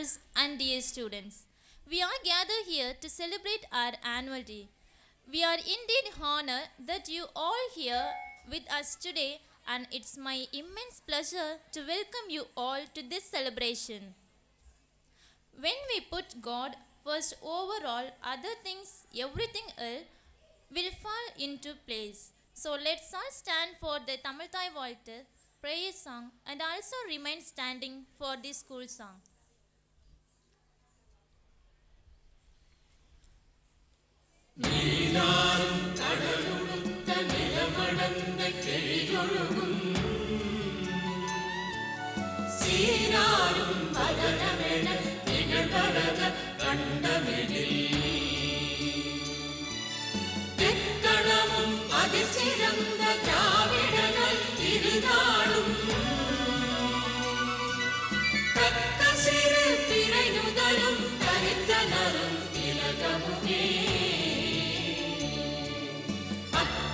teachers, and dear students. We are gathered here to celebrate our annual day. We are indeed honored that you all here with us today, and it's my immense pleasure to welcome you all to this celebration. When we put God first over all other things, everything else will fall into place. So let's all stand for the Tamil Thai Walter prayer song and also remain standing for the school song. நீராறும் கடலுடுத்த நிலமடந்த கெழிதொழுகும் சீராரும் பதனமென திகழ்வரத கண்டமெழில் தெக்கணமும் அதிசிறந்த திராவிடர்கள் திருநாடும் தக்க சிறு பிறை நுதலும் தரித்தனரும் திலகமுமே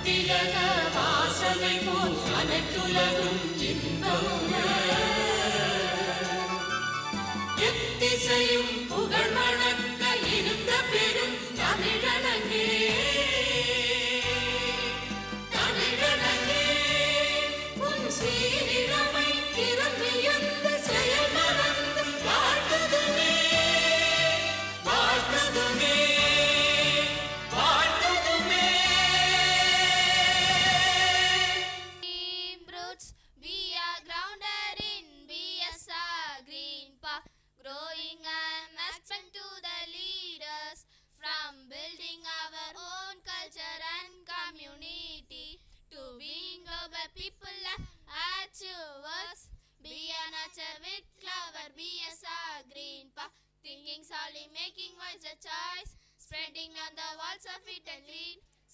திலக வாசனை போல் அனைத்துலகும் இன்பமுற எத்திசையும் புகழ் வணங்க இருந்த பெரும் தமிழனங்கே தமிழனங்கே உன் சீரிழமை திறமையந்த செயல் மறந்து வாழ்த்துதுமே வாழ்த்துதுமே growing an aspect to the leaders from building our own culture and community to being global people achievers. Be a nature with clover, be a green path, thinking solely, making wise a choice, spreading on the walls of Italy,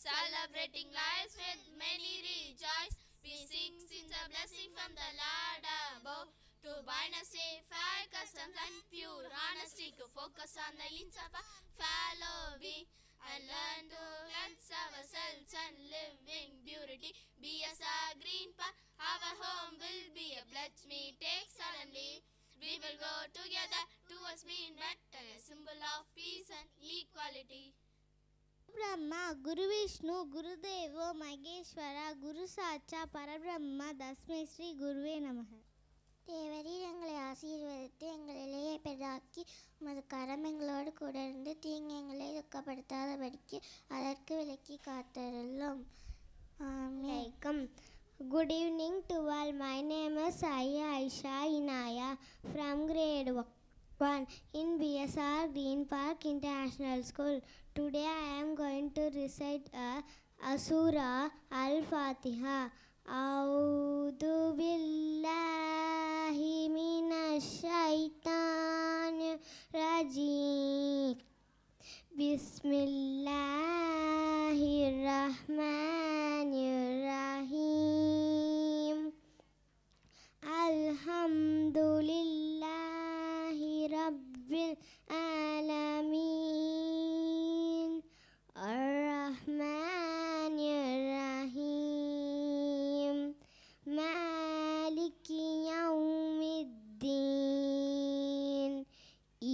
celebrating lives with many rejoice. We sing since a blessing from the Lord above. To bind us safe, fair customs and pure honesty, to focus on the ends of our following and learn to cleanse ourselves and live in purity. Be as a green path, our home will be a pledge we take suddenly. We will go together towards being better, a symbol of peace and equality. Brahma, Guru Vishnu, Guru Devo, Maheshwara, Guru Sacha, Parabrahma, Dasmai Sri Guruve Namaha. தேவரீர் எங்களை ஆசீர்வதித்து எங்கள் இலையை பெரிதாக்கி உமது கரம் எங்களோடு கூட இருந்து தீங்கு எங்களை துக்கப்படுத்தாதபடிக்கு அதற்கு விலக்கி காத்தருளும். ஆமென். Good evening to all. My name is Aisha Inaya from grade 1 in BSR Green Park International School. Today I am going to recite a surah Al-Fatiha. A'udhu billahi minash shaitanir rajim. Bismillahirrahmanirrahim. Alhamdulillahi rabbil alamin. Ar-Rahmanir-Rahim. Maliki yawmiddin.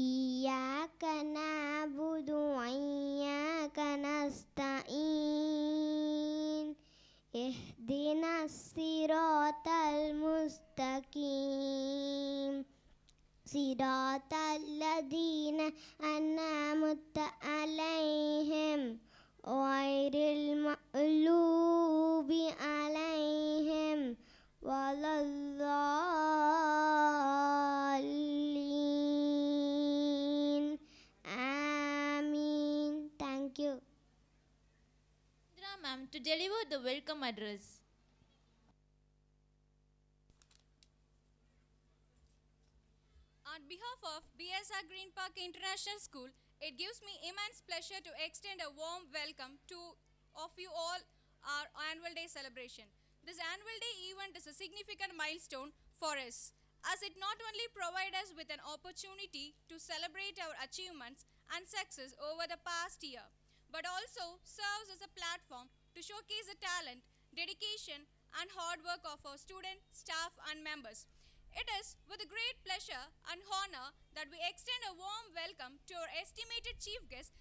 Iyyaka na'budu wa iyyaka nasta'in. Ihdinas siratal mustaqim. Siratal ladina an'amta alaihim ghairil maghlubi alaihim waladdallin. Amin. Thank you. Indra ma'am to deliver the welcome address. On behalf of BSR Green Park International School, it gives me immense pleasure to extend a warm welcome to you all our annual day celebration. This annual day event is a significant milestone for us, as it not only provides us with an opportunity to celebrate our achievements and success over the past year, but also serves as a platform to showcase the talent, dedication, and hard work of our students, staff, and members. It is with great pleasure and honor that we extend a warm welcome to our estimated chief guest,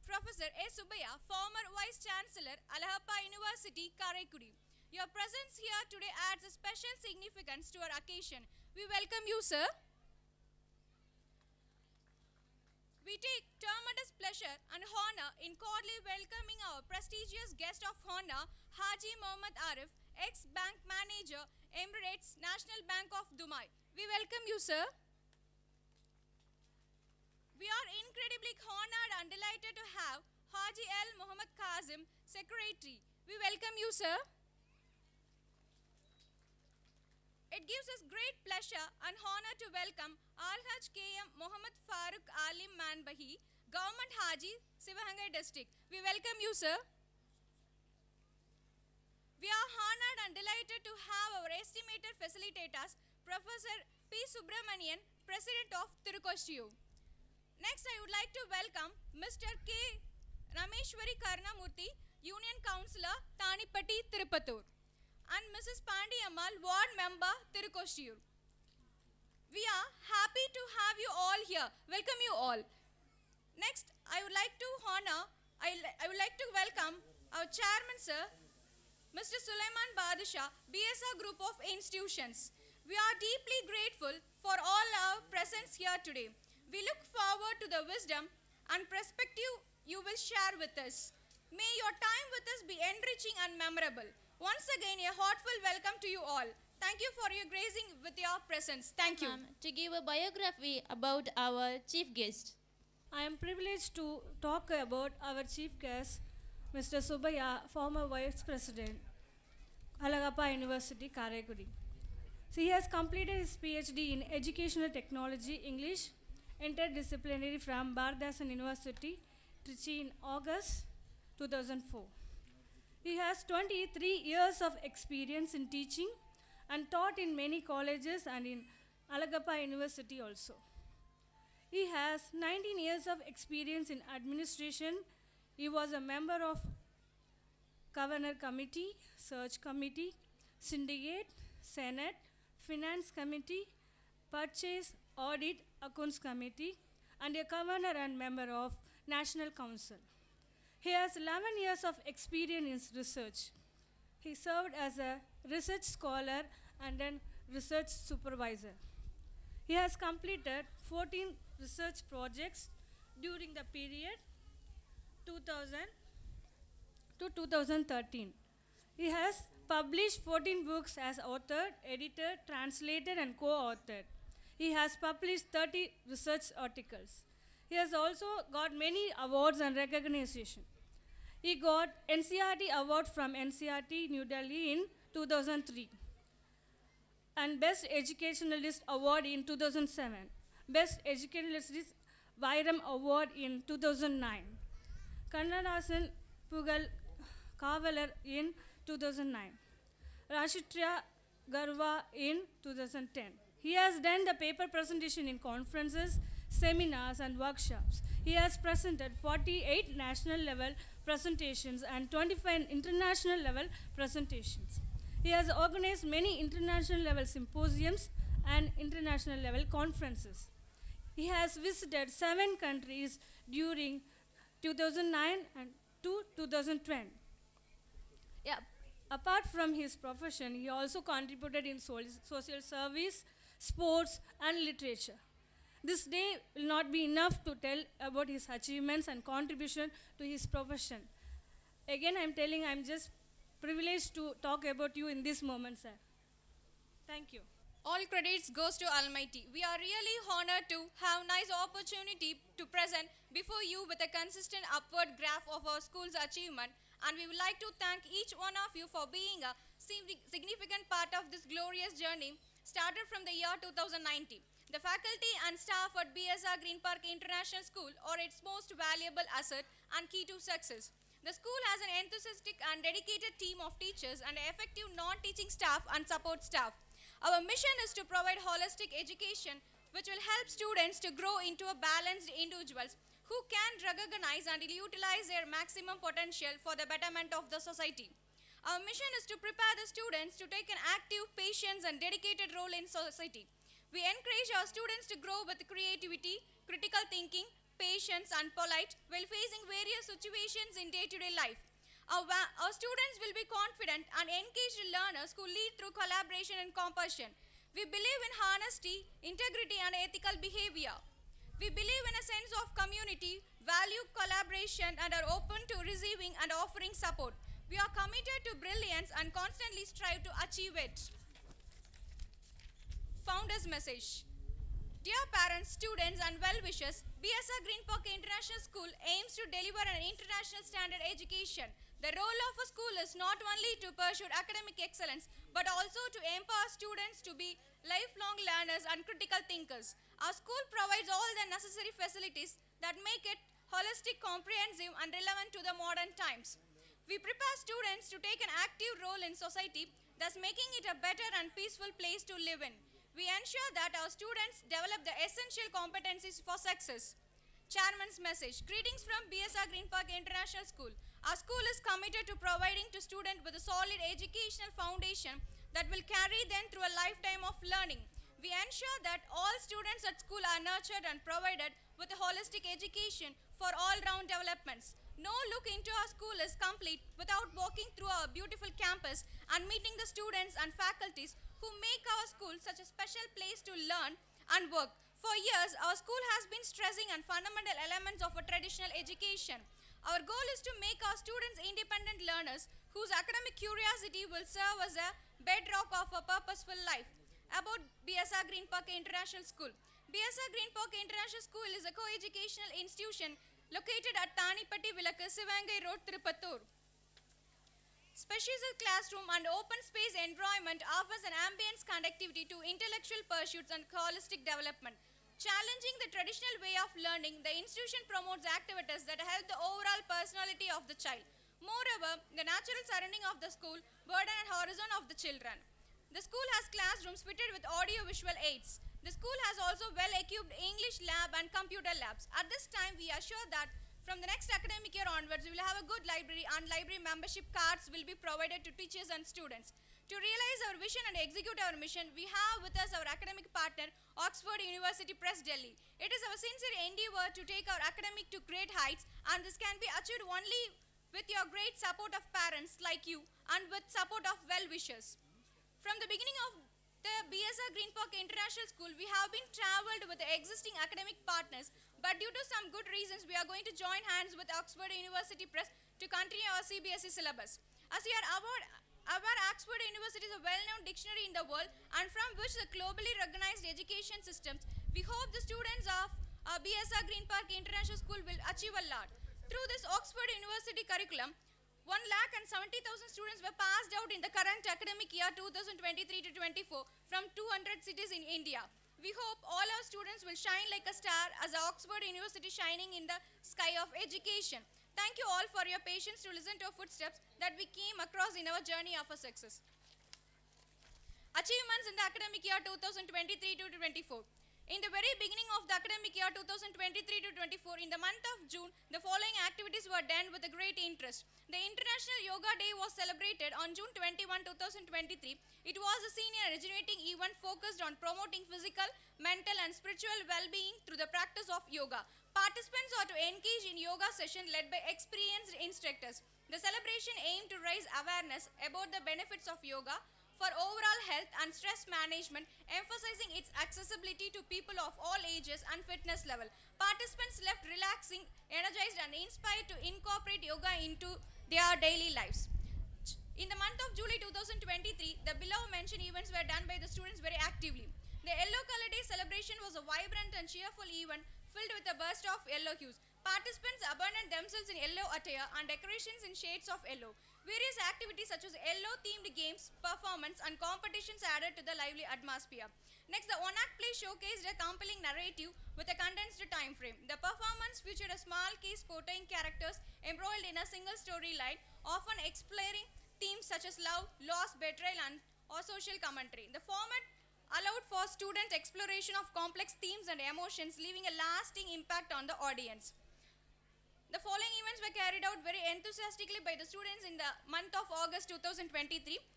Professor S. Subbiah, former Vice Chancellor, Alahappa University, Karaikudi. Your presence here today adds a special significance to our occasion. We welcome you, sir. We take tremendous pleasure and honor in cordially welcoming our prestigious guest of honor, Haji Mohammad Arif, ex-bank manager, Emirates National Bank of Dubai. We welcome you, sir. We are incredibly honored and delighted to have Haji L. Muhammad Kazim, Secretary. We welcome you, sir. It gives us great pleasure and honor to welcome Al-Hajj K.M. Muhammad Farooq Alim Manbahi, Government Haji, Sivaganga District. We welcome you, sir. We are honored and delighted to have our estimated facilitators, Professor P. Subramanian, President of Tirukoshiyur. Next, I would like to welcome Mr. K. Rameshwari Karnamurthy, Union Councillor, Tanipatti, Tirupattur, and Mrs. Pandi Ammal, Ward Member, Tirukoshiyur. We are happy to have you all here. Welcome you all. Next, I would like to welcome our Chairman, sir, Mr. Sulaiman Badshah, BSR Group of Institutions. We are deeply grateful for all our presence here today. We look forward to the wisdom and perspective you will share with us. May your time with us be enriching and memorable. Once again, a heartfelt welcome to you all. Thank you for your gracing with your presence. Thank you. To give a biography about our chief guest. I am privileged to talk about our chief guest, Mr. Subbiah, former Vice President, Alagappa University, Karaikudi. So he has completed his PhD in Educational Technology, English, interdisciplinary from Bharathasan University, Trichy in August 2004. He has 23 years of experience in teaching and taught in many colleges and in Alagappa University also. He has 19 years of experience in administration. He was a member of Governor Committee, Search Committee, Syndicate, Senate, Finance Committee, Purchase, Audit, Accounts Committee, and a Governor and member of National Council. He has 11 years of experience in research. He served as a research scholar and then research supervisor. He has completed 14 research projects during the period 2000 to 2013. He has published 14 books as author, editor, translator, and co-authored. He has published 30 research articles. He has also got many awards and recognition. He got NCERT Award from NCERT New Delhi in 2003 and Best Educationalist Award in 2007. Best Educationalist Vairam Award in 2009. Kannadasan Pugal Kavalar in 2009. Rashtriya Garva in 2010. He has done the paper presentation in conferences, seminars, and workshops. He has presented 48 national level presentations and 25 international level presentations. He has organized many international level symposiums and international level conferences. He has visited 7 countries during 2009 and to 2010. Yeah. Apart from his profession, he also contributed in social service, sports, and literature. This day will not be enough to tell about his achievements and contribution to his profession. Again, I'm telling I'm just privileged to talk about you in this moment, sir. Thank you. All credits goes to Almighty. We are really honored to have nice opportunity to present before you with a consistent upward graph of our school's achievement, and we would like to thank each one of you for being a significant part of this glorious journey started from the year 2019. The faculty and staff at BSR Green Park International School are its most valuable asset and key to success. The school has an enthusiastic and dedicated team of teachers and effective non-teaching staff and support staff. Our mission is to provide holistic education which will help students to grow into a balanced individuals who can recognize and utilize their maximum potential for the betterment of the society. Our mission is to prepare the students to take an active, patient, and dedicated role in society. We encourage our students to grow with creativity, critical thinking, patience, and polite while facing various situations in day-to-day life. Our students will be confident and engaged learners who lead through collaboration and compassion. We believe in honesty, integrity, and ethical behavior. We believe in a sense of community, value collaboration, and are open to receiving and offering support. We are committed to brilliance and constantly strive to achieve it. Founder's message. Dear parents, students, and well-wishers, BSR Green Park International School aims to deliver an international standard education. The role of a school is not only to pursue academic excellence, but also to empower students to be lifelong learners and critical thinkers. Our school provides all the necessary facilities that make it holistic, comprehensive, and relevant to the modern times. We prepare students to take an active role in society, thus making it a better and peaceful place to live in. We ensure that our students develop the essential competencies for success. Chairman's message. Greetings from BSR Green Park International School. Our school is committed to providing to students with a solid educational foundation that will carry them through a lifetime of learning. We ensure that all students at school are nurtured and provided with a holistic education for all-round developments. No look into our school is complete without walking through our beautiful campus and meeting the students and faculties who make our school such a special place to learn and work. For years, our school has been stressing on fundamental elements of a traditional education. Our goal is to make our students independent learners whose academic curiosity will serve as a bedrock of a purposeful life. About BSR Green Park International School. BSR Green Park International School is a co-educational institution located at Tanipatti Vilakku, Sivangai Road, Tirupattur. Spacious classroom and open space environment offers an ambience connectivity to intellectual pursuits and holistic development. Challenging the traditional way of learning, the institution promotes activities that help the overall personality of the child. Moreover, the natural surrounding of the school burden and horizon of the children. The school has classrooms fitted with audio-visual aids. The school has also well-equipped English lab and computer labs. At this time, we assure that from the next academic year onwards, we will have a good library and library membership cards will be provided to teachers and students. To realize our vision and execute our mission, we have with us our academic partner, Oxford University Press, Delhi. It is our sincere endeavor to take our academic to great heights, and this can be achieved only with your great support of parents like you and with support of well-wishers. From the beginning of the BSR Green Park International School, we have been traveled with the existing academic partners, but due to some good reasons, we are going to join hands with Oxford University Press to continue our CBSE syllabus. As you are aware, Oxford University is a well-known dictionary in the world and from which the globally recognized education systems. We hope the students of BSR Green Park International School will achieve a lot. Through this Oxford University curriculum, 1,70,000 students were passed out in the current academic year 2023-24 from 200 cities in India. We hope all our students will shine like a star as Oxford University shining in the sky of education. Thank you all for your patience to listen to our footsteps that we came across in our journey of a success. Achievements in the academic year 2023-24. In the very beginning of the academic year 2023-24, in the month of June, the following activities were done with a great interest. The International Yoga Day was celebrated on June 21, 2023. It was a senior regenerating event focused on promoting physical, mental, and spiritual well-being through the practice of yoga. Participants are to engage in yoga session led by experienced instructors. The celebration aimed to raise awareness about the benefits of yoga for overall health and stress management, emphasizing its accessibility to people of all ages and fitness level. Participants left relaxing, energized, and inspired to incorporate yoga into their daily lives. In the month of July 2023, the below mentioned events were done by the students very actively. The Yellow Color Day celebration was a vibrant and cheerful event filled with a burst of yellow hues. Participants abandoned themselves in yellow attire and decorations in shades of yellow. Various activities such as yellow-themed games, performance, and competitions added to the lively atmosphere. Next, the one-act play showcased a compelling narrative with a condensed time frame. The performance featured a small case portraying characters embroiled in a single storyline, often exploring themes such as love, loss, betrayal, and or social commentary. The format allowed for student exploration of complex themes and emotions, leaving a lasting impact on the audience. The following events were carried out very enthusiastically by the students in the month of August 2023.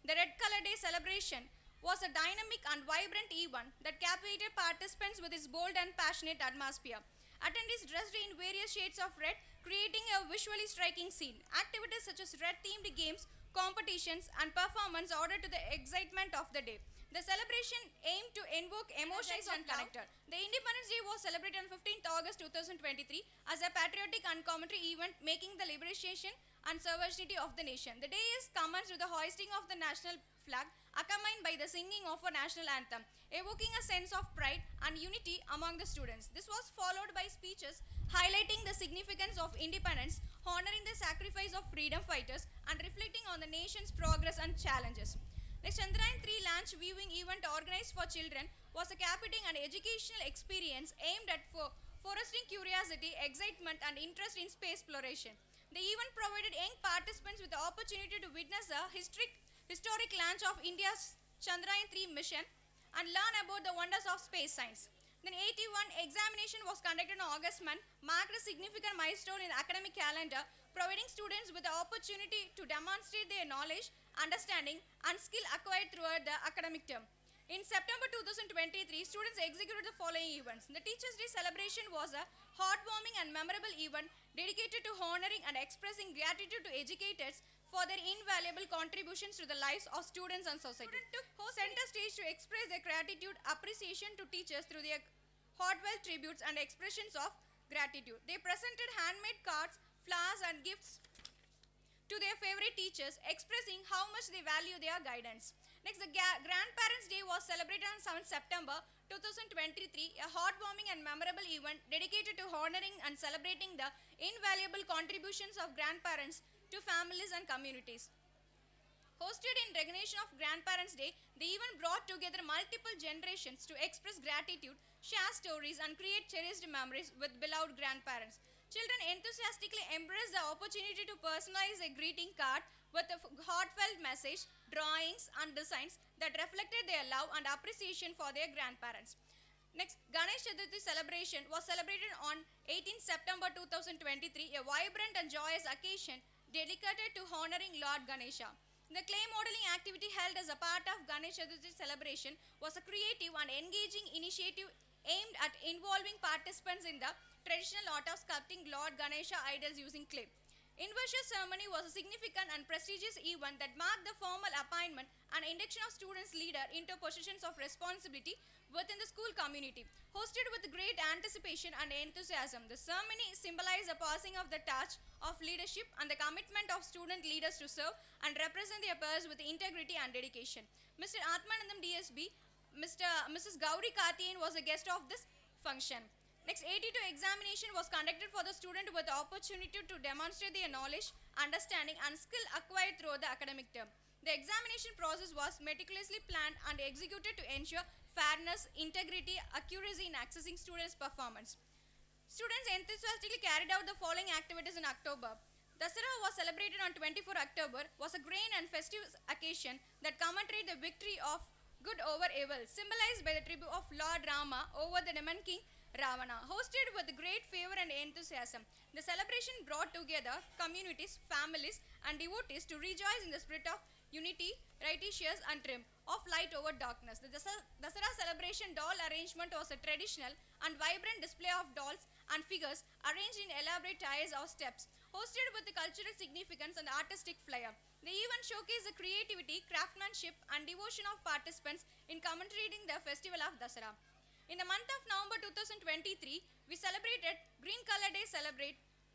The Red Color Day celebration was a dynamic and vibrant event that captivated participants with its bold and passionate atmosphere. Attendees dressed in various shades of red, creating a visually striking scene. Activities such as red-themed games, competitions, and performance added to the excitement of the day. The celebration aimed to invoke emotions and connected. The Independence Day was celebrated on 15th August 2023 as a patriotic and commentary event marking the liberation and sovereignty of the nation. The day is commenced with the hoisting of the national flag, accompanied by the singing of a national anthem, evoking a sense of pride and unity among the students. This was followed by speeches highlighting the significance of independence, honoring the sacrifice of freedom fighters, and reflecting on the nation's progress and challenges. The Chandrayaan-3 launch viewing event organized for children was a captivating and educational experience aimed at fostering curiosity, excitement, and interest in space exploration. The event provided young participants with the opportunity to witness a historic launch of India's Chandrayaan-3 mission and learn about the wonders of space science. Then 81 examination was conducted on August month, marked a significant milestone in the academic calendar, providing students with the opportunity to demonstrate their knowledge, understanding, and skill acquired throughout the academic term. In September 2023, students executed the following events. The Teachers' Day celebration was a heartwarming and memorable event dedicated to honoring and expressing gratitude to educators for their invaluable contributions to the lives of students and society. Students took center stage to express their gratitude, appreciation to teachers through their heartfelt tributes and expressions of gratitude. They presented handmade cards, flowers, and gifts to their favorite teachers, expressing how much they value their guidance. Next, the Grandparents' Day was celebrated on 7 September 2023, a heartwarming and memorable event dedicated to honoring and celebrating the invaluable contributions of grandparents to families and communities. Hosted in recognition of Grandparents' Day, the event brought together multiple generations to express gratitude, share stories, and create cherished memories with beloved grandparents. Children enthusiastically embraced the opportunity to personalize a greeting card with a heartfelt message, drawings, and designs that reflected their love and appreciation for their grandparents. Next, Ganesh Chaturthi celebration was celebrated on 18 September 2023, a vibrant and joyous occasion dedicated to honoring Lord Ganesha. The clay modeling activity held as a part of Ganesh Chaturthi celebration was a creative and engaging initiative aimed at involving participants in the traditional art of sculpting Lord Ganesha idols using clay. Investiture ceremony was a significant and prestigious event that marked the formal appointment and induction of students leader into positions of responsibility within the school community. Hosted with great anticipation and enthusiasm, the ceremony symbolized the passing of the torch of leadership and the commitment of student leaders to serve and represent their peers with integrity and dedication. Mr. Atmanandam DSB, Mrs. Gauri Karthien was a guest of this function. Next, 82 examination was conducted for the student with the opportunity to demonstrate their knowledge, understanding, and skill acquired throughout the academic term. The examination process was meticulously planned and executed to ensure fairness, integrity, accuracy in accessing students' performance. Students enthusiastically carried out the following activities in October. Dasara was celebrated on 24 October, was a grand and festive occasion that commemorated the victory of good over evil, symbolized by the tribute of Lord Rama over the demon king Ravana. Hosted with great favor and enthusiasm, the celebration brought together communities, families, and devotees to rejoice in the spirit of unity, righteousness, and triumph of light over darkness. The Dasara celebration doll arrangement was a traditional and vibrant display of dolls and figures arranged in elaborate tiers or steps, hosted with the cultural significance and artistic flair. The event showcased the creativity, craftsmanship, and devotion of participants in commemorating the festival of Dasara. In the month of November 2023, we celebrated Green Color Day.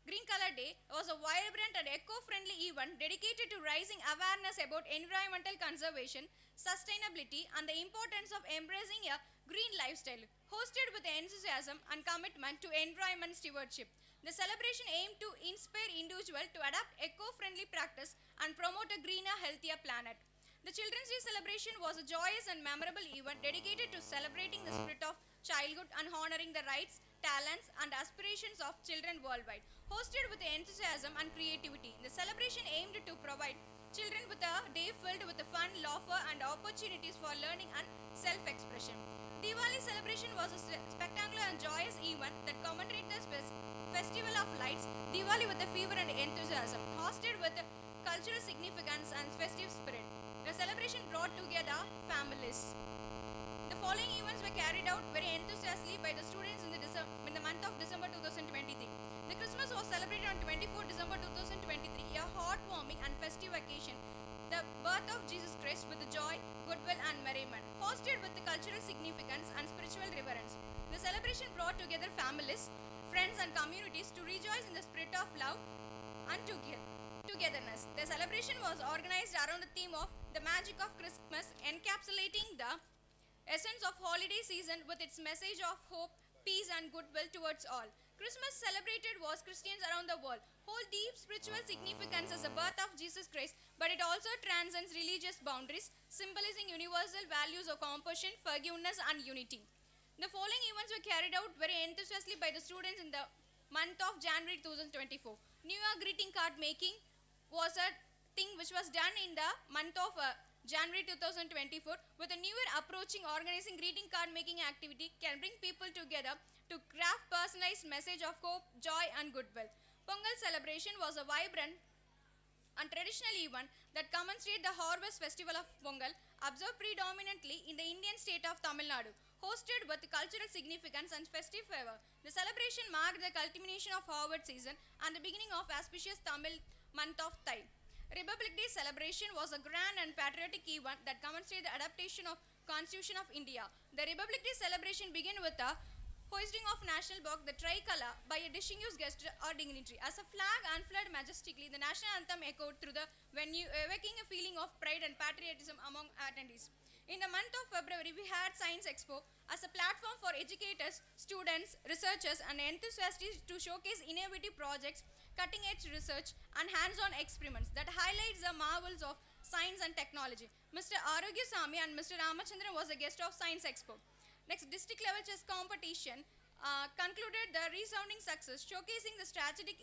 Green Color Day was a vibrant and eco-friendly event dedicated to raising awareness about environmental conservation, sustainability, and the importance of embracing a green lifestyle, hosted with enthusiasm and commitment to environment stewardship. The celebration aimed to inspire individuals to adopt eco-friendly practice and promote a greener, healthier planet. The Children's Day celebration was a joyous and memorable event dedicated to celebrating the spirit of childhood and honoring the rights, talents, and aspirations of children worldwide, hosted with enthusiasm and creativity. The celebration aimed to provide children with a day filled with fun, laughter, and opportunities for learning and self-expression. Diwali celebration was a spectacular and joyous event that commemorated the festival of lights, Diwali, with with a fever and enthusiasm, hosted with cultural significance and festive spirit. The celebration brought together families. The following events were carried out very enthusiastically by the students in the month of December 2023. The Christmas was celebrated on 24 December 2023, a heartwarming and festive occasion. The birth of Jesus Christ with joy, goodwill and merriment, hosted with the cultural significance and spiritual reverence. The celebration brought together families, friends and communities to rejoice in the spirit of love and togetherness. The celebration was organized around the theme of the magic of Christmas, encapsulating the essence of holiday season with its message of hope, peace and goodwill towards all. Christmas celebrated was Christians around the world hold deep spiritual significance as the birth of Jesus Christ, but it also transcends religious boundaries, symbolizing universal values of compassion, forgiveness and unity. The following events were carried out very enthusiastically by the students in the month of January 2024. New Year greeting card making was a thing which was done in the month of January 2024. With the new year approaching, organizing greeting card making activity can bring people together to craft personalized message of hope, joy and goodwill. Pongal celebration was a vibrant and traditional event that commemorates the harvest festival of Pongal, observed predominantly in the Indian state of Tamil Nadu, hosted with cultural significance and festive fervor. The celebration marked the culmination of harvest season and the beginning of auspicious Tamil month of Thai. Republic Day celebration was a grand and patriotic event that commemorated the adaptation of Constitution of India. The Republic Day celebration began with a hoisting of national flag, the tricolor, by a distinguished guest or dignitary. As a flag unfurled majestically, the national anthem echoed through the venue, evoking a feeling of pride and patriotism among attendees. In the month of February, we had Science Expo as a platform for educators, students, researchers and enthusiasts to showcase innovative projects, cutting-edge research and hands-on experiments that highlights the marvels of science and technology. Mr. Arogya Sami and Mr. Ramachandran was a guest of Science Expo. Next, district level chess competition concluded the resounding success, showcasing the strategic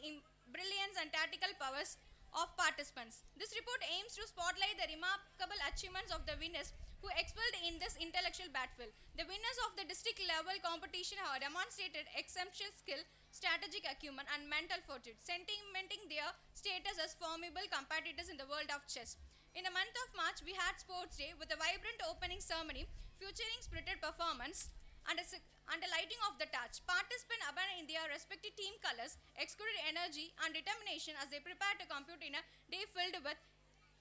brilliance and tactical powers of participants. This report aims to spotlight the remarkable achievements of the winners who excelled in this intellectual battlefield. The winners of the district level competition have demonstrated exceptional skill, strategic acumen and mental fortitude, cementing their status as formidable competitors in the world of chess. In the month of March, we had Sports Day with a vibrant opening ceremony featuring spirited performance and a lighting of the torch. Participants abandoned in their respective team colors, exuded energy and determination as they prepared to compete in a day filled with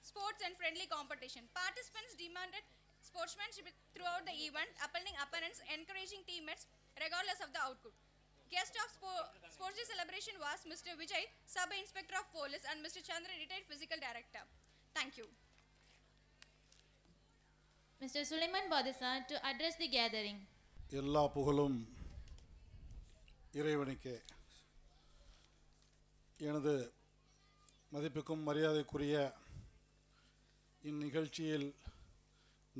sports and friendly competition. Participants demanded sportsmanship throughout the event, upholding opponents, encouraging teammates regardless of the outcome. Guest of Sports Day celebration was Mr. Vijay, Sub-Inspector of Police, and Mr. Chandra, retired Physical Director. Thank you. Mr. Sulaiman Badisa to address the gathering. எல்லா புகழும் இறைவனுக்கே. எனது மதிப்புக்கும் மரியாதைக்குரிய இந்நிகழ்ச்சியில்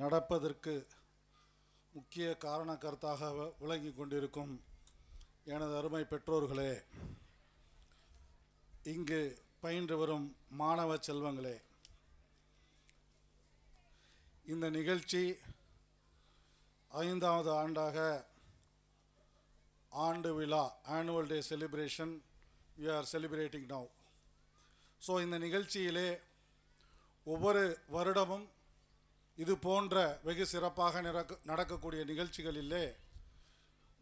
நடப்பதற்கு முக்கிய காரணக்கர்த்தாக விளங்கி கொண்டிருக்கும் எனது அருமை பெற்றோர்களே, இங்கு பயின்று வரும் மாணவ செல்வங்களே, இந்த நிகழ்ச்சி 5வது ஆண்டாக ஆண்டு விழா, annual day celebration we are celebrating now. So இந்த நிகழ்ச்சியிலே ஒவ்வொரு வருடமும் இது போன்ற வெகு சிறப்பாக நடக்கக்கூடிய நிகழ்ச்சிகளிலே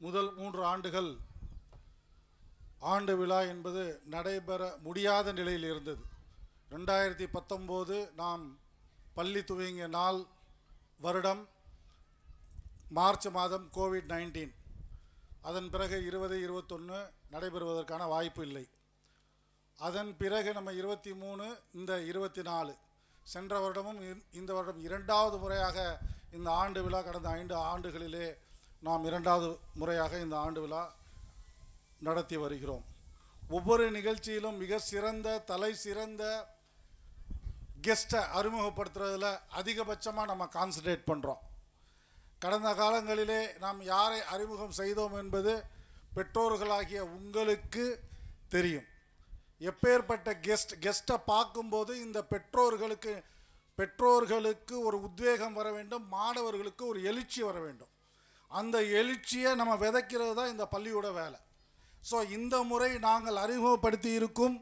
முதல் 3 ஆண்டுகள் ஆண்டு விழா என்பது நடைபெற முடியாத நிலையில் இருந்தது. 2019 நாம் பள்ளி துவங்கிய நாள் வருடம் மார்ச் மாதம் COVID-19, அதன் பிறகு 2021 நடைபெறுவதற்கான வாய்ப்பு இல்லை. அதன் பிறகு நம்ம 23, இந்த 24, சென்ற வருடமும் இந்த வருடம் 2வது முறையாக இந்த ஆண்டு விழா, கடந்த 5 ஆண்டுகளிலே நாம் 2வது முறையாக இந்த ஆண்டு விழா நடத்தி வருகிறோம். ஒவ்வொரு நிகழ்ச்சியிலும் மிக சிறந்த தலை சிறந்த கெஸ்ட்டை அறிமுகப்படுத்துறதுல அதிகபட்சமாக நம்ம கான்சன்ட்ரேட் பண்ணுறோம். கடந்த காலங்களிலே நாம் யாரை அறிமுகம் செய்தோம் என்பது பெற்றோர்களாகிய உங்களுக்கு தெரியும். எப்பேற்பட்ட கெஸ்ட்டை பார்க்கும்போது இந்த பெற்றோர்களுக்கு ஒரு உத்வேகம் வர வேண்டும், மாணவர்களுக்கு ஒரு எழுச்சி வர வேண்டும். அந்த எழுச்சியை நம்ம விதைக்கிறது தான் இந்த பள்ளியோட வேலை. ஸோ இந்த முறை நாங்கள் அறிமுகப்படுத்தி இருக்கும்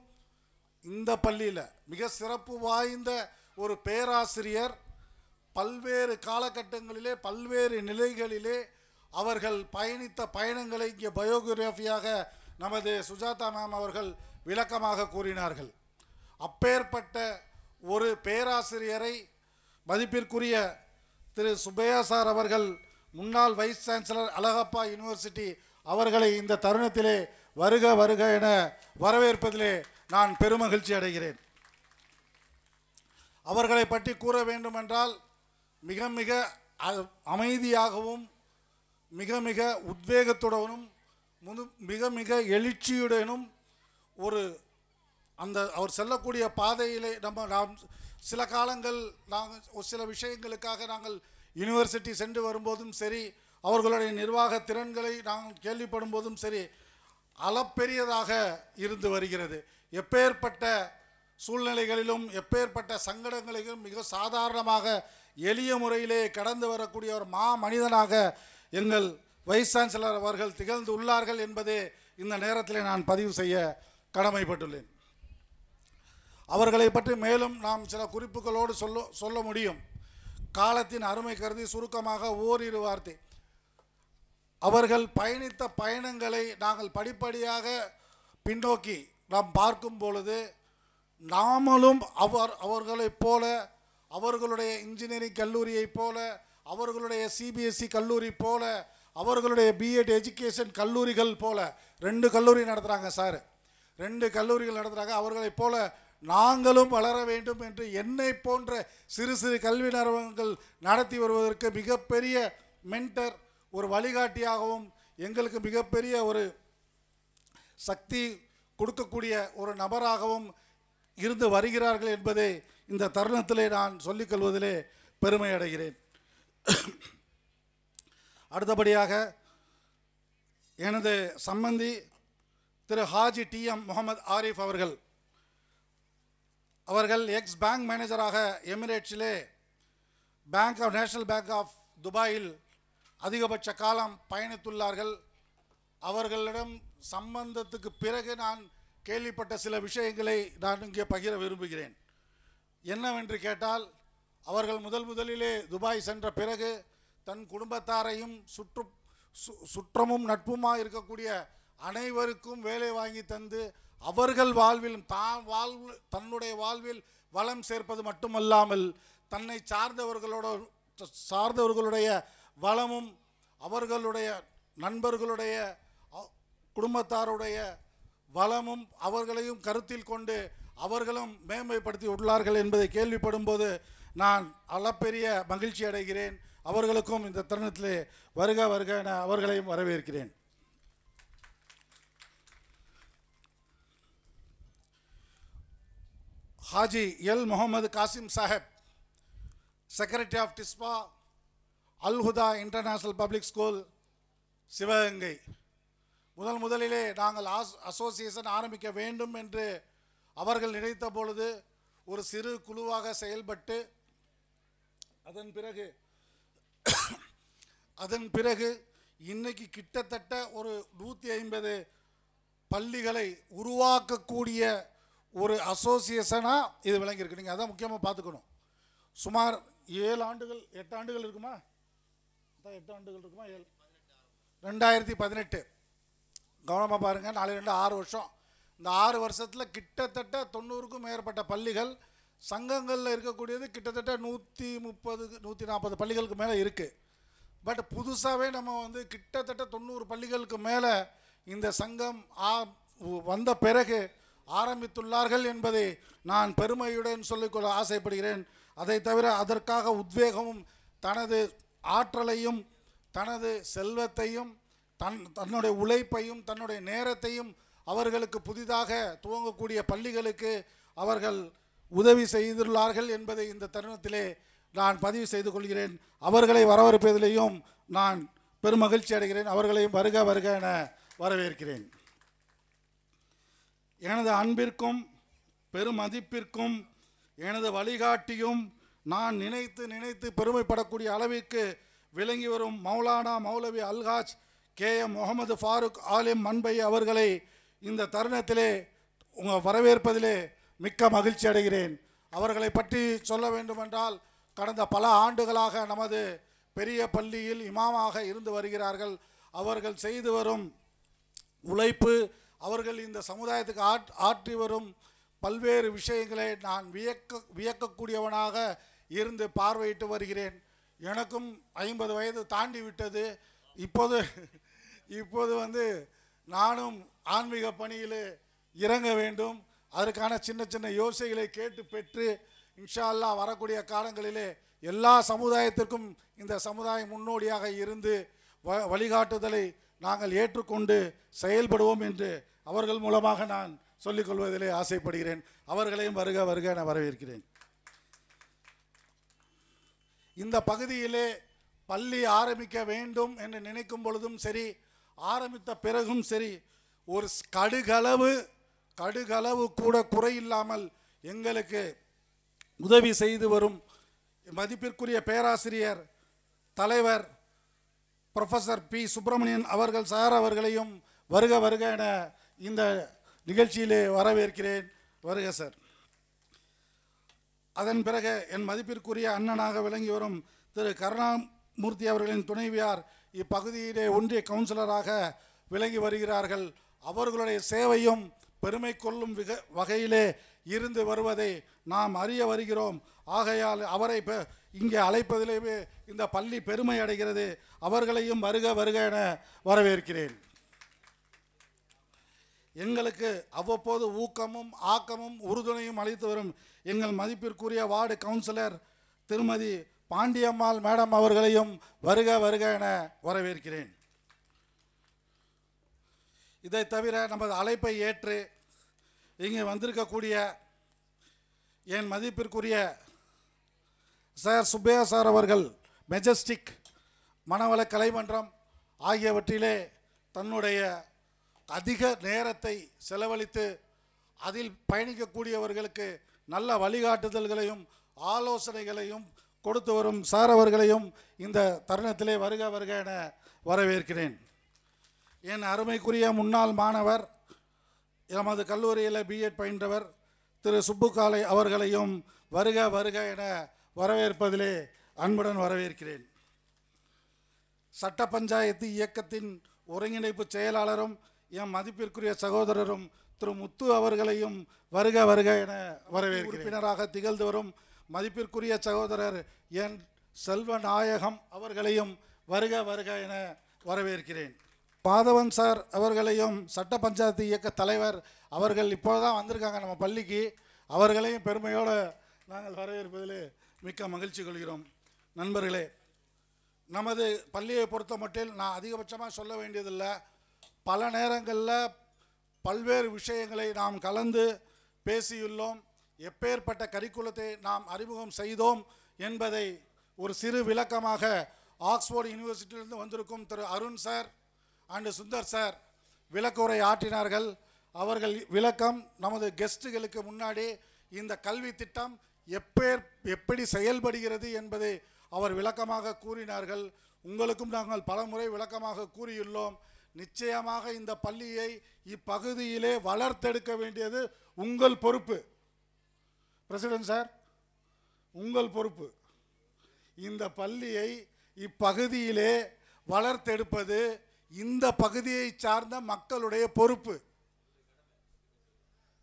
இந்த பள்ளியில் மிக சிறப்பு வாய்ந்த ஒரு பேராசிரியர் பல்வேறு காலகட்டங்களிலே பல்வேறு நிலைகளிலே அவர்கள் பயணித்த பயணங்களை இங்கே பயோகிராஃபியாக நமது சுஜாதா மேம் அவர்கள் விளக்கமாக கூறினார்கள். அப்பேற்பட்ட ஒரு பேராசிரியரை மதிப்பிற்குரிய திரு சுப்பையா சார் அவர்கள், முன்னாள் வைஸ் சான்சலர் அழகப்பா யூனிவர்சிட்டி அவர்களை இந்த தருணத்திலே வருக வருக என வரவேற்பதிலே நான் பெருமகிழ்ச்சி அடைகிறேன். அவர்களை பற்றி கூற வேண்டுமென்றால் மிக மிக அமைதியாகவும் மிக மிக உத்வேகத்துடனும் மிக மிக எழுச்சியுடனும் ஒரு அந்த அவர் செல்லக்கூடிய பாதையிலே நாம் சில காலங்கள் நாங்கள் சில விஷயங்களுக்காக நாங்கள் யூனிவர்சிட்டி சென்று வரும்போதும் சரி, அவர்களுடைய நிர்வாக திறன்களை நாங்கள் கேள்விப்படும் போதும் சரி, அளப்பெரியதாக இருந்து வருகிறது. எப்பேற்பட்ட சூழ்நிலைகளிலும் எப்பேற்பட்ட சங்கடங்களிலும் மிக சாதாரணமாக எளிய முறையிலே கடந்து வரக்கூடிய ஒரு மனிதனாக எங்கள் வைஸ் சான்சலர் அவர்கள் திகழ்ந்து உள்ளார்கள் என்பதே இந்த நேரத்தில் நான் பதிவு செய்ய கடமைப்பட்டுள்ளேன். அவர்களை பற்றி மேலும் நாம் சில குறிப்புகளோடு சொல்ல முடியும். காலத்தின் அருமை கருதி சுருக்கமாக ஓரிரு வார்த்தை. அவர்கள் பயணித்த பயணங்களை நாங்கள் படிப்படியாக பின்னோக்கி நாம் பார்க்கும் பொழுது நாமளும் அவர்களைப் போல, அவர்களுடைய இன்ஜினியரிங் கல்லூரியைப் போல, அவர்களுடைய சிபிஎஸ்சி கல்லூரி போல, அவர்களுடைய பிஎட் எஜுகேஷன் கல்லூரிகள் போல 2 கல்லூரி நடத்துகிறாங்க சார், 2 கல்லூரிகள் நடத்துகிறாங்க. அவர்களைப் போல நாங்களும் வளர வேண்டும் என்று என்னை போன்ற சிறு சிறு கல்வி நிறுவனங்கள் நடத்தி வருவதற்கு மிகப்பெரிய மென்டர், ஒரு வழிகாட்டியாகவும் எங்களுக்கு மிகப்பெரிய ஒரு சக்தி கொடுக்கக்கூடிய ஒரு நபராகவும் இருந்து வருகிறார்கள் என்பதை இந்த தருணத்திலே நான் சொல்லிக்கொள்வதிலே பெருமை அடைகிறேன். அடுத்தபடியாக எனது சம்பந்தி திரு ஹாஜி TM முகமது ஆரிஃப் அவர்கள் எக்ஸ் பேங்க் மேனேஜராக எமிரேட்ஸிலே நேஷனல் பேங்க் ஆஃப் துபாயில் அதிகபட்ச காலம் பயணித்துள்ளார்கள். அவர்களிடம் சம்பந்தத்துக்கு பிறகு நான் கேள்விப்பட்ட சில விஷயங்களை நான் இங்கே பகிர விரும்புகிறேன். என்னவென்று கேட்டால், அவர்கள் முதலிலே துபாய் சென்ற பிறகு தன் குடும்பத்தாரையும் சுற்றமும் நட்புமாக இருக்கக்கூடிய அனைவருக்கும் வேலை வாங்கி தந்து அவர்கள் வாழ்விலும் தன்னுடைய வாழ்வில் வளம் சேர்ப்பது மட்டுமல்லாமல் தன்னை சார்ந்தவர்களுடைய வளமும் அவர்களுடைய நண்பர்களுடைய குடும்பத்தாருடைய வளமும் அவர்களையும் கருத்தில் கொண்டு அவர்களும் மேன்மைப்படுத்தி உள்ளார்கள் என்பதை கேள்விப்படும் போது நான் அளப்பெரிய மகிழ்ச்சி அடைகிறேன். அவர்களுக்கும் இந்த தருணத்திலே வருக வருக என அவர்களையும் வரவேற்கிறேன். Haji L Mohammed Kasim Sahib, secretary of டிஸ்பா Al-Huda international public school, Sivaganga. முதலிலே நாங்கள் அசோசியேஷன் ஆரம்பிக்க வேண்டும் என்று அவர்கள் நினைத்த பொழுது ஒரு சிறு குழுவாக செயல்பட்டு அதன் பிறகு இன்னைக்கு கிட்டத்தட்ட ஒரு 150 பள்ளிகளை உருவாக்கக்கூடிய ஒரு அசோசியேஷனாக இது விளங்கியிருக்கு. நீங்கள் அதான் முக்கியமாக பார்த்துக்கணும். சுமார் 7 ஆண்டுகள் 8 ஆண்டுகள் இருக்குமா? 8 ஆண்டுகள் இருக்குமா? 2018 கவனமாக பாருங்கள். 4 6 வருஷம். இந்த 6 வருஷத்தில் கிட்டத்தட்ட 90க்கும் மேற்பட்ட பள்ளிகள், சங்கங்களில் இருக்கக்கூடியது கிட்டத்தட்ட 130 140 பள்ளிகளுக்கு மேலே இருக்குது. பட் புதுசாகவே நம்ம கிட்டத்தட்ட 90 பள்ளிகளுக்கு மேலே இந்த சங்கம் வந்த பிறகு ஆரம்பித்துள்ளார்கள் என்பதை நான் பெருமையுடன் சொல்லிக்கொள்ள ஆசைப்படுகிறேன். அதை தவிர அதற்காக உத்வேகமும் தனது ஆற்றலையும் தனது செல்வத்தையும் தன்னுடைய உழைப்பையும் தன்னுடைய நேரத்தையும் அவர்களுக்கு புதிதாக துவங்கக்கூடிய பள்ளிகளுக்கு அவர்கள் உதவி செய்துள்ளார்கள் என்பதை இந்த தருணத்திலே நான் பதிவு செய்து கொள்கிறேன். அவர்களை வரவேற்பதிலேயும் நான் பெருமகிழ்ச்சி அடைகிறேன். அவர்களையும் வருக வருக என வரவேற்கிறேன். எனது அன்பிற்கும் பெருமதிப்பிற்கும் எனது வழிகாட்டியும் நான் நினைத்து பெருமைப்படக்கூடிய அளவிற்கு விளங்கி வரும் மௌலானா மௌலவி அல்ஹாஜ் KM முகமது ஃபாரூக் ஆலிம் மன்பை அவர்களை இந்த தருணத்திலே வரவேற்பதிலே மிக்க மகிழ்ச்சி அடைகிறேன். அவர்களை பற்றி சொல்ல வேண்டுமென்றால் கடந்த பல ஆண்டுகளாக நமது பெரிய பள்ளியில் இமாமாக இருந்து வருகிறார்கள். அவர்கள் செய்து வரும் உழைப்பு, அவர்கள் இந்த சமுதாயத்துக்கு ஆற்றி வரும் பல்வேறு விஷயங்களை நான் வியக்கக்கூடியவனாக இருந்து பார்வையிட்டு வருகிறேன். எனக்கும் 50 வயது தாண்டி விட்டது. இப்போது நானும் ஆன்மீக பணியில் இறங்க வேண்டும். அதற்கான சின்ன சின்ன யோசனைகளை கேட்டு பெற்று இன்ஷா அல்லாஹ் வரக்கூடிய காலங்களிலே எல்லா சமுதாயத்திற்கும் இந்த சமுதாயம் முன்னோடியாக இருந்து வழிகாட்டுதலை நாங்கள் ஏற்றுக்கொண்டு செயல்படுவோம் என்று அவர்கள் மூலமாக நான் சொல்லிக்கொள்வதிலே ஆசைப்படுகிறேன். அவர்களையும் வருக வருக என வரவேற்கிறேன். இந்த பகுதியிலே பள்ளி ஆரம்பிக்க வேண்டும் என்று நினைக்கும் பொழுதும் சரி, ஆரம்பித்த பிறகும் சரி, ஒரு கடுகளவு கூட குறையில்லாமல் எங்களுக்கு உதவி செய்து வரும் மதிப்பிற்குரிய பேராசிரியர் தலைவர் ப்ரொஃபஸர் பி சுப்பிரமணியன் அவர்கள் சார் அவர்களையும் வருக வருக என இந்த நிகழ்ச்சியிலே வரவேற்கிறேன். வருக சார். அதன் பிறகு என் மதிப்பிற்குரிய அண்ணனாக விளங்கி வரும் திரு கருணாமூர்த்தி அவர்களின் துணைவியார் இப்பகுதியிலே ஒன்றிய கவுன்சிலராக விளங்கி வருகிறார்கள். அவர்களுடைய சேவையும் பெருமை கொள்ளும் வகையிலே இருந்து வருவதை நாம் அறிய வருகிறோம். ஆகையால் அவரை இங்கே அழைப்பதிலேயே இந்த பள்ளி பெருமை அடைகிறது. அவர்களையும் வருக வருக என வரவேற்கிறேன். எங்களுக்கு அவ்வப்போது ஊக்கமும் ஆக்கமும் உறுதுணையும் அளித்து வரும் எங்கள் மதிப்பிற்குரிய வார்டு கவுன்சிலர் திருமதி பாண்டியம்மாள் மேடம் அவர்களையும் வருக வருக என வரவேற்கிறேன். இதை தவிர நமது அழைப்பை ஏற்று இங்கே வந்திருக்கக்கூடிய என் மதிப்பிற்குரிய சார் சுப்பையா சார் அவர்கள் மெஜஸ்டிக் மனவள கலைமன்றம் ஆகியவற்றிலே தன்னுடைய அதிக நேரத்தை செலவழித்து அதில் பயணிக்கக்கூடியவர்களுக்கு நல்ல வழிகாட்டுதல்களையும் ஆலோசனைகளையும் கொடுத்து வரும் சார் அவர்களையும் இந்த தருணத்திலே வருக வருக என வரவேற்கிறேன். என் அருமைக்குரிய முன்னாள் மாணவர் எமது கல்லூரியில் பிஎட் பயின்றவர் திரு சுப்புக்காலை அவர்களையும் வருக வருக என வரவேற்பதிலே அன்புடன் வரவேற்கிறேன். சட்ட பஞ்சாயத்து இயக்கத்தின் ஒருங்கிணைப்பு செயலாளரும் என் மதிப்பிற்குரிய சகோதரரும் திரு முத்து அவர்களையும் வருக வருக என வரவேற்கிறேன். உறுப்பினராக திகழ்ந்து வரும் மதிப்பிற்குரிய சகோதரர் என் செல்வநாயகம் அவர்களையும் வருக வருக என வரவேற்கிறேன். மாதவன் சார் அவர்களையும் சட்ட பஞ்சாயத்து இயக்க தலைவர் அவர்கள் இப்போதான் வந்திருக்காங்க நம்ம பள்ளிக்கு. அவர்களையும் பெருமையோடு நாங்கள் வரவேற்பதிலே மிக்க மகிழ்ச்சி கொள்கிறோம். நண்பர்களே, நமது பள்ளியை பொறுத்த மட்டில் நான் அதிகபட்சமாக சொல்ல வேண்டியதில்லை. பல நேரங்களில் பல்வேறு விஷயங்களை நாம் கலந்து பேசியுள்ளோம். எப்பேற்பட்ட கரிக்குலத்தை நாம் அறிமுகம் செய்தோம் என்பதை ஒரு சிறு விளக்கமாக ஆக்ஸ்போர்ட் யூனிவர்சிட்டியிலிருந்து வந்திருக்கும் திரு Arun sir and Sundar sir விளக்குரை ஆற்றினார்கள். அவர்கள் விளக்கம் நமது கெஸ்ட்டுகளுக்கு முன்னாடி இந்த கல்வி திட்டம் எப்படி செயல்படுகிறது என்பதை அவர் விளக்கமாக கூறினார்கள். உங்களுக்கும் நாங்கள் பலமுறை விளக்கமாக கூறியுள்ளோம். நிச்சயமாக இந்த பள்ளியை இப்பகுதியிலே வளர்த்தெடுக்க வேண்டியது உங்கள் பொறுப்பு. பிரசிடென்ட் சார், உங்கள் பொறுப்பு. இந்த பள்ளியை இப்பகுதியிலே வளர்த்தெடுப்பது இந்த பகுதியை சார்ந்த மக்களுடைய பொறுப்பு.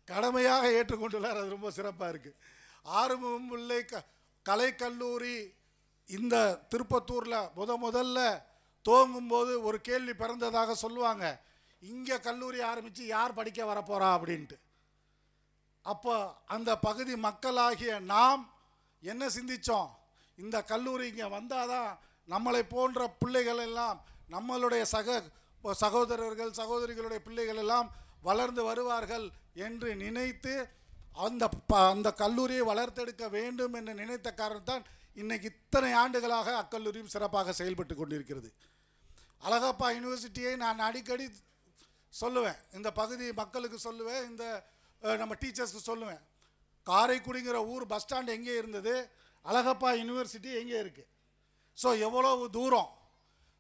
கடமையாக ஏற்றுக்கொண்டுள்ளார். அது ரொம்ப சிறப்பாக இருக்குது. ஆறுமுகம் பிள்ளை கலைக்கல்லூரி இந்த திருப்பத்தூரில் முதல்ல துவங்கும்போது ஒரு கேள்வி பிறந்ததாக சொல்லுவாங்க, இங்கே கல்லூரி ஆரம்பித்து யார் படிக்க வரப்போகிறா அப்படின்ட்டு. அப்போ அந்த பகுதி மக்களாகிய நாம் என்ன சிந்தித்தோம், இந்த கல்லூரி இங்கே வந்தால் தான் நம்மளை போன்ற பிள்ளைகள் எல்லாம், நம்மளுடைய சகோதரர்கள் சகோதரிகளுடைய பிள்ளைகள் எல்லாம் வளர்ந்து வருவார்கள் என்று நினைத்து அந்த கல்லூரியை வளர்த்தெடுக்க வேண்டும் என்று நினைத்த காரணத்தான் இன்றைக்கு இத்தனை ஆண்டுகளாக அக்கல்லூரியும் சிறப்பாக செயல்பட்டு கொண்டிருக்கிறது. அழகப்பா யூனிவர்சிட்டியை நான் அடிக்கடி சொல்லுவேன், இந்த பகுதி மக்களுக்கு சொல்லுவேன், இந்த நம்ம டீச்சர்ஸ்க்கு சொல்லுவேன். காரைக்குடிங்கிற ஊர் பஸ் ஸ்டாண்ட் எங்கே இருந்தது, அழகப்பா யூனிவர்சிட்டி எங்கே இருக்குது. ஸோ எவ்வளவு தூரம்.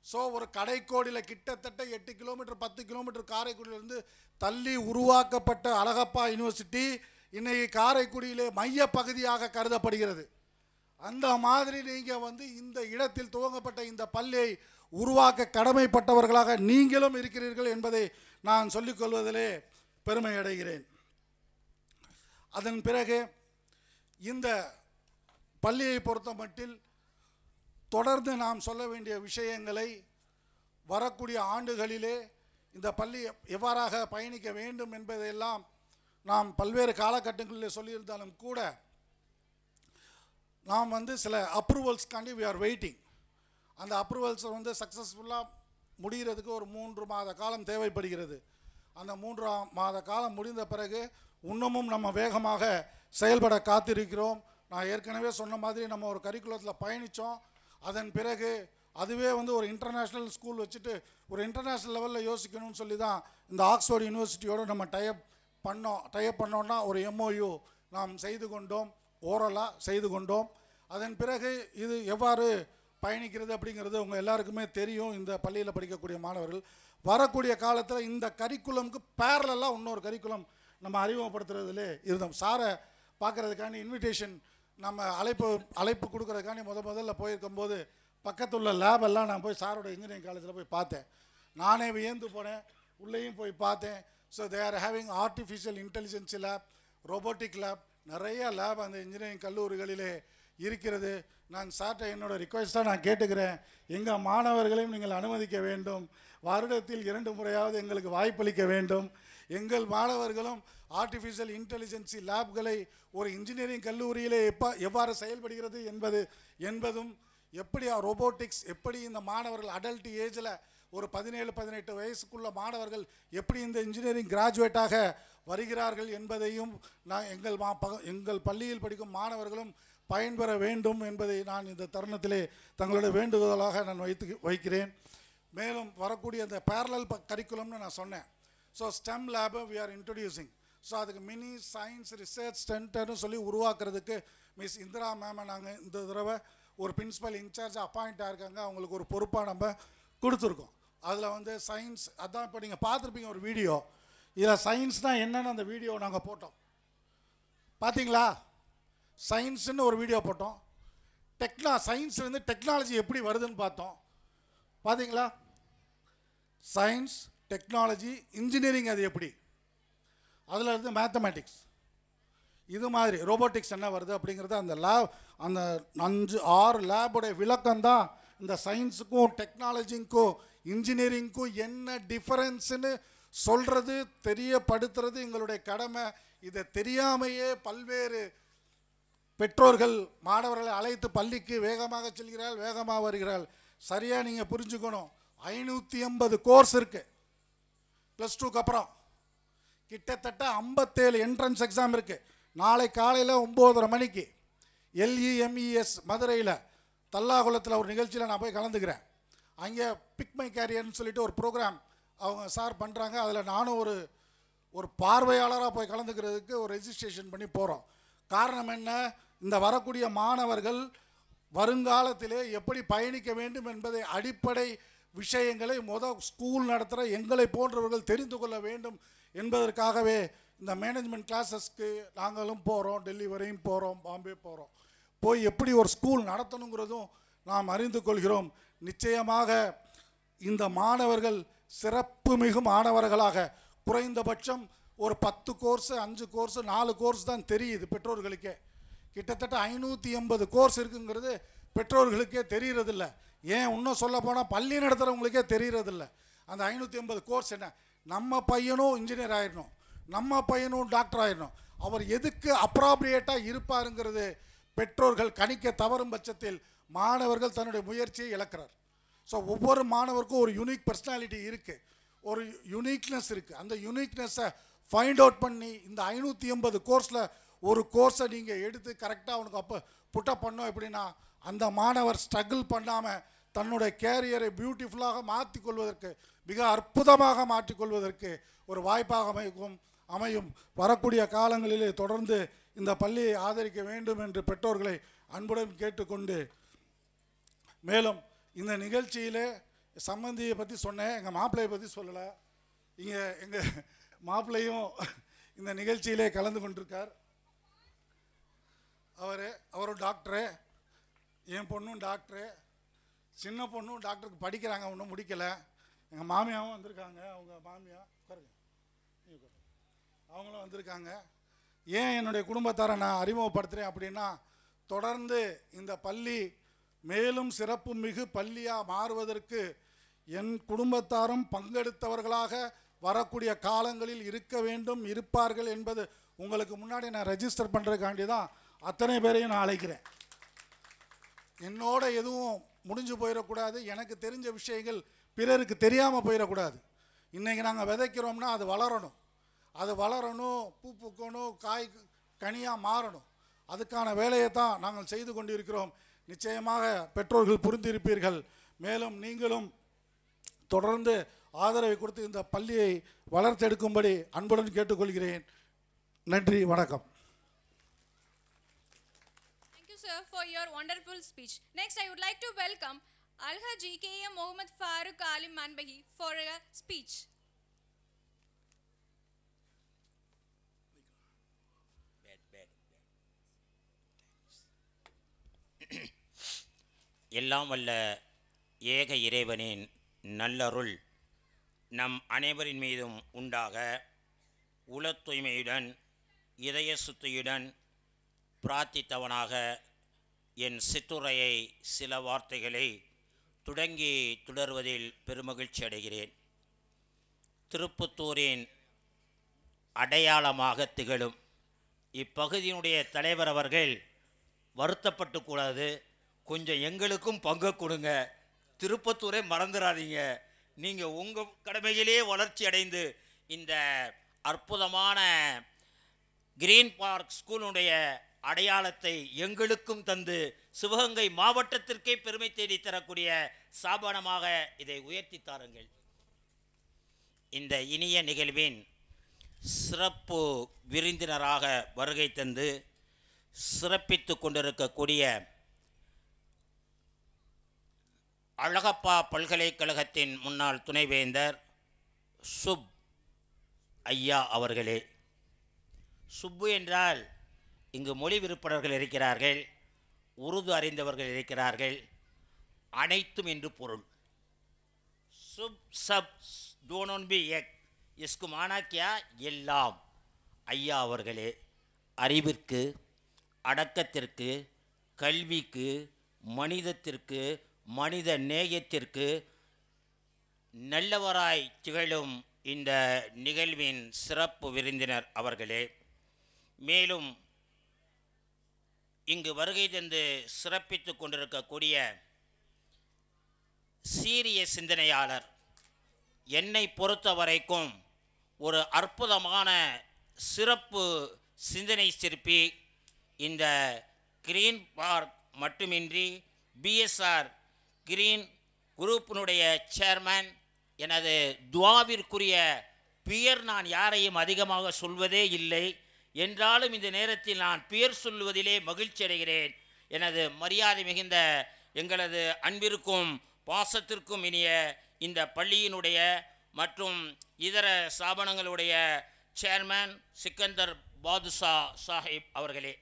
ஸோ ஒரு கடைக்கோடியில் கிட்டத்தட்ட 8 கிலோமீட்டர் 10 கிலோமீட்டர் காரைக்குடியிலேருந்து தள்ளி உருவாக்கப்பட்ட அழகப்பா யூனிவர்சிட்டி இன்னைக்கு காரைக்குடியிலே மைய பகுதியாக கருதப்படுகிறது. அந்த மாதிரி நீங்கள் வந்து இந்த இடத்தில் துவங்கப்பட்ட இந்த பள்ளியை உருவாக்க கடமைப்பட்டவர்களாக நீங்களும் இருக்கிறீர்கள் என்பதை நான் சொல்லிக்கொள்வதிலே பெருமை அடைகிறேன். அதன் பிறகு இந்த பள்ளியை பொறுத்த மட்டில் தொடர்ந்து நாம் சொல்ல வேண்டிய விஷயங்களை வரக்கூடிய ஆண்டுகளிலே இந்த பள்ளி எவ்வாறாக பயணிக்க வேண்டும் என்பதையெல்லாம் நாம் பல்வேறு காலகட்டங்களில் சொல்லியிருந்தாலும் கூட நாம் வந்து சில அப்ரூவல்ஸ்க்காண்டி வி ஆர் வெயிட்டிங். அந்த அப்ரூவல்ஸை வந்து சக்ஸஸ்ஃபுல்லாக முடிகிறதுக்கு ஒரு 3 மாத காலம் தேவைப்படுகிறது. அந்த 3 மாத காலம் முடிந்த பிறகு இன்னமும் நம்ம வேகமாக செயல்பட காத்திருக்கிறோம். நான் ஏற்கனவே சொன்ன மாதிரி நம்ம ஒரு கரிக்குலத்தில் பயணித்தோம். அதன் பிறகு அதுவே வந்து ஒரு இன்டர்நேஷ்னல் ஸ்கூல் வச்சுட்டு ஒரு இன்டர்நேஷ்னல் லெவலில் யோசிக்கணும்னு சொல்லி தான் இந்த ஆக்ஸ்ஃபோர்ட் யூனிவர்சிட்டியோடு நம்ம டைப் பண்ணோன்னா ஒரு MOU நாம் செய்து கொண்டோம், ஓரலாக செய்து கொண்டோம். அதன் பிறகு இது எவ்வாறு பயணிக்கிறது அப்படிங்கிறது உங்கள் எல்லாருக்குமே தெரியும். இந்த பள்ளியில் படிக்கக்கூடிய மாணவர்கள் வரக்கூடிய காலத்தில் இந்த கரிக்குலமுக்கு பேரலாக இன்னொரு கரிக்குலம் நம்ம அறிமுகப்படுத்துறதுலே இருந்தோம். சாரை பார்க்குறதுக்காண்டி இன்விடேஷன் நம்ம அழைப்பு கொடுக்குறதுக்காண்டி முதல்ல போயிருக்கும்போது பக்கத்துள்ள லேபெல்லாம் நான் போய் சாரோட இன்ஜினியரிங் காலேஜில் போய் பார்த்தேன். நானே வியந்து போனேன், உள்ளேயும் போய் பார்த்தேன். So they are having artificial intelligence lab, robotic lab, நிறைய லேப் அந்த இன்ஜினியரிங் கல்லூரிகளிலே இருக்கிறது. நான் சார்ட்ட என்னோட ரிக்வெஸ்ட்டாக நான் கேட்டுக்கிறேன், எங்கள் மாணவர்களையும் நீங்கள் அனுமதிக்க வேண்டும். வருடத்தில் 2 முறையாவது எங்களுக்கு வாய்ப்பளிக்க வேண்டும். எங்கள் மாணவர்களும் ஆர்டிஃபிஷியல் இன்டெலிஜென்சி லேப்களை ஒரு இன்ஜினியரிங் கல்லூரியிலே எவ்வாறு செயல்படுகிறது என்பதும் எப்படி ரோபோட்டிக்ஸ் எப்படி இந்த மாணவர்கள் அடல்ட் ஏஜில் ஒரு 17-18 வயசுக்குள்ள மாணவர்கள் எப்படி இந்த இன்ஜினியரிங் கிராஜுவேட்டாக வருகிறார்கள் என்பதையும் நான் எங்கள் பள்ளியில் படிக்கும் மாணவர்களும் பயன்பெற வேண்டும் என்பதை நான் இந்த தருணத்திலே தங்களுடைய வேண்டுகோளாக நான் வைக்கிறேன். மேலும் வரக்கூடிய அந்த பேரலல் கரிக்குலம்னு நான் சொன்னேன். ஸோ ஸ்டெம் லேபை வி ஆர் இன்ட்ரடியூசிங். ஸோ அதுக்கு மினி சயின்ஸ் ரிசர்ச் சென்டர்னு சொல்லி உருவாக்குறதுக்கு மிஸ் இந்திரா மேமை நாங்கள் இந்த தடவை ஒரு பிரின்சிபல் இன்சார்ஜ் அப்பாயிண்ட் ஆகிருக்காங்க. அவங்களுக்கு ஒரு பொறுப்பாக நம்ம கொடுத்துருக்கோம். அதில் வந்து சயின்ஸ் அதான் இப்போ நீங்கள் பார்த்துருப்பீங்க ஒரு வீடியோ. இதில் சயின்ஸ்னால் என்னென்னு அந்த வீடியோ நாங்கள் போட்டோம். பார்த்தீங்களா? சயின்ஸுன்னு ஒரு வீடியோ போட்டோம். சயின்ஸ்லேருந்து டெக்னாலஜி எப்படி வருதுன்னு பார்த்தோம். பார்த்தீங்களா? சயின்ஸ், டெக்னாலஜி, இன்ஜினியரிங் அது எப்படி, அதில் இருந்து மேத்தமேட்டிக்ஸ், இது மாதிரி ரோபோட்டிக்ஸ் என்ன வருது அப்படிங்கிறது அந்த லேப் அந்த 5-6 லேபுடைய விளக்கம் தான் இந்த சயின்ஸுக்கும் டெக்னாலஜிக்கும் இன்ஜினியரிங்க்கும் என்ன டிஃபரன்ஸுன்னு சொல்கிறது தெரியப்படுத்துறது எங்களுடைய கடமை. இதை தெரியாமையே பல்வேறு பெற்றோர்கள் மாணவர்களை அழைத்து பள்ளிக்கு வேகமாக செல்கிறார்கள், வேகமாக வருகிறார்கள். சரியாக நீங்கள் புரிஞ்சுக்கணும், 580 கோர்ஸ் இருக்குது +2க்கு அப்புறம். கிட்டத்தட்ட 57 என்ட்ரன்ஸ் எக்ஸாம் இருக்குது. நாளை காலையில் 9:30 மணிக்கு LEMES மதுரையில் தல்லாகுளத்தில் ஒரு நிகழ்ச்சியில் நான் போய் கலந்துக்கிறேன். அங்கே பிக் மை கேரியர்னு சொல்லிட்டு ஒரு ப்ரோக்ராம் அவங்க சார் பண்ணுறாங்க. அதில் நானும் ஒரு பார்வையாளராக போய் கலந்துக்கிறதுக்கு ஒரு ரெஜிஸ்ட்ரேஷன் பண்ணி போகிறோம். காரணம் என்ன? இந்த வரக்கூடிய மாணவர்கள் வருங்காலத்திலே எப்படி பயணிக்க வேண்டும் என்பதை அடிப்படை விஷயங்களை ஸ்கூல் நடத்துகிற எங்களை போன்றவர்கள் தெரிந்து கொள்ள வேண்டும் என்பதற்காகவே இந்த மேனேஜ்மெண்ட் கிளாஸஸ்க்கு நாங்களும் போகிறோம். டெல்லி வரையும் போகிறோம், பாம்பே போகிறோம். போய் எப்படி ஒரு ஸ்கூல் நடத்தணுங்கிறதும் நாம் அறிந்து கொள்கிறோம். நிச்சயமாக இந்த மாணவர்கள் சிறப்பு மிகு மாணவர்களாக குறைந்தபட்சம் ஒரு 10 கோர்ஸு 5 கோர்ஸு 4 கோர்ஸ் தான் தெரியுது பெற்றோர்களுக்கே. கிட்டத்தட்ட 580 கோர்ஸ் இருக்குங்கிறது பெற்றோர்களுக்கே தெரிகிறதில்ல. ஏன் இன்னும் சொல்ல போனால் பள்ளி நடத்துகிறவங்களுக்கே தெரிகிறதில்ல. அந்த 580 கோர்ஸ் என்ன? நம்ம பையனும் இன்ஜினியர் ஆகிடணும், நம்ம பையனும் டாக்டர் ஆகிடணும், அவர் எதுக்கு அப்ராப்ரியேட்டாக இருப்பாருங்கிறது பெற்றோர்கள் கணிக்க தவறும் பட்சத்தில் மாணவர்கள் தன்னுடைய முயற்சியை இழக்கிறார். ஸோ ஒவ்வொரு மாணவருக்கும் ஒரு யூனிக் பர்சனாலிட்டி இருக்குது, ஒரு யூனிக்னஸ் இருக்குது. அந்த யூனிக்னஸை ஃபைண்ட் அவுட் பண்ணி இந்த 580 கோர்ஸில் ஒரு கோர்ஸை நீங்கள் எடுத்து கரெக்டாக அவனுக்கு அப்போ புட்டப் பண்ணோம். எப்படின்னா அந்த மாணவர் ஸ்ட்ரகிள் பண்ணாமல் தன்னுடைய கேரியரை பியூட்டிஃபுல்லாக மாற்றிக்கொள்வதற்கு, மிக அற்புதமாக மாற்றிக்கொள்வதற்கு ஒரு வாய்ப்பாக அமையும். வரக்கூடிய காலங்களிலே தொடர்ந்து இந்த பள்ளியை ஆதரிக்க வேண்டும் என்று பெற்றோர்களை அன்புடன் கேட்டுக்கொண்டு, மேலும் இந்த நிகழ்ச்சியிலே சம்பந்தியை பற்றி சொன்னேன், எங்கள் மாப்பிள்ளையை பற்றி சொல்லலை. இங்கே எங்கள் மாப்பிள்ளையும் இந்த நிகழ்ச்சியிலே கலந்து கொண்டிருக்கார். அவர் டாக்டரு, என் பொண்ணும் டாக்டரு, சின்ன பொண்ணும் டாக்டருக்கு படிக்கிறாங்க, ஒன்றும் முடிக்கலை. எங்கள் மாமியாவும் வந்திருக்காங்க, அவங்க மாமியா அவங்களும் வந்திருக்காங்க. ஏன் என்னுடைய குடும்பத்தாரை நான் அறிமுகப்படுத்துகிறேன் அப்படின்னா, தொடர்ந்து இந்த பள்ளி மேலும் சிறப்பு மிகு பள்ளியாக மாறுவதற்கு என் குடும்பத்தாரும் பங்கெடுத்தவர்களாக வரக்கூடிய காலங்களில் இருக்க வேண்டும், இருப்பார்கள் என்பது உங்களுக்கு முன்னாடி நான் ரெஜிஸ்டர் பண்ணுறதுக்காண்டி தான் அத்தனை பேரையும் நான் அழைக்கிறேன். என்னோட எதுவும் முடிஞ்சு போயிடக்கூடாது, எனக்கு தெரிஞ்ச விஷயங்கள் பிறருக்கு தெரியாமல் போயிடக்கூடாது. இன்றைக்கி நாங்கள் விதைக்கிறோம்னா அது வளரணும், அது வளரணும், பூ பூக்கணும், காய் கனியாக மாறணும். அதுக்கான வேலையை தான் நாங்கள் செய்து கொண்டிருக்கிறோம். நிச்சயமாக பெற்றோர்கள் புரிந்திருப்பீர்கள். மேலும் நீங்களும் தொடர்ந்து ஆதரவை கொடுத்து இந்த பள்ளியை வளர்த்தெடுக்கும்படி அன்புடன் கேட்டுக்கொள்கிறேன். நன்றி, வணக்கம். Thank you, sir, for your wonderful speech. Next, I would like to welcome Alhaji K.M. Mohammad Farooq Alim Manbahi for a speech. எல்லாம் வல்ல ஏக இறைவனின் நல்லருள் நம் அனைவரின் மீதும் உண்டாக. உள தூய்மையுடன் இதய சுத்தியுடன் பிரார்த்தித்தவனாக என் சிற்றுரையை சில வார்த்தைகளை தொடங்கி தொடர்வதில் பெருமகிழ்ச்சி அடைகிறேன். திருப்புத்தூரின் அடையாளமாக திகழும் இப்பகுதியினுடைய தலைவர் அவர்கள் வருத்தப்பட்டு கூடாது, கொஞ்சம் எங்களுக்கும் பங்கு கொடுங்க, திருப்பத்தூரை மறந்துடாதீங்க, நீங்கள் உங்கள் கடமையிலே வளர்ச்சி அடைந்து இந்த அற்புதமான கிரீன் பார்க் ஸ்கூலுடைய அடையாளத்தை எங்களுக்கும் தந்து சிவகங்கை மாவட்டத்திற்கே பெருமை தேடி தரக்கூடிய சாபனமாக இதை உயர்த்தி தாருங்கள். இந்த இனிய நிகழ்வின் சிறப்பு விருந்தினராக வருகை தந்து சிறப்பித்து கொண்டிருக்கக்கூடிய அழகப்பா பல்கலைக்கழகத்தின் முன்னாள் துணைவேந்தர் சுப் ஐயா அவர்களே. சுப்பு என்றால் இங்கு மொழி விருப்பவர்கள் இருக்கிறார்கள், உருது அறிந்தவர்கள் இருக்கிறார்கள், அனைத்தும் என்று பொருள். சுப் சப் டோனோன் பி எக், இஸ்கு மானா கியா, எல்லாம். ஐயா அவர்களே, அறிவிற்கு, அடக்கத்திற்கு, கல்விக்கு, மனிதத்திற்கு, மனித நேயத்திற்கு நல்லவராய் திகழும் இந்த நிகழ்வின் சிறப்பு விருந்தினர் அவர்களே. மேலும் இங்கு வருகை தந்து சிறப்பித்து கொண்டிருக்கக்கூடிய சீரிய சிந்தனையாளர், என்னை பொறுத்த வரைக்கும் ஒரு அற்புதமான சிறப்பு சிந்தனை சிற்பி, இந்த கிரீன் பார்க் மட்டுமின்றி பிஎஸ்ஆர் கிரீன் குரூப்பினுடைய சேர்மன், எனது துவாவிற்குரிய பெயர் நான் யாரையும் அதிகமாக சொல்வதே இல்லை என்றாலும் இந்த நேரத்தில் நான் பெயர் சொல்வதிலே மகிழ்ச்சி அடைகிறேன். எனது மரியாதை மிகுந்த எங்களது அன்பிற்கும் பாசத்திற்கும் இனிய இந்த பள்ளியினுடைய மற்றும் இதர ஸ்தாபனங்களுடைய சேர்மன் சிக்கந்தர் பாதுஷா சாஹிப் அவர்களே.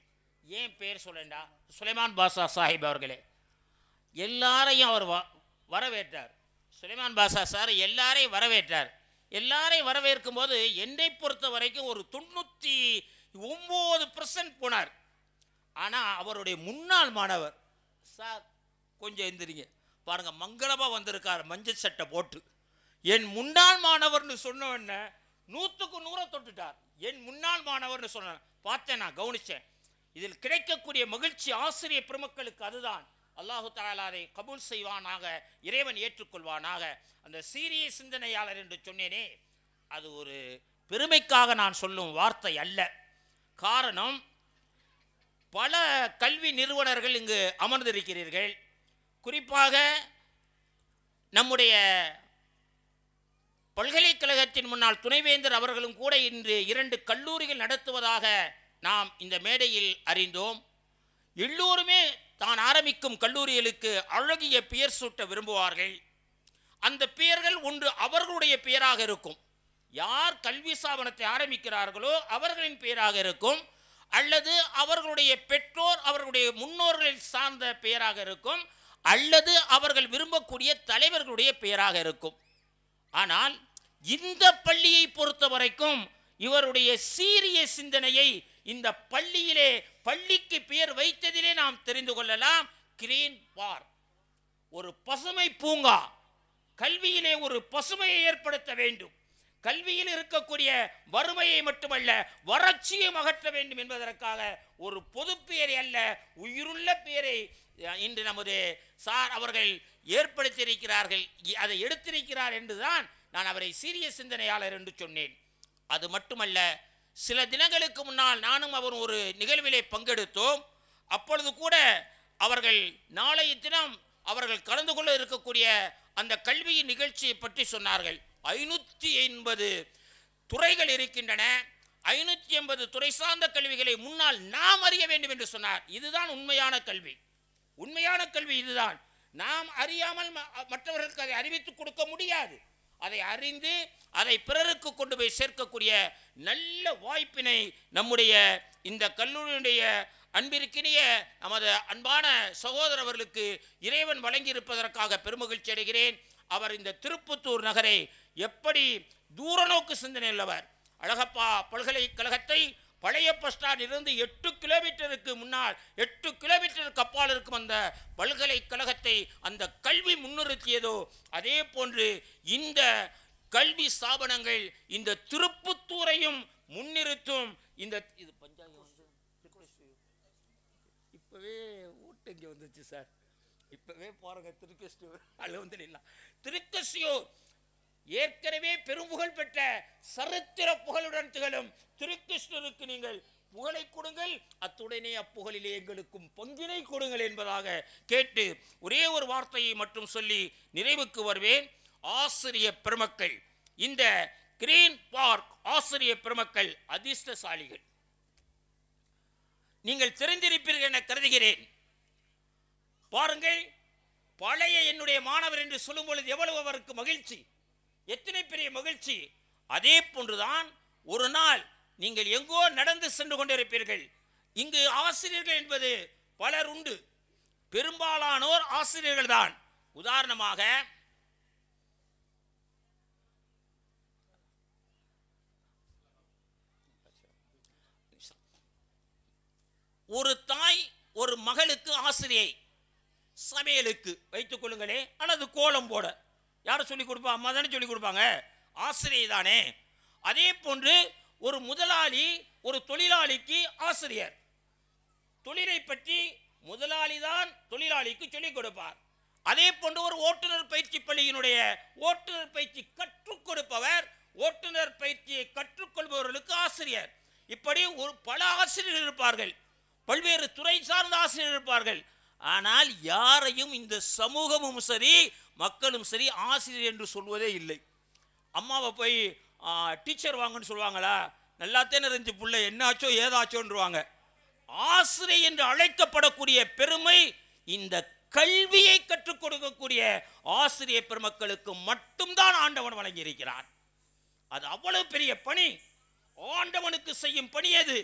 ஏன் பேர் சொல்லண்டா, சுலைமான் பாஷா சாஹிப் அவர்களே. எல்லாரையும் அவர் வரவேற்றார். சுலைமான் பாஷா சார் எல்லாரையும் வரவேற்றார். எல்லாரையும் வரவேற்கும் போது என்னை பொறுத்த வரைக்கும் ஒரு 99% போனார். ஆனால் அவருடைய முன்னாள் மாணவர் சார் கொஞ்சம் எந்திரிங்க பாருங்க, மங்களமாக வந்திருக்கார் மஞ்சள் சட்டை போட்டு. என் முன்னாள் மாணவர்னு சொன்னவன 100க்கு 100 தொட்டுட்டார். என் முன்னாள் மாணவர்னு சொன்ன பார்த்தேன், நான் கவனித்தேன். இதில் கிடைக்கக்கூடிய மகிழ்ச்சி ஆசிரியர் பெருமக்களுக்கு அதுதான். அல்லாஹு தஆலா அதை கபூல் செய்வானாக, இறைவன் ஏற்றுக்கொள்வானாக. அந்த சீரிய சிந்தனையாளர் என்று சொன்னேனே, அது ஒரு பெருமைக்காக நான் சொல்லும் வார்த்தை அல்ல. காரணம், பல கல்வி நிறுவனர்கள் இங்கு அமர்ந்திருக்கிறீர்கள். குறிப்பாக நம்முடைய பல்கலைக்கழகத்தின் முன்னாள் துணைவேந்தர் அவர்களும் கூட இன்று 2 கல்லூரிகள் நடத்துவதாக நாம் இந்த மேடையில் அறிந்தோம். எல்லோருமே தான் ஆரம்பிக்கும் கல்லூரிகளுக்கு அழகிய பெயர் சூட்ட விரும்புவார்கள். அந்த பெயர்கள் ஒன்று அவர்களுடைய பெயராக இருக்கும். யார் கல்வி ஸ்தாபனத்தை ஆரம்பிக்கிறார்களோ அவர்களின் பெயராக இருக்கும், அல்லது அவர்களுடைய பெற்றோர் அவர்களுடைய முன்னோர்களில் சார்ந்த பெயராக இருக்கும், அல்லது அவர்கள் விரும்பக்கூடிய தலைவர்களுடைய பெயராக இருக்கும். ஆனால் இந்த பள்ளியை பொறுத்த வரைக்கும் இவருடைய சீரிய சிந்தனையை இந்த பள்ளியிலே, பள்ளிக்கு பெயர் வைத்ததிலே நாம் தெரிந்து கொள்ளலாம். கிரீன் பார்க், ஒரு பசுமை பூங்கா. கல்வியிலே ஒரு பசுமையை ஏற்படுத்த வேண்டும். கல்வியில் இருக்கக்கூடிய வறுமையை மட்டுமல்ல, வறட்சியும் அகற்ற வேண்டும் என்பதற்காக ஒரு பொது பெயரை அல்ல, உயிருள்ள பெயரை இன்று நமது சார் அவர்கள் ஏற்படுத்தியிருக்கிறார்கள். அதை எடுத்திருக்கிறார் என்றுதான் நான் அவரை சீரிய சிந்தனையாளர் என்று சொன்னேன். அது மட்டுமல்ல, சில தினங்களுக்கு முன்னால் நானும் அவரும் ஒரு நிகழ்விலே பங்கெடுத்தோம். அப்பொழுது கூட அவர்கள் நாளைய தினம் அவர்கள் கலந்து கொள்ள இருக்கக்கூடிய அந்த கல்வியின் நிகழ்ச்சியை பற்றி சொன்னார்கள். 580 துறைகள் இருக்கின்றன. 580 துறை சார்ந்த கல்விகளை முன்னால் நாம் அறிய வேண்டும் என்று சொன்னார். இதுதான் உண்மையான கல்வி. உண்மையான கல்வி இதுதான். நாம் அறியாமல் மற்றவர்களுக்கு அதை அறிவித்துக் கொடுக்க முடியாது. அதை அறிந்து அதை பிறருக்கு கொண்டு போய் சேர்க்கக்கூடிய நல்ல வாய்ப்பினை நம்முடைய இந்த கல்லூரியுடைய அன்பிற்கினிய நமது அன்பான சகோதரர் அவர்களுக்கு இறைவன் வழங்கியிருப்பதற்காக பெருமகிழ்ச்சி அடைகிறேன். அவர் இந்த திருப்புத்தூர் நகரை எப்படி தூரநோக்கு சிந்தனை உள்ளவர். அழகப்பா பல்கலைக்கழகத்தை பழைய பஸ் ஸ்டாண்டிலிருந்து 8 கிலோமீட்டருக்கு முன்னால் 8 கிலோமீட்டருக்கு அப்பால் இருக்கும் அந்த பல்கலைக்கழகத்தை அந்த கல்வி முன்னிறுத்தியதோ அதே போன்று இந்த கல்வி ஸ்தாபனங்கள் இந்த திருப்புத்தூரையும் முன்னிறுத்தும். இந்த இது பஞ்சாயத்து இப்பவே ஓட்டு இங்கே வந்துச்சு சார். இப்பவே பாருங்க, திருக்கஷ்டியூர் அதில் வந்து நில்லாம். திருக்கஷ்டியூர் ஏற்கனவே பெரும்புகழ் பெற்ற சரித்திர புகழுடன் திகழும் திருக்கிருஷ்ணருக்கு நீங்கள் புகழை கொடுங்கள், அத்துடனே அப்புகழிலே எங்களுக்கும் பங்கினை கொடுங்கள் என்பதாக கேட்டு ஒரே ஒரு வார்த்தையை மட்டும் சொல்லி நிறைவுக்கு வருவேன். ஆசிரிய பெருமக்கள், இந்த கிரீன் பார்க் ஆசிரிய பெருமக்கள் அதிர்ஷ்டசாலிகள். நீங்கள் தெரிந்திருப்பீர்கள் என கருதுகிறேன். பாருங்கள், பழைய என்னுடைய மாணவர் என்று சொல்லும் பொழுது எவ்வளவு அவருக்கு மகிழ்ச்சி, எத்தனை பெரிய மகிழ்ச்சி. அதே போன்றுதான் ஒரு நாள் நீங்கள் எங்கோ நடந்து சென்று கொண்டிருப்பீர்கள். இங்கு ஆசிரியர்கள் என்பது பலர் உண்டு, பெரும்பாலானோர் ஆசிரியர்கள் தான். உதாரணமாக ஒரு தாய் ஒரு மகளுக்கு ஆசிரியை, சமையலுக்கு வைத்துக் கொள்ளுங்களே, அல்லது கோலம் போட யார் சொல்லிக் கொடுப்பா? அம்மா தானே சொல்லிக் கொடுப்பாங்க, ஆசிரியை தானே. அதே போன்று ஒரு முதலாளி ஒரு தொழிலாளிக்கு ஆசிரியர். தொழிலை பற்றி முதலாளி தான் தொழிலாளிக்கு சொல்லிக் கொடுப்பார். அதே போன்று ஒரு ஓட்டுநர் பயிற்சி பள்ளியினுடைய ஓட்டுநர் பயிற்சி கற்றுக் கொடுப்பவர், ஓட்டுநர் பயிற்சியை கற்றுக்கொள்பவர்களுக்கு ஆசிரியர். இப்படி ஒரு பல ஆசிரியர்கள் இருப்பார்கள், பல்வேறு துறை சார்ந்த ஆசிரியர்கள் இருப்பார்கள். ஆனால் யாரையும் இந்த சமூகமும் சரி மக்களும் சரி ஆசிரியர் என்று சொல்வதே இல்லை. அம்மாவை போய் டீச்சர் வாங்கன்னு சொல்லுவாங்களா? நல்லாத்தேன்னு இருந்துச்சு புள்ள, என்னாச்சோ ஏதாச்சோன்றுவாங்க. ஆசிரியர் என்று அழைக்கப்படக்கூடிய பெருமை இந்த கல்வியை கற்றுக் கொடுக்கக்கூடிய ஆசிரியர் பெருமக்களுக்கு மட்டும்தான் ஆண்டவன் வழங்கி இருக்கிறான். அது அவ்வளவு பெரிய பணி, ஆண்டவனுக்கு செய்யும் பணி அது.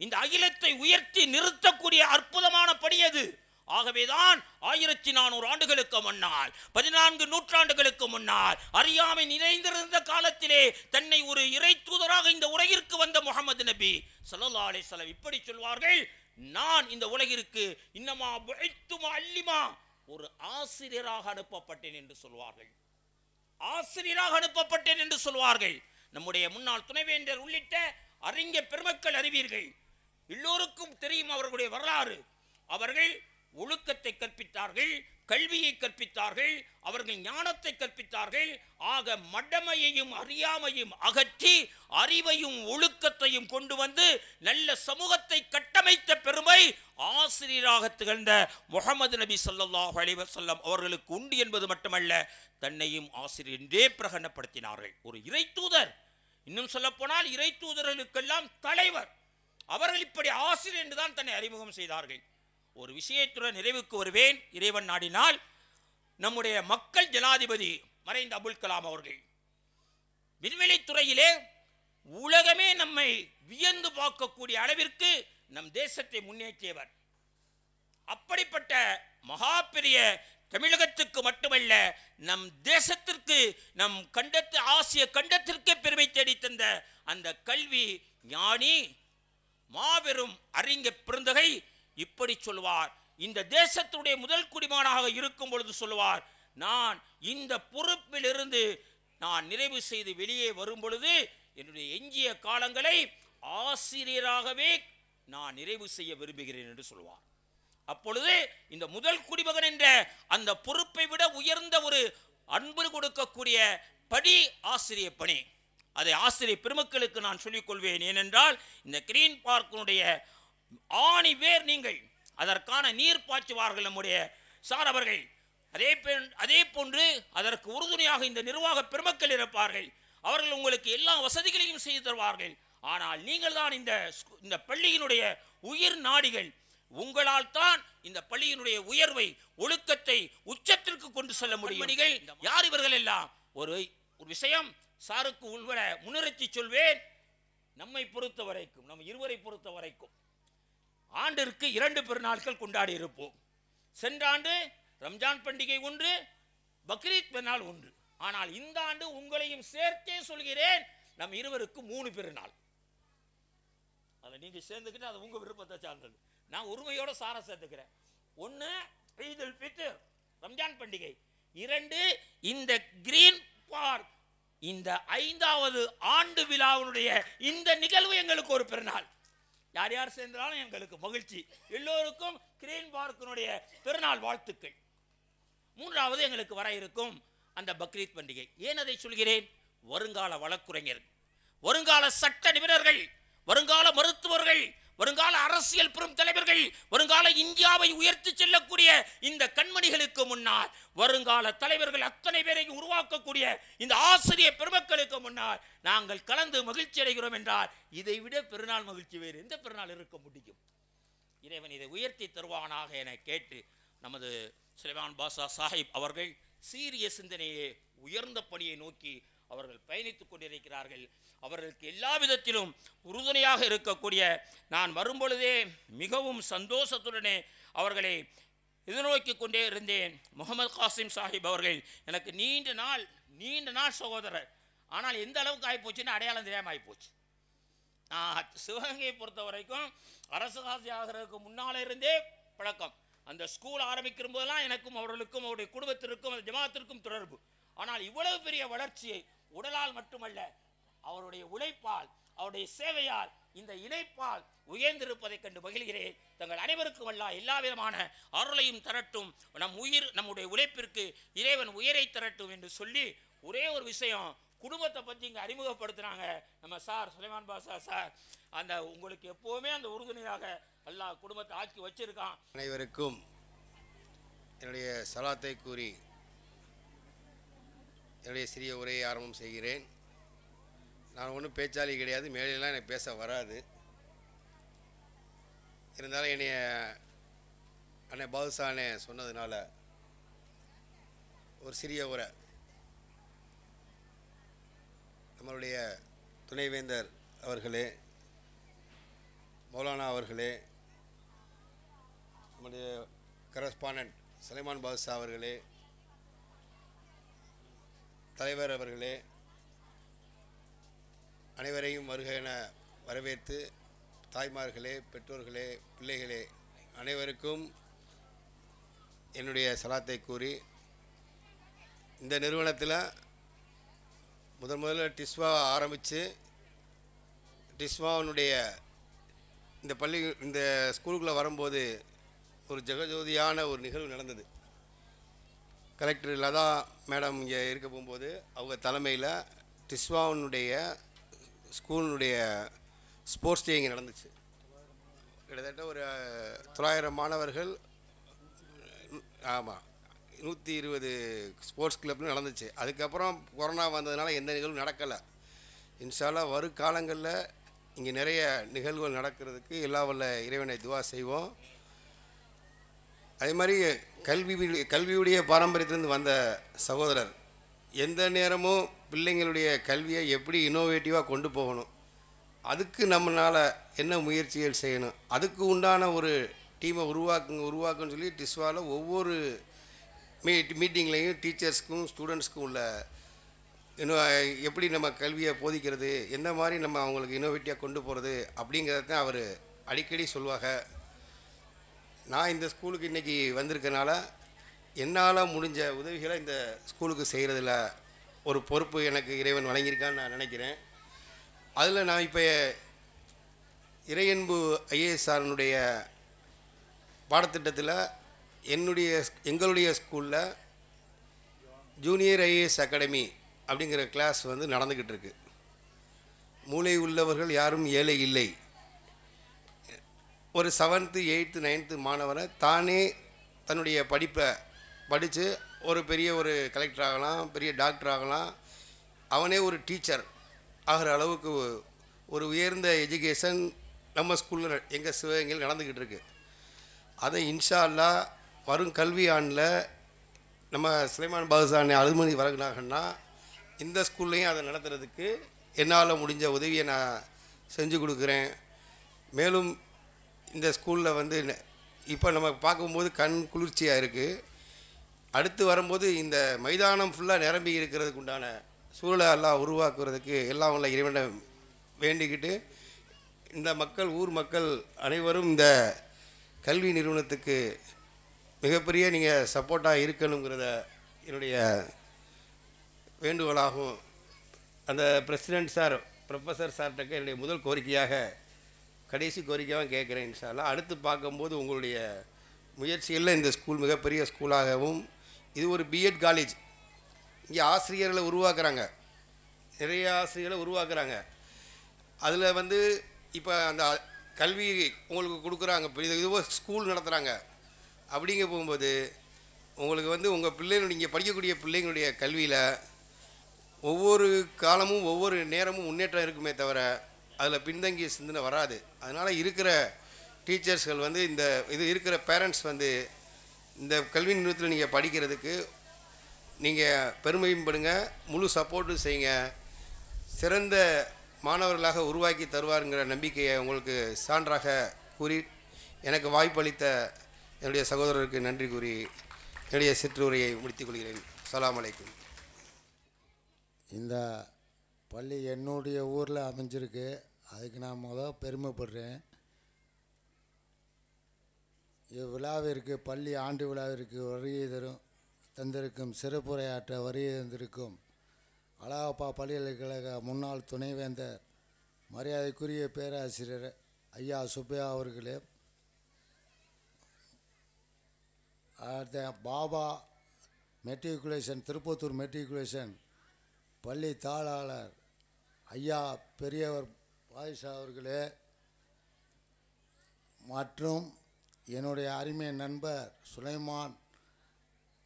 இந்த அகிலத்தை உயர்த்தி நிறுத்தக்கூடிய அற்புதமான பணி அது. ஆகவேதான் 1400 ஆண்டுகளுக்கு முன்னால், 14 நூற்றாண்டுகளுக்கு முன்னால் அறியாமை நிறைந்திருந்த காலத்திலே தன்னை ஒரு இறை தூதராக இந்த உலகிற்கு வந்த முஹம்மது நபி ஸல்லல்லாஹு அலைஹி வஸல்லம் இப்படி சொல்வார்கள், நான் இந்த உலகிற்கு இன்னமா புஇத்து முஅல்லிமா, ஒரு ஆசிரியராக அனுப்பப்பட்டேன் என்று சொல்வார்கள். ஆசிரியராக அனுப்பப்பட்டேன் என்று சொல்வார்கள். நம்முடைய முன்னாள் துணைவேந்தர் உள்ளிட்ட அறிஞர் பெருமக்கள் அறிவீர்கள், எல்லோருக்கும் தெரியும் அவர்களுடைய வரலாறு. அவர்கள் ஒழுக்கத்தை கற்பித்தார்கள், கல்வியை கற்பித்தார்கள், அவர்கள் ஞானத்தை கற்பித்தார்கள். ஆக மடமையையும் அறியாமையும் அகற்றி அறிவையும் ஒழுக்கத்தையும் கொண்டு வந்து நல்ல சமூகத்தை கட்டமைத்த பெருமை ஆசிரியராக திகழ்ந்த முஹம்மது நபி ஸல்லல்லாஹு அலைஹி வஸல்லம் அவர்களுக்கு உண்டு என்பது மட்டுமல்ல, தன்னையும் ஆசிரியர் என்றே பிரகடனப்படுத்தினார்கள். ஒரு இறை தூதர், இன்னும் சொல்ல போனால் இறை தூதர்களுக்கெல்லாம் தலைவர். அவர்கள் இப்படி ஆசிரியர் என்றுதான் தன்னை அறிமுகம் செய்தார்கள். ஒரு விஷயத்துடன் நிறைவுக்கு வருவேன், இறைவன் நாடினால். நம்முடைய மக்கள் ஜனாதிபதி மறைந்த அபுல் கலாம் அவர்கள் விண்வெளித்துறையிலே உலகமே நம்மை வியந்து பார்க்கக்கூடிய அளவிற்கு நம் தேசத்தை முன்னேற்றியவர். அப்படிப்பட்ட மகா பெரிய தமிழகத்துக்கு மட்டுமல்ல, நம் தேசத்திற்கு, நம் கண்டத்து ஆசிய கண்டத்திற்கே பெருமை தேடி தந்த அந்த கல்வி ஞானி மாபெரும் அறிஞர் பெருந்தகை இப்படி சொல்வார். இந்த தேசத்துடைய முதல் குடிமகனாக இருக்கும் பொழுது சொல்வார், நான் இந்த பொறுப்பிலிருந்து நான் நிறைவு செய்து வெளியே வரும் பொழுது என்னுடைய எஞ்சிய காலங்களை ஆசிரியராகவே நான் நிறைவு செய்ய விரும்புகிறேன் என்று சொல்வார். அப்பொழுது இந்த முதல் குடிமகன் என்ற அந்த பொறுப்பை விட உயர்ந்த ஒரு அன்பு கொடுக்கக்கூடிய படி ஆசிரியர் பணி. அதை ஆசிரியர் பெருமக்களுக்கு நான் சொல்லிக் கொள்வேன். ஏனென்றால் இந்த கிரீன் பார்க்கினுடைய ஆணி வேர் நீங்கள், அதற்கான நீர் பாய்ச்சுவார்கள் நம்முடைய சார் அவர்கள். அதே போன்று அதற்கு உறுதுணையாக இந்த நிர்வாக பெருமக்கள் இருப்பார்கள். அவர்கள் உங்களுக்கு எல்லா வசதிகளையும் செய்து தருவார்கள். ஆனால் நீங்கள் தான் இந்த பள்ளியினுடைய உயிர் நாடிகள். உங்களால் தான் இந்த பள்ளியினுடைய உயர்வை, ஒழுக்கத்தை உச்சத்திற்கு கொண்டு செல்ல முடியும். யார் இவர்கள் எல்லாம்? ஒரு விஷயம் சாருக்கு உள்வர முன்னிறுத்தி சொல்வேன். நம்மை பொறுத்த வரைக்கும், நம் இருவரை பொறுத்த வரைக்கும் ஆண்டிற்கு 2 பெருநாட்கள் கொண்டாடி இருப்போம். சென்ற ஆண்டு ரம்ஜான் பண்டிகை ஒன்று, பக்ரீத் பெருநாள் ஒன்று. ஆனால் இந்த ஆண்டு உங்களையும் சேர்த்தே சொல்கிறேன், நம் இருவருக்கு 3 பெருநாள். அதை நீங்க சேர்ந்துக்கிட்டு அது உங்க விருப்பத்தை சார்ந்தது. நான் உரிமையோட சார சேர்த்துக்கிறேன். 1 ஈதுல் ஃபித்ர் ரம்ஜான் பண்டிகை, 2 இந்த கிரீன் பார்க் இந்த 5வது ஆண்டு விழாவினுடைய இந்த நிகழ்வு எங்களுக்கு ஒரு பெருநாள். யார் யார் சேர்ந்தாலும் எங்களுக்கு மகிழ்ச்சி. எல்லோருக்கும் கிரீன் பார்க்கினுடைய பெருநாள் வாழ்த்துக்கள். 3வது எங்களுக்கு வர இருக்கும் அந்த பக்ரீத் பண்டிகை. ஏன் அதை சொல்கிறேன்? வருங்கால வழக்குரைஞர், வருங்கால சட்ட நிபுணர்கள், வருங்கால மருத்துவர்கள், வருங்கால அரசியல் பெரும் தலைவர்கள், வருங்கால இந்தியாவை உயர்த்தி செல்லக்கூடிய இந்த கண்மணிகளுக்கு முன்னால், வருங்கால தலைவர்கள் அத்தனை பேரையும் உருவாக்கக்கூடிய இந்த ஆசிரியர் பெருமக்களுக்கு முன்னால் நாங்கள் கலந்து மகிழ்ச்சி அடைகிறோம் என்றால் இதை விட பெருநாள் மகிழ்ச்சி வேறு எந்த பெருநாள் இருக்க முடியும்? இறைவன் இதை உயர்த்தி தருவானாக என கேட்டு நமது சுலைமான் பாஷா சாஹிப் அவர்கள் சீரிய சிந்தனையை, உயர்ந்த பணியை நோக்கி அவர்கள் பயணித்துக் கொண்டிருக்கிறார்கள். அவர்களுக்கு எல்லா விதத்திலும் உறுதுணையாக இருக்கக்கூடிய நான் வரும்பொழுதே மிகவும் சந்தோஷத்துடனே அவர்களை எதிர்நோக்கி கொண்டே இருந்தேன். முகமது காசிம் சாஹிப் அவர்கள் எனக்கு நீண்ட நாள் சகோதரர். ஆனால் எந்த அளவுக்கு ஆகிப்போச்சுன்னு அடையாளம் தெரியாமல் ஆகிப்போச்சு. நான் சிவகங்கையை பொறுத்த வரைக்கும் அரசு காசி ஆகிறதுக்கு முன்னால் இருந்தே பழக்கம். அந்த ஸ்கூல் ஆரம்பிக்கிற போதெல்லாம் எனக்கும் அவர்களுக்கும் அவருடைய குடும்பத்திற்கும் அந்த ஜமாத்திற்கும் தொடர்பு. ஆனால் இவ்வளவு பெரிய வளர்ச்சியை உடலால் மட்டுமல்ல, அவருடைய உழைப்பால், அவருடைய சேவையால், இந்த இணைப்பால் உயர்ந்திருப்பதை கண்டு மகிழ்கிறேன். தங்கள் அனைவருக்கும் எல்லா விதமான அருளையும் தரட்டும். நம்முடைய உழைப்பிற்கு இறைவன் உயரை தரட்டும் என்று சொல்லி ஒரே ஒரு விஷயம், குடும்பத்தை பற்றி இங்கே அறிமுகப்படுத்தினாங்க நம்ம சார் சுலைமான் பாஷா சார். அந்த உங்களுக்கு எப்போவுமே அந்த உறுதுணையாக அல்லாஹ் குடும்பத்தை ஆக்கி வச்சிருக்கான். அனைவருக்கும் என்னுடைய சலாத்தை கூறி என்னுடைய சிறிய உரையை ஆரம்பம் செய்கிறேன். நான் ஒன்றும் பேச்சாளி கிடையாது, மேலையெல்லாம் எனக்கு பேச வராது. இருந்தாலும் என்னைய அண்ணன் பாதுஷானே சொன்னதுனால ஒரு சிறிய உரை. நம்மளுடைய துணைவேந்தர் அவர்களே, மௌலானா அவர்களே, நம்முடைய கரஸ்பாண்டன்ட் சுலைமான் பாதுஷா அவர்களே, தலைவர் அவர்களே, அனைவரையும் வருக என வரவேற்று, தாய்மார்களே, பெற்றோர்களே, பிள்ளைகளே அனைவருக்கும் என்னுடைய சலாத்தை கூறி, இந்த நிறுவனத்தில் முதல்ல டிஸ்வா ஆரம்பித்து டிஸ்வாவினுடைய இந்த ஸ்கூலுக்குள்ளே வரும்போது ஒரு ஜெகஜோதியான ஒரு நிகழ்வு நடந்தது. கலெக்டர் லதா மேடம் இங்கே இருக்க போகும்போது அவங்க தலைமையில் டிஸ்வாவினுடைய ஸ்கூலினுடைய ஸ்போர்ட்ஸ் டே இங்கே நடந்துச்சு. கிட்டத்தட்ட ஒரு 900 மாணவர்கள், ஆமாம் 120 ஸ்போர்ட்ஸ் கிளப்னு நடந்துச்சு. அதுக்கப்புறம் கொரோனா வந்ததுனால எந்த நிகழ்வும் நடக்கலை. இன்ஷா அல்லாஹ் வரும் காலங்களில் இங்கே நிறைய நிகழ்வுகள் நடக்கிறதுக்கு எல்லா வல்ல இறைவனை துவா செய்வோம். அதே மாதிரி கல்வியுடைய பாரம்பரியத்திலிருந்து வந்த சகோதரர் எந்த நேரமும் பிள்ளைங்களுடைய கல்வியை எப்படி இன்னோவேட்டிவாக கொண்டு போகணும், அதுக்கு நம்மளால் என்ன முயற்சிகள் செய்யணும், அதுக்கு உண்டான ஒரு டீமை உருவாக்குன்னு சொல்லி டிஸ்வாவில் ஒவ்வொரு மீட்டிங்லேயும் டீச்சர்ஸ்க்கும் ஸ்டூடெண்ட்ஸ்க்கும் உள்ள இன்னும் எப்படி நம்ம கல்வியை போதிக்கிறது, எந்த மாதிரி நம்ம அவங்களுக்கு இன்னோவேட்டிவாக கொண்டு போகிறது அப்படிங்கிறத தான் அவர் அடிக்கடி சொல்லுவாங்க. நான் இந்த ஸ்கூலுக்கு இன்றைக்கி வந்திருக்கனால என்னால் முடிஞ்ச உதவிகளை இந்த ஸ்கூலுக்கு செய்கிறதுல ஒரு பொறுப்பு எனக்கு இறைவன் வழங்கியிருக்கான்னு நான் நினைக்கிறேன். அதில் நான் இப்போ இறையன்பு ஐஏஎஸ் சாரனுடைய பாடத்திட்டத்தில் எங்களுடைய ஸ்கூலில் ஜூனியர் ஐஏஎஸ் அகாடமி அப்படிங்கிற கிளாஸ் வந்து நடந்துக்கிட்டு இருக்கு. மூளை உள்ளவர்கள் யாரும் ஏழை இல்லை. ஒரு 7th 8th 9th மாணவரை தானே தன்னுடைய படிப்பை படித்து ஒரு பெரிய ஒரு கலெக்டர் ஆகலாம், பெரிய டாக்டர் ஆகலாம், அவனே ஒரு டீச்சர் ஆகிற அளவுக்கு ஒரு உயர்ந்த எஜுகேஷன் நம்ம ஸ்கூலில் எங்கள் சிவகங்கையில் நடந்துக்கிட்டு இருக்கு. அதை இன்ஷா அல்லாஹ் வரும் கல்வி ஆண்டில் நம்ம சுலைமான் பாதுஷானை அனுமதி வழங்கினாங்கன்னா இந்த ஸ்கூல்லையும் அதை நடத்துறதுக்கு என்னால் முடிஞ்ச உதவியை நான் செஞ்சு கொடுக்குறேன். மேலும் இந்த ஸ்கூலில் வந்து இப்போ நம்ம பார்க்கும்போது கண் குளிர்ச்சியாக இருக்குது. அடுத்து வரும்போது இந்த மைதானம் ஃபுல்லாக நிரம்பி இருக்கிறதுக்கு உண்டான சூழலை எல்லாம் உருவாக்குறதுக்கு எல்லாம் உள்ள இறைவனை வேண்டிக்கிட்டு இந்த மக்கள் ஊர் மக்கள் அனைவரும் இந்த கல்வி நிறுவனத்துக்கு மிகப்பெரிய நீங்கள் சப்போர்ட்டாக இருக்கணுங்கிறத என்னுடைய வேண்டுகோளாகும். அந்த பிரசிடெண்ட் சார் ப்ரொஃபஸர் சார்கிட்ட என்னுடைய முதல் கோரிக்கையாக கடைசி கோரிக்கையாக கேட்குறேன். இன்ஷா அல்லாஹ் அடுத்து பார்க்கும்போது உங்களுடைய முயற்சிகளில் இந்த ஸ்கூல் மிகப்பெரிய ஸ்கூலாகவும், இது ஒரு பிஎட் காலேஜ், இங்கே ஆசிரியர்களை உருவாக்குறாங்க, நிறைய ஆசிரியர்களை உருவாக்குறாங்க. அதில் வந்து இப்போ அந்த கல்வி உங்களுக்கு கொடுக்குறாங்க, இப்போ இதுவோ ஸ்கூல் நடத்துகிறாங்க. அப்படிங்க போகும்போது உங்களுக்கு வந்து உங்கள் பிள்ளைகள் நீங்கள் படிக்கக்கூடிய பிள்ளைங்களுடைய கல்வியில் ஒவ்வொரு காலமும் ஒவ்வொரு நேரமும் முன்னேற்றம் இருக்குமே தவிர அதில் பின்தங்கிய சிந்தனை வராது. அதனால் இருக்கிற டீச்சர்ஸ்கள் வந்து இது இருக்கிற பேரண்ட்ஸ் வந்து இந்த கல்வி நிறுவனத்தில் நீங்கள் படிக்கிறதுக்கு நீங்கள் பெருமையும் படுங்க, முழு சப்போர்ட்டும் செய்யுங்க. சிறந்த மாணவர்களாக உருவாக்கி தருவாருங்கிற நம்பிக்கையை உங்களுக்கு சான்றாக கூறி எனக்கு வாய்ப்பளித்த என்னுடைய சகோதரருக்கு நன்றி கூறி என்னுடைய சிற்றுரையை முடித்துக் கொள்கிறேன். அஸ்ஸலாமு அலைக்கும். இந்த பள்ளி என்னுடைய ஊரில் அமைஞ்சிருக்கு, அதுக்கு நான் பெருமைப்படுறேன். இவ்விழாவிற்கு பள்ளி ஆண்டு விழாவிற்கு வருகை தந்திருக்கும் சிறப்புரையாற்ற வருகை தந்திருக்கும் அழகப்பா பல்கலைக்கழக முன்னாள் துணைவேந்தர் மரியாதைக்குரிய பேராசிரியர் ஐயா சுப்பையா அவர்களே, அடுத்த பாபா மெட்ரிகுலேஷன் திருப்பத்தூர் மெட்ரிகுலேஷன் பள்ளி தாளாளர் ஐயா பெரியவர் பாதுஷா அவர்களே, மற்றும் என்னுடைய அருமை நண்பர் சுலைமான்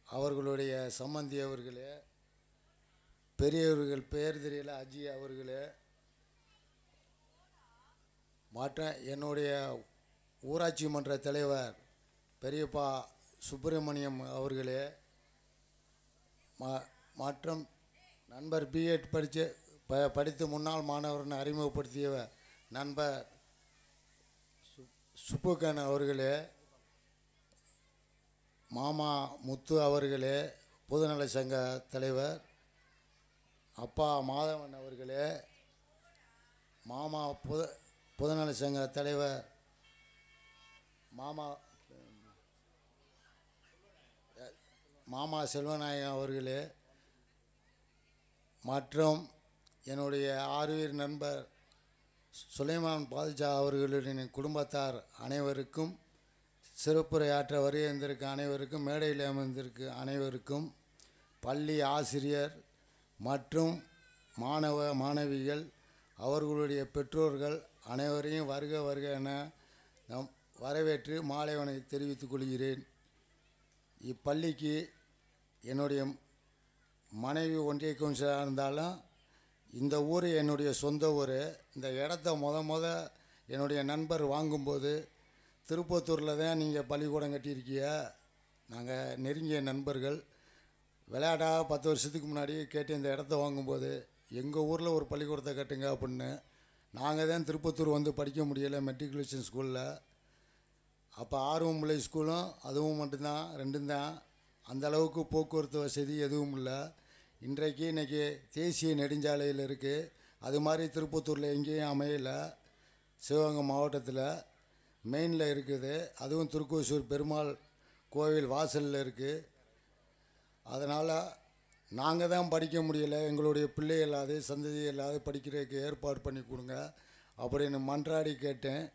அவர்களுடைய சம்பந்தி அவர்களே, பெரியவர்கள் பெயர் தெரியல அஜி அவர்களே, மற்ற என்னுடைய ஊராட்சி மன்ற தலைவர் பெரியப்பா சுப்பிரமணியம் அவர்களே, மற்றும் நண்பர் பிஎட் படித்து முன்னாள் மாணவர்னு அறிமுகப்படுத்திய நண்பர் சுப்புகன் அவர்களே, மாமா முத்து அவர்களே, பொதுநல சங்க தலைவர் அப்பா மாதவன் அவர்களே, மாமா பொதுநல சங்க தலைவர் மாமா செல்வநாயகம் அவர்களே, மற்றும் என்னுடைய ஆறுயிர் நண்பர் சுலைமான் பாதுஷா அவர்களுடைய குடும்பத்தார் அனைவருக்கும், சிறப்புரையாற்ற வருகின்றிருக்க அனைவருக்கும், மேடையில் அமர்ந்திருக்க அனைவருக்கும், பள்ளி ஆசிரியர் மற்றும் மாணவ மாணவிகள் அவர்களுடைய பெற்றோர்கள் அனைவரையும் வருக வருக என வரவேற்று மாலை வணக்கம் தெரிவித்துக் கொள்கிறேன். இப்பள்ளிக்கு என்னுடைய மனைவி ஒன்றிய கவுன்சிலராக இருந்தாலும் இந்த ஊர் என்னுடைய சொந்த ஊர். இந்த இடத்த என்னுடைய நண்பர் வாங்கும்போது திருப்பத்தூரில் தான் நீங்கள் பள்ளிக்கூடம் கட்டியிருக்கிய, நாங்கள் நெருங்கிய நண்பர்கள். விளையாட்டாக 10 வருஷத்துக்கு முன்னாடி கேட்டு இந்த இடத்த வாங்கும்போது எங்கள் ஊரில் ஒரு பள்ளிக்கூடத்தை கட்டுங்க அப்படின்னு. நாங்கள் தான் திருப்பத்தூர் வந்து படிக்க முடியலை மெட்ரிகுலேஷன் ஸ்கூலில். அப்போ ஆர்வமுலை ஸ்கூலும் அதுவும் மட்டும்தான், ரெண்டும் தான். அந்தளவுக்கு போக்குவரத்து வசதி எதுவும் இல்லை. இன்றைக்கி தேசிய நெடுஞ்சாலையில் இருக்குது. அது மாதிரி திருப்பத்தூரில் எங்கேயும் அமையலை. சிவகங்கை மாவட்டத்தில் மெயினில் இருக்குது. அதுவும் திருக்கோசூர் பெருமாள் கோவில் வாசலில் இருக்குது. அதனால் நாங்கள் தான் படிக்க முடியலை, எங்களுடைய பிள்ளை இல்லாது சந்ததி இல்லாது படிக்கிறதுக்கு ஏற்பாடு பண்ணி கொடுங்க அப்படின்னு மன்றாடி கேட்டேன்.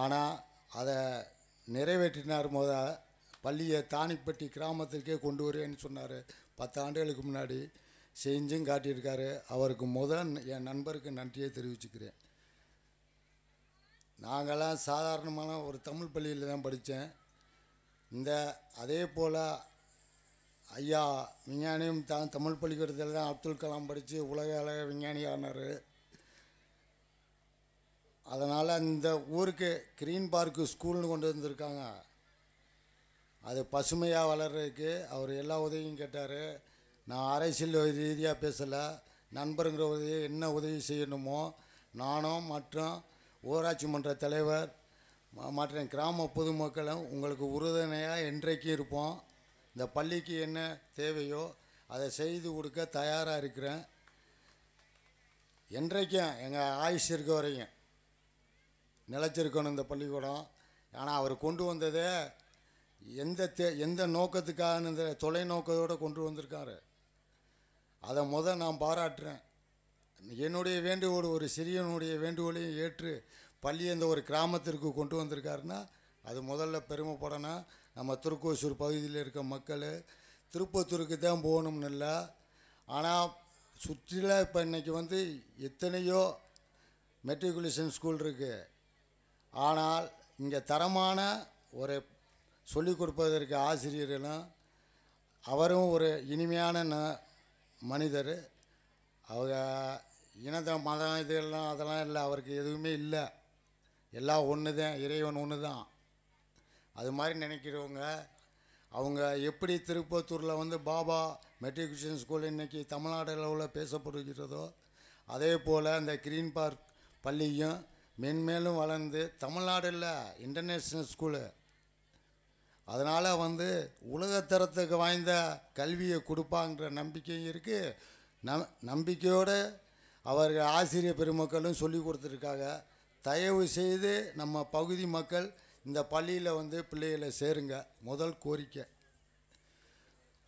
ஆனால் அதை நிறைவேற்றினார். பள்ளியை தானிப்பட்டி கிராமத்திற்கே கொண்டு வரேன்னு சொன்னார். 10 ஆண்டுகளுக்கு முன்னாடி செஞ்சும் காட்டியிருக்காரு. அவருக்கு என் நண்பருக்கு நன்றியை தெரிவிச்சுக்கிறேன். நாங்கள்லாம் சாதாரணமான ஒரு தமிழ் பள்ளியில் தான் படித்தேன். அதே போல் ஐயா விஞ்ஞானியும் தமிழ் பள்ளிக்கூடத்தில் தான் அப்துல் கலாம் படித்து உலக விஞ்ஞானி ஆனார். அதனால் இந்த ஊருக்கு க்ரீன் பார்க்கு ஸ்கூல்னு கொண்டு வந்திருக்காங்க. அது பசுமையாக வளர்கிறதுக்கு அவர் எல்லா உதவியும் கேட்டார். நான் அரசியல் ரீதியாக பேசலை, நண்பருங்கிற உதவி என்ன உதவி செய்யணுமோ நானும் மற்றும் ஊராட்சி மன்ற தலைவர் மற்ற கிராம பொதுமக்களும் உங்களுக்கு உறுதுணையாக என்றைக்கும் இருப்போம். இந்த பள்ளிக்கு என்ன தேவையோ அதை செய்து கொடுக்க தயாராக இருக்கிறேன். என்றைக்கும் எங்கள் ஆயுஷ் இருக்க வரையும் நிலச்சிருக்கணும் இந்த பள்ளிக்கூடம். ஆனால் அவர் கொண்டு வந்ததே எந்த நோக்கத்துக்காக இந்த தொலைநோக்கத்தோடு கொண்டு வந்திருக்காரு. அதை நான் பாராட்டுறேன். என்னுடைய வேண்டுகோள், ஒரு சிறியனுடைய வேண்டுகோளையும் ஏற்று பள்ளி இந்த ஒரு கிராமத்திற்கு கொண்டு வந்திருக்காருன்னா அது முதல்ல பெருமைப்படணும். நம்ம திருக்கோசூர் பகுதியில் இருக்க மக்கள் திருப்பத்தூருக்கு தான் போகணும்னு இல்லை. ஆனால் சுற்றில இப்போ இன்றைக்கி எத்தனையோ மெட்ரிகுலேஷன் ஸ்கூல் இருக்குது. ஆனால் இங்கே தரமான ஒரு சொல்லிக் கொடுப்பதற்கு ஆசிரியர்களும் அவரும் ஒரு இனிமையான மனிதர். அவங்க இனத மதம் இதெல்லாம் அதெல்லாம் இல்லை, அவருக்கு எதுவுமே இல்லை. எல்லாம் ஒன்று தான், இறைவன் ஒன்று தான். அது மாதிரி நினைக்கிறவங்க அவங்க எப்படி திருப்பத்தூரில் பாபா மெட்ரிகுலேஷன் ஸ்கூல் இன்றைக்கி தமிழ்நாடு அளவில் பேசப்படுகிறதோ அதே போல் இந்த க்ரீன் பார்க் பள்ளியும் மென்மேலும் வளர்ந்து தமிழ்நாடில் இன்டர்நேஷ்னல் ஸ்கூலு. அதனால் உலகத்தரத்துக்கு வாய்ந்த கல்வியை கொடுப்பாங்கிற நம்பிக்கையும் இருக்குது. நம்பிக்கையோடு அவர்கள் ஆசிரியர் பெருமக்களும் சொல்லி கொடுத்துருக்காங்க. தயவு செய்து நம்ம பகுதி மக்கள் இந்த பள்ளியில் பிள்ளைகளை சேருங்க, முதல் கோரிக்கை.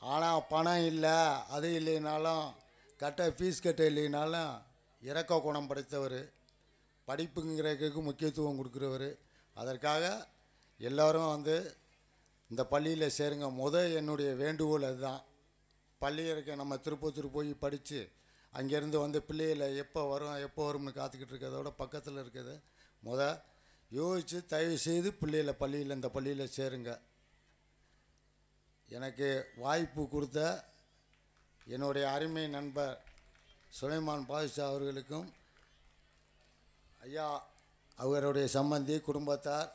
ஆனால் பணம் இல்லை, அது இல்லைனாலும் ஃபீஸ் கட்ட இல்லைனாலும் இறக்க குணம் படைத்தவர், படிப்புங்கிறதுக்கு முக்கியத்துவம் கொடுக்குறவர். அதற்காக எல்லோரும் இந்த பள்ளியில் சேருங்க. என்னுடைய வேண்டுகோள் அதுதான். பள்ளி இருக்க நம்ம திருப்பத்தூர் போய் படித்து அங்கேருந்து பிள்ளைகளை எப்போ வரும்னு காத்துக்கிட்டு இருக்கிறதோட பக்கத்தில் இருக்கிறத யோசித்து தயவு செய்து பள்ளியில் இந்த பள்ளியில் சேருங்க. எனக்கு வாய்ப்பு கொடுத்த என்னுடைய அருமை நண்பர் சுலைமான் பாதுஷா அவர்களுக்கும், ஐயா அவருடைய சம்பந்தி குடும்பத்தார்,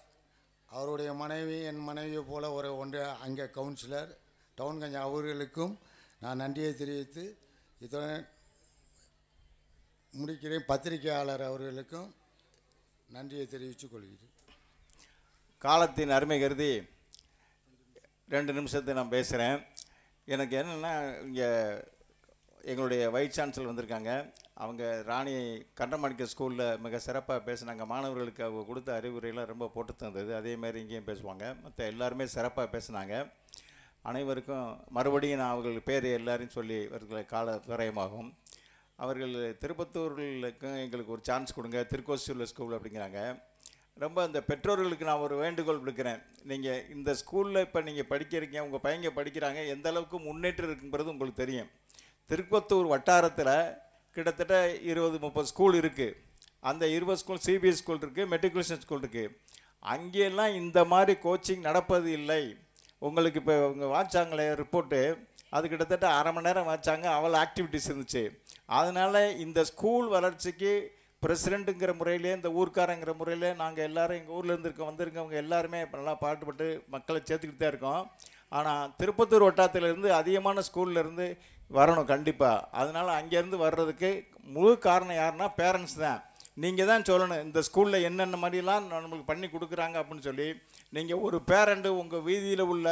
அவருடைய மனைவி என் மனைவியை போல் ஒன்று அங்கே கவுன்சிலர் டவுன்கஞ்ச் அவர்களுக்கும் நான் நன்றியை தெரிவித்து இத்துடன் முடிக்கிறேன். பத்திரிகையாளர் அவர்களுக்கும் நன்றியை தெரிவித்துக் கொள்கிறேன். காலத்தின் அருமை கருதி 2 நிமிஷத்தை நான் பேசுகிறேன். எனக்கு என்னென்னா, இங்கே எங்களுடைய வைஸ் சான்சலர் வந்திருக்காங்க. அவங்க ராணி கண்டமாணிக்க ஸ்கூலில் மிக சிறப்பாக பேசினாங்க. மாணவர்களுக்கு அவங்க கொடுத்த அறிவுரையெல்லாம் ரொம்ப போட்டு தந்தது. அதேமாதிரி இங்கேயும் பேசுவாங்க. மற்ற எல்லாருமே சிறப்பாக பேசினாங்க. அனைவருக்கும் மறுபடியும் நான் அவர்கள் பேர் எல்லாரையும் சொல்லி அவர்களை கால விரயமாகும். அவர்கள் திருப்பத்தூர்களுக்கும் எங்களுக்கு ஒரு சான்ஸ் கொடுங்க, திருக்கோசூரில் ஸ்கூல் அப்படிங்கிறாங்க. ரொம்ப இந்த பெற்றோர்களுக்கு நான் ஒரு வேண்டுகோள் விடுக்கிறேன். நீங்கள் இந்த ஸ்கூலில் இப்போ நீங்கள் படிக்கிறீங்க, உங்கள் பையங்க படிக்கிறாங்க, எந்த அளவுக்கு முன்னேற்றம் இருக்குங்கிறது உங்களுக்கு தெரியும். திருப்பத்தூர் வட்டாரத்தில் கிட்டத்தட்ட 20-30 ஸ்கூல் இருக்குது. அந்த 20 ஸ்கூல் சிபிஎஸ் ஸ்கூல் இருக்குது, மெட்ரிகுலேஷன் ஸ்கூல் இருக்குது. அங்கெல்லாம் இந்த மாதிரி கோச்சிங் நடப்பது இல்லை. உங்களுக்கு இப்போ அவங்க வாட்சாங்களே ரிப்போர்ட்டு, அது கிட்டத்தட்ட அரை மணி நேரம் வாட்சாங்க, அவ்வளோ ஆக்டிவிட்டிஸ் இருந்துச்சு. அதனால் இந்த ஸ்கூல் வளர்ச்சிக்கு பிரசிடெண்ட்டுங்கிற முறையிலே, இந்த ஊர்க்காரங்கிற முறையில் நாங்கள் எல்லோரும் எங்கள் ஊரில் வந்திருக்கவங்க எல்லாருமே நல்லா பாடுபட்டு மக்களை சேர்த்துக்கிட்டு தான் இருக்கோம். ஆனால் திருப்பத்தூர் வட்டாரத்திலேருந்து அதிகமான ஸ்கூல்லேருந்து வரணும் கண்டிப்பாக. அதனால் அங்கேருந்து வர்றதுக்கு முழு காரணம் யாருன்னா பேரண்ட்ஸ் தான். நீங்கள் தான் சொல்லணும் இந்த ஸ்கூலில் என்னென்ன மாதிரிலாம் நம்மளுக்கு பண்ணி கொடுக்குறாங்க அப்படின்னு சொல்லி. நீங்கள் ஒரு பேரண்ட்டு உங்கள் வீதியில் உள்ள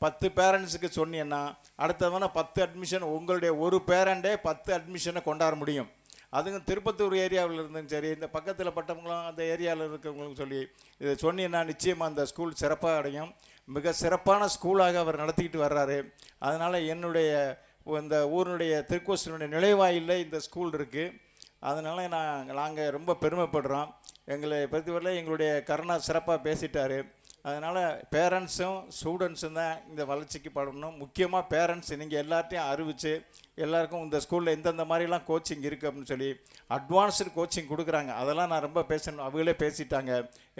10 பேரண்ட்ஸுக்கு சொன்னீங்கன்னா அடுத்தவன 10 அட்மிஷன், உங்களுடைய ஒரு பேரண்ட்டே 10 அட்மிஷனை கொண்டாட முடியும். அதுங்க திருப்பத்தூர் ஏரியாவில் இருந்தும் சரி, இந்த பக்கத்தில் பட்டவங்களும் அந்த ஏரியாவில் இருக்கிறவங்களும் சொல்லி இதை சொன்னீங்கன்னா நிச்சயமாக அந்த ஸ்கூல் சிறப்பாக அடையும். மிக சிறப்பான ஸ்கூலாக அவர் நடத்திக்கிட்டு வர்றாரு. அதனால் என்னுடைய இந்த ஊருடைய திருக்கோசிலுடைய நுழைவாயிலில் இந்த ஸ்கூல் இருக்குது. அதனால் நாங்கள் ரொம்ப பெருமைப்படுறோம். எங்களை பொறுத்தவரை எங்களுடைய கருணா சிறப்பாக பேசிட்டார். அதனால் பேரண்ட்ஸும் ஸ்டூடெண்ட்ஸும் தான் இந்த வளர்ச்சிக்கு படணும். முக்கியமாக பேரண்ட்ஸ் நீங்கள் எல்லார்ட்டையும் அறிவித்து எல்லாருக்கும் இந்த ஸ்கூலில் இந்தந்த மாதிரிலாம் கோச்சிங் இருக்குது அப்படின்னு சொல்லி அட்வான்ஸ்டு கோச்சிங் கொடுக்குறாங்க. அதெல்லாம் நான் ரொம்ப பேசணும், அவங்களே பேசிட்டாங்க.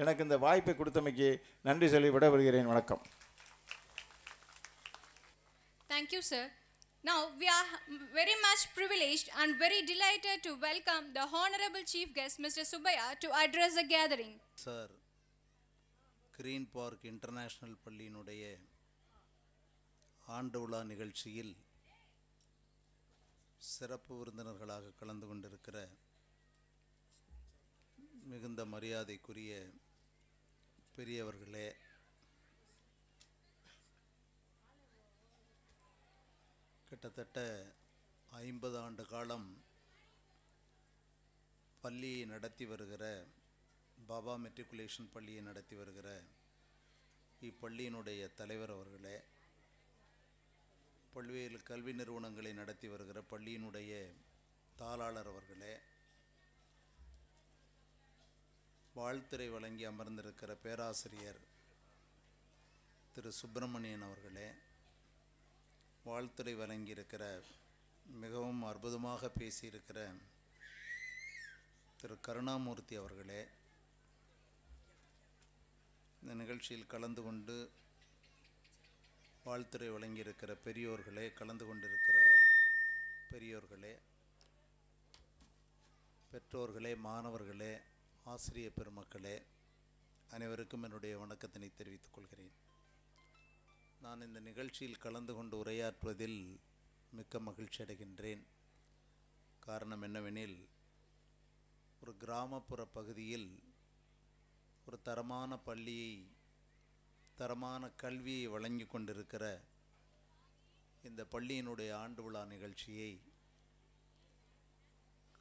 எனக்கு இந்த வாய்ப்பை கொடுத்தமைக்கு நன்றி சொல்லி விடைபெறுகிறேன். வணக்கம். Thank you, sir. Now, we are very much privileged and very delighted to welcome the Honorable Chief Guest, Mr. Subbaiah, to address the gathering. Sir, Green Park International பள்ளியினுடைய ஆண்டு விழா நிகழ்ச்சியில் சிறப்பு விருந்தினர்களாக கலந்து கொண்டிருக்கிற மிகுந்த மரியாதைக்குரிய பெரியவர்களே, கிட்டத்தட்ட 50 ஆண்டு காலம் பள்ளியை நடத்தி வருகிற, பாபா மெட்ரிகுலேஷன் பள்ளியை நடத்தி வருகிற இப்பள்ளியினுடைய தலைவர் அவர்களே, பல்வேறு கல்வி நிறுவனங்களை நடத்தி வருகிற பள்ளியினுடைய தாளாளர் அவர்களே, வாழ்த்துரை வழங்கி அமர்ந்திருக்கிற பேராசிரியர் திரு சுப்பிரமணியன் அவர்களே, வாழ்த்துரை வழங்கியிருக்கிற மிகவும் அற்புதமாக பேசியிருக்கிற திரு கருணாமூர்த்தி அவர்களே, இந்த நிகழ்ச்சியில் கலந்து கொண்டு வாழ்த்துரை வழங்கியிருக்கிற பெரியோர்களே, கலந்து கொண்டிருக்கிற பெரியோர்களே, பெற்றோர்களே, மாணவர்களே, ஆசிரிய பெருமக்களே, அனைவருக்கும் என்னுடைய வணக்கத்தினை தெரிவித்துக் கொள்கிறேன். நான் இந்த நிகழ்ச்சியில் கலந்து கொண்டு உரையாற்றுவதில் மிக்க மகிழ்ச்சி அடைகின்றேன். காரணம் என்னவெனில், ஒரு கிராமப்புற பகுதியில் ஒரு தரமான பள்ளியை, தரமான கல்வியை வழங்கி கொண்டிருக்கிற இந்த பள்ளியினுடைய ஆண்டு விழா நிகழ்ச்சியை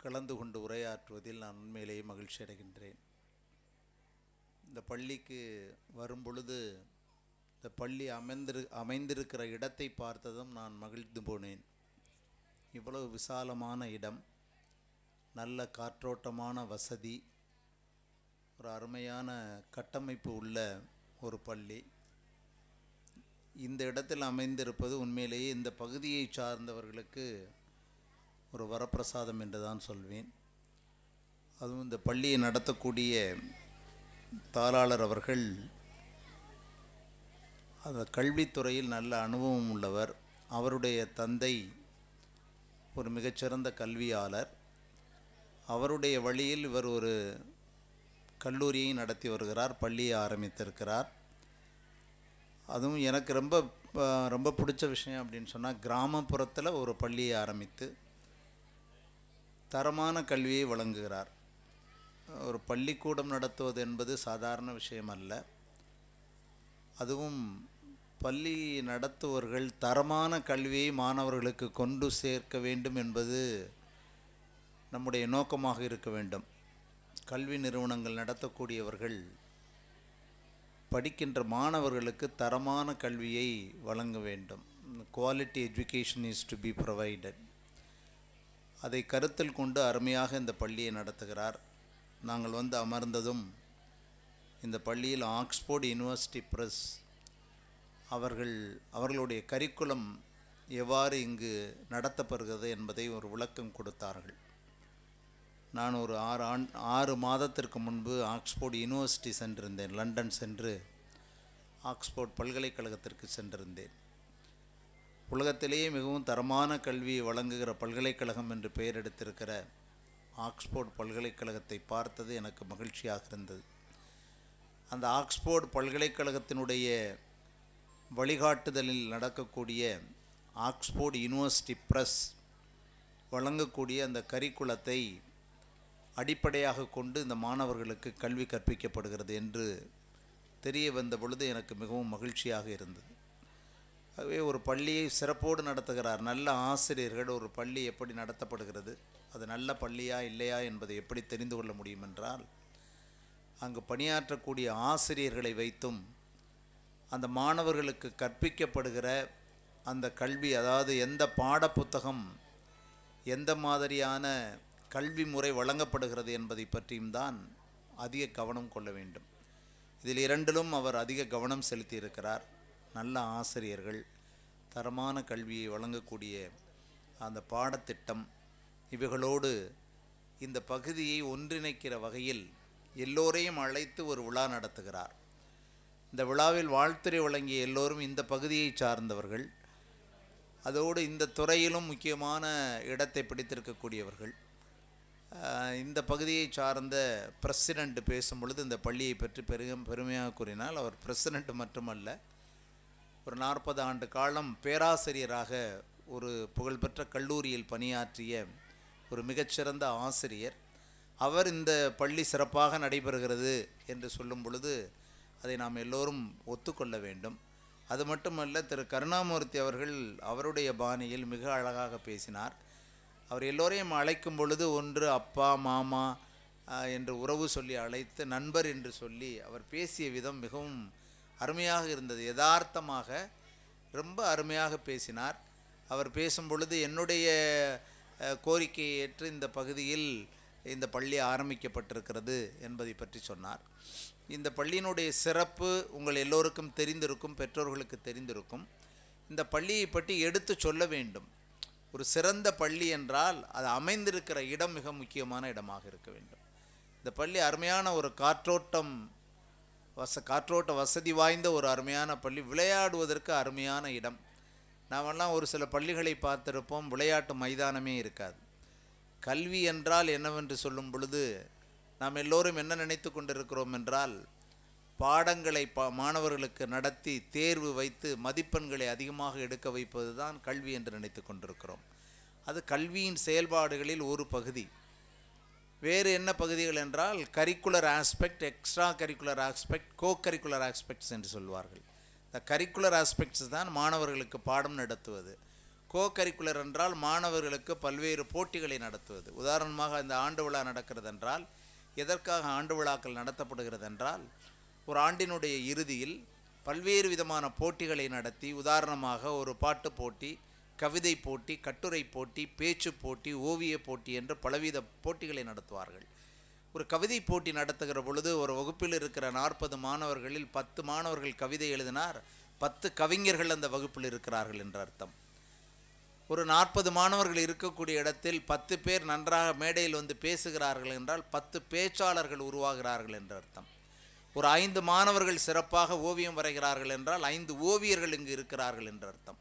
கலந்து கொண்டு உரையாற்றுவதில் நான் உண்மையிலேயே மகிழ்ச்சி அடைகின்றேன். இந்த பள்ளிக்கு வரும் பொழுது இந்த பள்ளி அமைந்திருக்கிற இடத்தை பார்த்ததும் நான் மகிழ்ந்து போனேன். இவ்வளவு விசாலமான இடம், நல்ல காற்றோட்டமான வசதி, ஒரு அருமையான கட்டமைப்பு உள்ள ஒரு பள்ளி இந்த இடத்தில் அமைந்திருப்பது உண்மையிலேயே இந்த பகுதியை சார்ந்தவர்களுக்கு ஒரு வரப்பிரசாதம் என்று தான் சொல்வேன். அதுவும் இந்த பள்ளியை நடத்தக்கூடிய தாளாளர் அவர்கள் அந்த கல்வித்துறையில் நல்ல அனுபவம் உள்ளவர். அவருடைய தந்தை ஒரு மிகச்சிறந்த கல்வியாளர். அவருடைய வழியில் இவர் ஒரு கல்லூரியை நடத்தி வருகிறார், பள்ளியை ஆரம்பித்திருக்கிறார். அதுவும் எனக்கு ரொம்ப பிடிச்ச விஷயம் அப்படின்னு சொன்னால், கிராமப்புறத்தில் ஒரு பள்ளியை ஆரம்பித்து தரமான கல்வியை வழங்குகிறார். ஒரு பள்ளிக்கூடம் நடத்துவது என்பது சாதாரண விஷயம் அல்ல. அதுவும் பள்ளி நடத்துவர்கள் தரமான கல்வியை மாணவர்களுக்கு கொண்டு சேர்க்க வேண்டும் என்பது நம்முடைய நோக்கமாக இருக்க வேண்டும். கல்வி நிறுவனங்கள் நடத்தக்கூடியவர்கள் படிக்கின்ற மாணவர்களுக்கு தரமான கல்வியை வழங்க வேண்டும். Quality education is to be provided. அதை கருத்தில் கொண்டு அருமையாக இந்த பள்ளியை நடத்துகிறார். நாங்கள் வந்து அமர்ந்ததும் இந்த பள்ளியில் ஆக்ஸ்போர்ட் யூனிவர்சிட்டி பிரஸ் அவர்களுடைய கரிக்குலம் எவ்வாறு இங்கு நடத்தப்படுகிறது என்பதை ஒரு விளக்கம் கொடுத்தார்கள். நான் ஒரு 6 மாதத்திற்கு முன்பு ஆக்ஸ்போர்ட் யூனிவர்சிட்டி சென்றிருந்தேன். லண்டன் சென்று ஆக்ஸ்போர்ட் பல்கலைக்கழகத்திற்கு சென்றிருந்தேன். உலகத்திலேயே மிகவும் தரமான கல்வியை வழங்குகிற பல்கலைக்கழகம் என்று பெயர் எடுத்திருக்கிற ஆக்ஸ்போர்ட் பல்கலைக்கழகத்தை பார்த்தது எனக்கு மகிழ்ச்சியாக இருந்தது. அந்த ஆக்ஸ்போர்ட் பல்கலைக்கழகத்தினுடைய வழிகாட்டுதலில் நடக்கக்கூடிய ஆக்ஸ்போர்ட் யூனிவர்சிட்டி பிரஸ் வழங்கக்கூடிய அந்த கரிக்குலத்தை அடிப்படையாக கொண்டு இந்த மாணவர்களுக்கு கல்வி கற்பிக்கப்படுகிறது என்று தெரிய வந்த பொழுது எனக்கு மிகவும் மகிழ்ச்சியாக இருந்தது. ஆகவே ஒரு பள்ளியை சிறப்போடு நடத்துகிறார். நல்ல ஆசிரியர்கள் ஒரு பள்ளி எப்படி நடத்தப்படுகிறது, அது நல்ல பள்ளியா இல்லையா என்பதை எப்படி தெரிந்து கொள்ள முடியும் என்றால், அங்கு பணியாற்றக்கூடிய ஆசிரியர்களை வைத்தும் அந்த மாணவர்களுக்கு கற்பிக்கப்படுகிற அந்த கல்வி, அதாவது எந்த பாடப்புத்தகம் எந்த மாதிரியான கல்வி முறை வழங்கப்படுகிறது என்பதை பற்றியும் தான் அதிக கவனம் கொள்ள வேண்டும். இதில் இரண்டிலும் அவர் அதிக கவனம் செலுத்தியிருக்கிறார். நல்ல ஆசிரியர்கள், தரமான கல்வியை வழங்கக்கூடிய அந்த பாடத்திட்டம், இவைகளோடு இந்த பகுதியை ஒன்றிணைக்கிற வகையில் எல்லோரையும் அழைத்து ஒரு விழா நடத்துகிறார். இந்த விழாவில் வாழ்த்துரை வழங்கிய எல்லோரும் இந்த பகுதியை சார்ந்தவர்கள், அதோடு இந்த துறையிலும் முக்கியமான இடத்தை பிடித்திருக்கக்கூடியவர்கள். இந்த பகுதியை சார்ந்த பிரசிடெண்ட் பேசும் பொழுது இந்த பள்ளியை பற்றி பெருமையாக கூறினால், அவர் பிரசிடெண்ட் மட்டுமல்ல, ஒரு 40 ஆண்டு காலம் பேராசிரியராக ஒரு புகழ்பெற்ற கல்லூரியில் பணியாற்றிய ஒரு மிகச்சிறந்த ஆசிரியர். அவர் இந்த பள்ளி சிறப்பாக நடைபெறுகிறது என்று சொல்லும் பொழுது அதை நாம் எல்லோரும் ஒத்துக்கொள்ள வேண்டும். அது மட்டுமல்ல, திரு கருணாமூர்த்தி அவர்கள் அவருடைய பாணியில் மிக அழகாக பேசினார். அவர் எல்லோரையும் அழைக்கும் பொழுது ஒன்று அப்பா மாமா என்று உறவு சொல்லி அழைத்து நண்பர் என்று சொல்லி அவர் பேசிய விதம் மிகவும் அருமையாக இருந்தது. யதார்த்தமாக ரொம்ப அருமையாக பேசினார். அவர் பேசும் பொழுது என்னுடைய கோரிக்கையை ஏற்று இந்த பகுதியில் இந்த பள்ளி ஆரம்பிக்கப்பட்டிருக்கிறது என்பதை பற்றி சொன்னார். இந்த பள்ளியினுடைய சிறப்பு உங்கள் எல்லோருக்கும் தெரிந்திருக்கும், பெற்றோர்களுக்கு தெரிந்திருக்கும். இந்த பள்ளியை பற்றி எடுத்து சொல்ல வேண்டும். ஒரு சிறந்த பள்ளி என்றால் அது அமைந்திருக்கிற இடம் மிக முக்கியமான இடமாக இருக்க வேண்டும். இந்த பள்ளி அருமையான ஒரு காற்றோட்ட வசதி வாய்ந்த ஒரு அருமையான பள்ளி, விளையாடுவதற்கு அருமையான இடம். நாமெல்லாம் ஒரு சில பள்ளிகளை பார்த்திருப்போம், விளையாட்டு மைதானமே இருக்காது. கல்வி என்றால் என்னவென்று சொல்லும் பொழுது நாம் எல்லோரும் என்ன நினைத்து கொண்டிருக்கிறோம் என்றால், பாடங்களை மாணவர்களுக்கு நடத்தி தேர்வு வைத்து மதிப்பெண்களை அதிகமாக எடுக்க வைப்பது தான் கல்வி என்று நினைத்து கொண்டிருக்கிறோம். அது கல்வியின் செயல்பாடுகளில் ஒரு பகுதி. வேறு என்ன பகுதிகள் என்றால், curricular aspect, extra curricular aspect, கோ கரிக்குலர் ஆஸ்பெக்ட்ஸ் என்று சொல்வார்கள். இந்த கரிக்குலர் ஆஸ்பெக்ட்ஸ் தான் மாணவர்களுக்கு பாடம் நடத்துவது. கோ கரிக்குலர் என்றால் மாணவர்களுக்கு பல்வேறு போட்டிகளை நடத்துவது. உதாரணமாக இந்த ஆண்டு விழா நடக்கிறது என்றால், எதற்காக ஆண்டு விழாக்கள் நடத்தப்படுகிறது என்றால், ஒரு ஆண்டினுடைய இறுதியில் பல்வேறு விதமான போட்டிகளை நடத்தி, உதாரணமாக ஒரு பாட்டு போட்டி, கவிதை போட்டி, கட்டுரை போட்டி, பேச்சு போட்டி, ஓவிய போட்டி என்று பலவித போட்டிகளை நடத்துவார்கள். ஒரு கவிதை போட்டி நடத்துகிற பொழுது ஒரு வகுப்பில் இருக்கிற 40 மாணவர்களில் 10 மாணவர்கள் கவிதை எழுதினார், 10 கவிஞர்கள் அந்த வகுப்பில் இருக்கிறார்கள் என்ற அர்த்தம். ஒரு 40 மாணவர்கள் இருக்கக்கூடிய இடத்தில் 10 பேர் நன்றாக மேடையில் வந்து பேசுகிறார்கள் என்றால் 10 பேச்சாளர்கள் உருவாகிறார்கள் என்ற அர்த்தம். ஒரு 5 மாணவர்கள் சிறப்பாக ஓவியம் வரைகிறார்கள் என்றால் 5 ஓவியர்கள் இங்கு இருக்கிறார்கள் என்ற அர்த்தம்.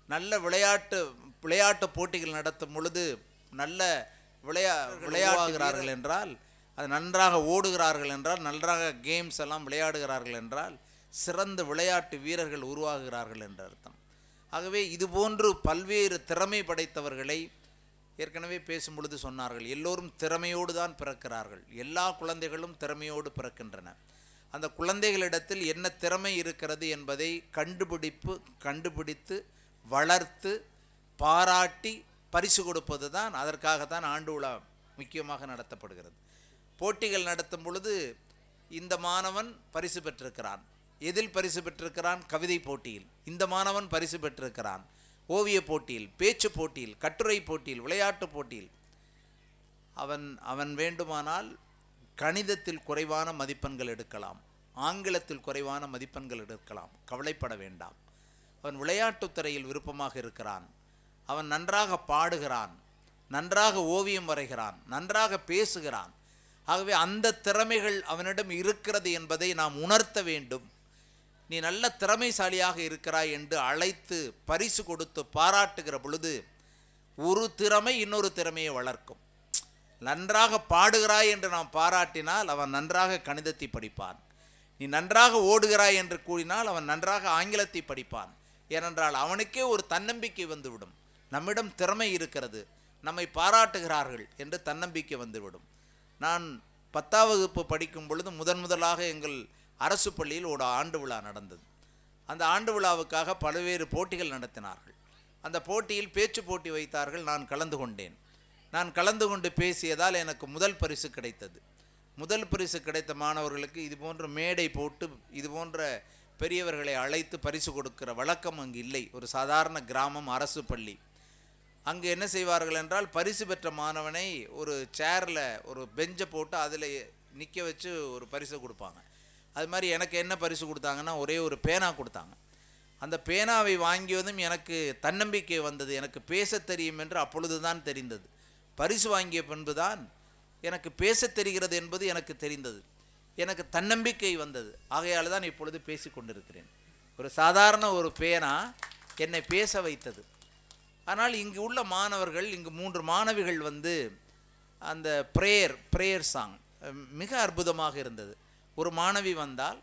நல்ல விளையாட்டு போட்டிகள் நடத்தும் பொழுது நல்ல விளையாடுகிறார்கள் என்றால், அது நன்றாக ஓடுகிறார்கள் என்றால், நன்றாக கேம்ஸ் எல்லாம் விளையாடுகிறார்கள் என்றால் சிறந்த விளையாட்டு வீரர்கள் உருவாகிறார்கள் என்ற அர்த்தம். ஆகவே இதுபோன்று பல்வேறு திறமை படைத்தவர்களை ஏற்கனவே பேசும் பொழுது சொன்னார்கள், எல்லோரும் திறமையோடு தான் பிறக்கிறார்கள். எல்லா குழந்தைகளும் திறமையோடு பிறக்கின்றன. அந்த குழந்தைகளிடத்தில் என்ன திறமை இருக்கிறது என்பதை கண்டுபிடித்து வளர்த்து பாராட்டி பரிசு கொடுப்பது தான், அதற்காகத்தான் ஆண்டு விழா முக்கியமாக நடத்தப்படுகிறது. போட்டிகள் நடத்தும் பொழுது இந்த மாணவன் பரிசு பெற்றிருக்கிறான். எதில் பரிசு பெற்றிருக்கிறான்? கவிதை போட்டியில். இந்த மாணவன் பரிசு பெற்றிருக்கிறான் ஓவிய போட்டியில், பேச்சு போட்டியில், கட்டுரை போட்டியில், விளையாட்டு போட்டியில். அவன் வேண்டுமானால் கணிதத்தில் குறைவான மதிப்பெண்கள் எடுக்கலாம், ஆங்கிலத்தில் குறைவான மதிப்பெண்கள் எடுக்கலாம், கவலைப்பட வேண்டாம். அவன் விளையாட்டுத் துறையில் விருப்பமாக இருக்கிறான், அவன் நன்றாக பாடுகிறான், நன்றாக ஓவியம் வரைகிறான், நன்றாக பேசுகிறான். ஆகவே அந்த திறமைகள் அவனிடம் இருக்கிறது என்பதை நாம் உணர்த்த வேண்டும். நீ நல்ல திறமைசாலியாக இருக்கிறாய் என்று அழைத்து பரிசு கொடுத்து பாராட்டுகிற பொழுது ஒரு திறமை இன்னொரு திறமையை வளர்க்கும். நன்றாக பாடுகிறாய் என்று நாம் பாராட்டினால் அவன் நன்றாக கணிதத்தை படிப்பான். நீ நன்றாக ஓடுகிறாய் என்று கூறினால் அவன் நன்றாக ஆங்கிலத்தை படிப்பான். ஏனென்றால் அவனுக்கே ஒரு தன்னம்பிக்கை வந்துவிடும். நம்மிடம் திறமை இருக்கிறது, நம்மை பாராட்டுகிறார்கள் என்று தன்னம்பிக்கை வந்துவிடும். நான் 10ஆம் வகுப்பு படிக்கும் பொழுது முதலாக எங்கள் அரசு பள்ளியில் ஒரு ஆண்டு விழா நடந்தது. அந்த ஆண்டு விழாவுக்காக பல்வேறு போட்டிகள் நடத்தினார்கள். அந்த போட்டியில் பேச்சு போட்டி வைத்தார்கள். நான் கலந்து கொண்டேன். நான் கலந்து கொண்டு பேசியதால் எனக்கு முதல் பரிசு கிடைத்தது. முதல் பரிசு கிடைத்த மாணவர்களுக்கு இது போன்ற மேடை போட்டு இது போன்ற பெரியவர்களை அழைத்து பரிசு கொடுக்கிற வழக்கம் அங்கு இல்லை. ஒரு சாதாரண கிராமம், அரசு பள்ளி. அங்கு என்ன செய்வார்கள் என்றால், பரிசு பெற்ற மாணவனை ஒரு சேரில் ஒரு பெஞ்சை போட்டு அதில் நிற்க வச்சு ஒரு பரிசு கொடுப்பாங்க. அது மாதிரி எனக்கு என்ன பரிசு கொடுத்தாங்கன்னா, ஒரே ஒரு பேனா கொடுத்தாங்க. அந்த பேனாவை வாங்கியதும் எனக்கு தன்னம்பிக்கை வந்தது. எனக்கு பேச தெரியும் என்று அப்பொழுது தான் தெரிந்தது. பரிசு வாங்கிய பின்பு தான் எனக்கு பேச தெரிகிறது என்பது எனக்கு தெரிந்தது. எனக்கு தன்னம்பிக்கை வந்தது. ஆகையால் தான் இப்பொழுது பேசி கொண்டிருக்கிறேன். ஒரு சாதாரண ஒரு பேனா என்னை பேச வைத்தது. ஆனால் இங்கு உள்ள மாணவர்கள், இங்கு 3 மாணவிகள் வந்து அந்த ப்ரேயர் சாங் மிக அற்புதமாக இருந்தது. ஒரு மாணவி வந்தால்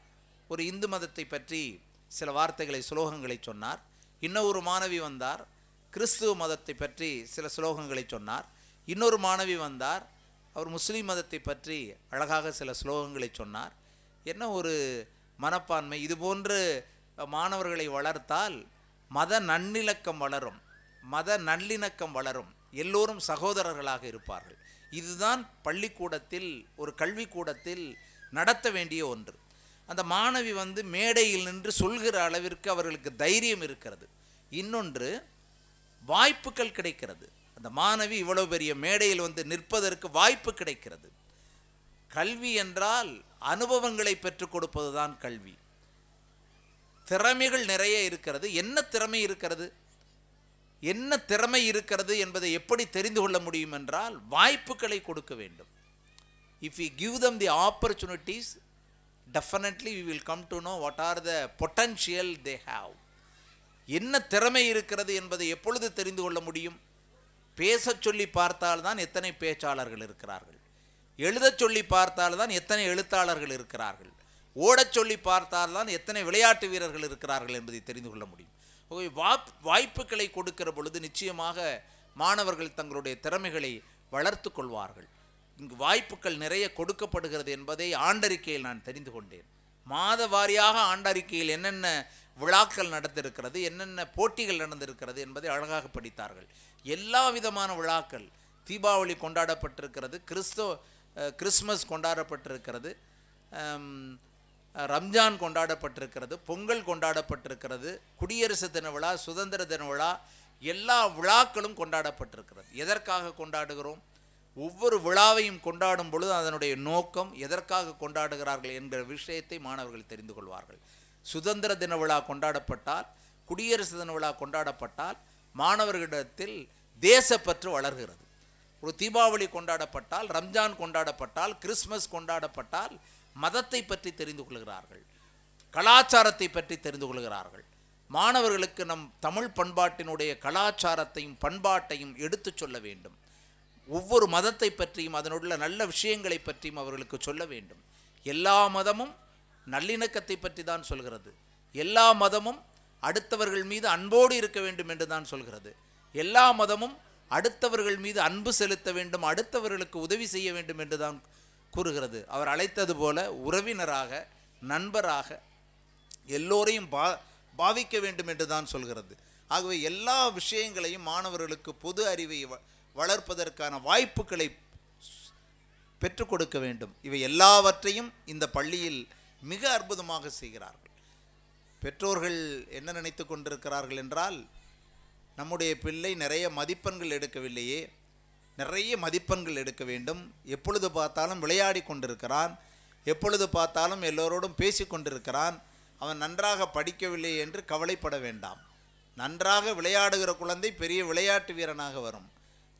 ஒரு இந்து மதத்தை பற்றி சில வார்த்தைகளை, ஸ்லோகங்களை சொன்னார். இன்னொரு மாணவி வந்தார், கிறிஸ்துவ மதத்தை பற்றி சில ஸ்லோகங்களை சொன்னார். இன்னொரு மாணவி வந்தார், அவர் முஸ்லீம் மதத்தை பற்றி அழகாக சில ஸ்லோகங்களை சொன்னார். என்ன ஒரு மனப்பான்மை! இதுபோன்று மாணவர்களை வளர்த்தால் மத நல்லிணக்கம் வளரும், மத நல்லிணக்கம் வளரும், எல்லோரும் சகோதரர்களாக இருப்பார்கள். இதுதான் பள்ளிக்கூடத்தில், ஒரு கல்விக்கூடத்தில் நடத்த வேண்டிய ஒன்று. அந்த மாணவி வந்து மேடையில் நின்று சொல்கிற அளவிற்கு அவர்களுக்கு தைரியம் இருக்கிறது. இன்னொன்று, வாய்ப்புகள் கிடைக்கிறது. அந்த மாணவி இவ்வளவு பெரிய மேடையில் வந்து நிற்பதற்கு வாய்ப்பு கிடைக்கிறது. கல்வி என்றால் அனுபவங்களை பெற்றுக் கொடுப்பது தான் கல்வி. திறமைகள் நிறைய இருக்கிறது. என்ன திறமை இருக்கிறது, என்ன திறமை இருக்கிறது என்பதை எப்படி தெரிந்து கொள்ள முடியும் என்றால், வாய்ப்புகளை கொடுக்க வேண்டும். If we give them the opportunities, definitely we will come to know what are the potential they have. என்ன திறமை இருக்கிறது என்பதை எப்பொழுது தெரிந்து கொள்ள முடியும்? பேசச் சொல்லி பார்த்தால்தான் எத்தனை பேச்சாளர்கள் இருக்கிறார்கள், எழுதச் சொல்லி பார்த்தால்தான் எத்தனை எழுத்தாளர்கள் இருக்கிறார்கள், ஓடச் சொல்லி பார்த்தால்தான் எத்தனை விளையாட்டு வீரர்கள் இருக்கிறார்கள் என்பதை தெரிந்து கொள்ள முடியும். வாய்ப்புகளை கொடுக்கிற பொழுது நிச்சயமாக மாணவர்கள் தங்களுடைய திறமைகளை வளர்த்து கொள்வார்கள். இங்கு வாய்ப்புகள் நிறைய கொடுக்கப்படுகிறது என்பதை ஆண்டறிக்கையில் நான் தெரிந்து கொண்டேன். மாத வாரியாக ஆண்டறிக்கையில் என்னென்ன விழாக்கள் நடந்திருக்கிறது, என்னென்ன போட்டிகள் நடந்திருக்கிறது என்பதை அழகாக படித்தார்கள். எல்லா விதமான விழாக்கள், தீபாவளி கொண்டாடப்பட்டிருக்கிறது, கிறிஸ்மஸ் கொண்டாடப்பட்டிருக்கிறது, ரம்ஜான் கொண்டாடப்பட்டிருக்கிறது, பொங்கல் கொண்டாடப்பட்டிருக்கிறது, குடியரசு தின விழா, சுதந்திர தின விழா, எல்லா விழாக்களும் கொண்டாடப்பட்டிருக்கிறது. எதற்காக கொண்டாடுகிறோம்? ஒவ்வொரு விழாவையும் கொண்டாடும் பொழுது அதனுடைய நோக்கம், எதற்காக கொண்டாடுகிறார்கள் என்கிற விஷயத்தை மாணவர்கள் தெரிந்து கொள்வார்கள். சுதந்திர தின விழா கொண்டாடப்பட்டால், குடியரசு தின விழா கொண்டாடப்பட்டால் மாணவர்களிடத்தில் தேசப்பற்று வளர்கிறது. ஒரு தீபாவளி கொண்டாடப்பட்டால், ரம்ஜான் கொண்டாடப்பட்டால், கிறிஸ்மஸ் கொண்டாடப்பட்டால் மதத்தை பற்றி தெரிந்து கொள்கிறார்கள், கலாச்சாரத்தை பற்றி தெரிந்து கொள்கிறார்கள். மாணவர்களுக்கு நம் தமிழ் பண்பாட்டினுடைய கலாச்சாரத்தையும் பண்பாட்டையும் எடுத்து சொல்ல வேண்டும். ஒவ்வொரு மதத்தை பற்றியும் அதனுள்ள நல்ல விஷயங்களை பற்றியும் அவர்களுக்கு சொல்ல வேண்டும். எல்லா மதமும் நல்லிணக்கத்தை பற்றி தான் சொல்கிறது. எல்லா மதமும் அடுத்தவர்கள் மீது அன்போடு இருக்க வேண்டும் என்று தான் சொல்கிறது. எல்லா மதமும் அடுத்தவர்கள் மீது அன்பு செலுத்த வேண்டும், அடுத்தவர்களுக்கு உதவி செய்ய வேண்டும் என்று தான் கூறுகிறது. அவர் அழைத்தது போல உறவினராக, நண்பராக எல்லோரையும் பாவிக்க வேண்டும் என்று தான் சொல்கிறது. ஆகவே எல்லா விஷயங்களையும் மாணவர்களுக்கு பொது அறிவை வளர்ப்பதற்கான வாய்ப்புகளை பெற்றுக் கொடுக்க வேண்டும். இவை எல்லாவற்றையும் இந்த பள்ளியில் மிக அற்புதமாக செய்கிறார்கள். பெற்றோர்கள் என்ன நினைத்து கொண்டிருக்கிறார்கள் என்றால், நம்முடைய பிள்ளை நிறைய மதிப்பெண்கள் எடுக்கவில்லையே, நிறைய மதிப்பெண்கள் எடுக்க வேண்டும், எப்பொழுது பார்த்தாலும் விளையாடி கொண்டிருக்கிறான், எப்பொழுது பார்த்தாலும் எல்லோரோடும் பேசி கொண்டிருக்கிறான், அவன் நன்றாக படிக்கவில்லை என்று கவலைப்பட வேண்டாம். நன்றாக விளையாடுகிற குழந்தை பெரிய விளையாட்டு வீரனாக வரும்,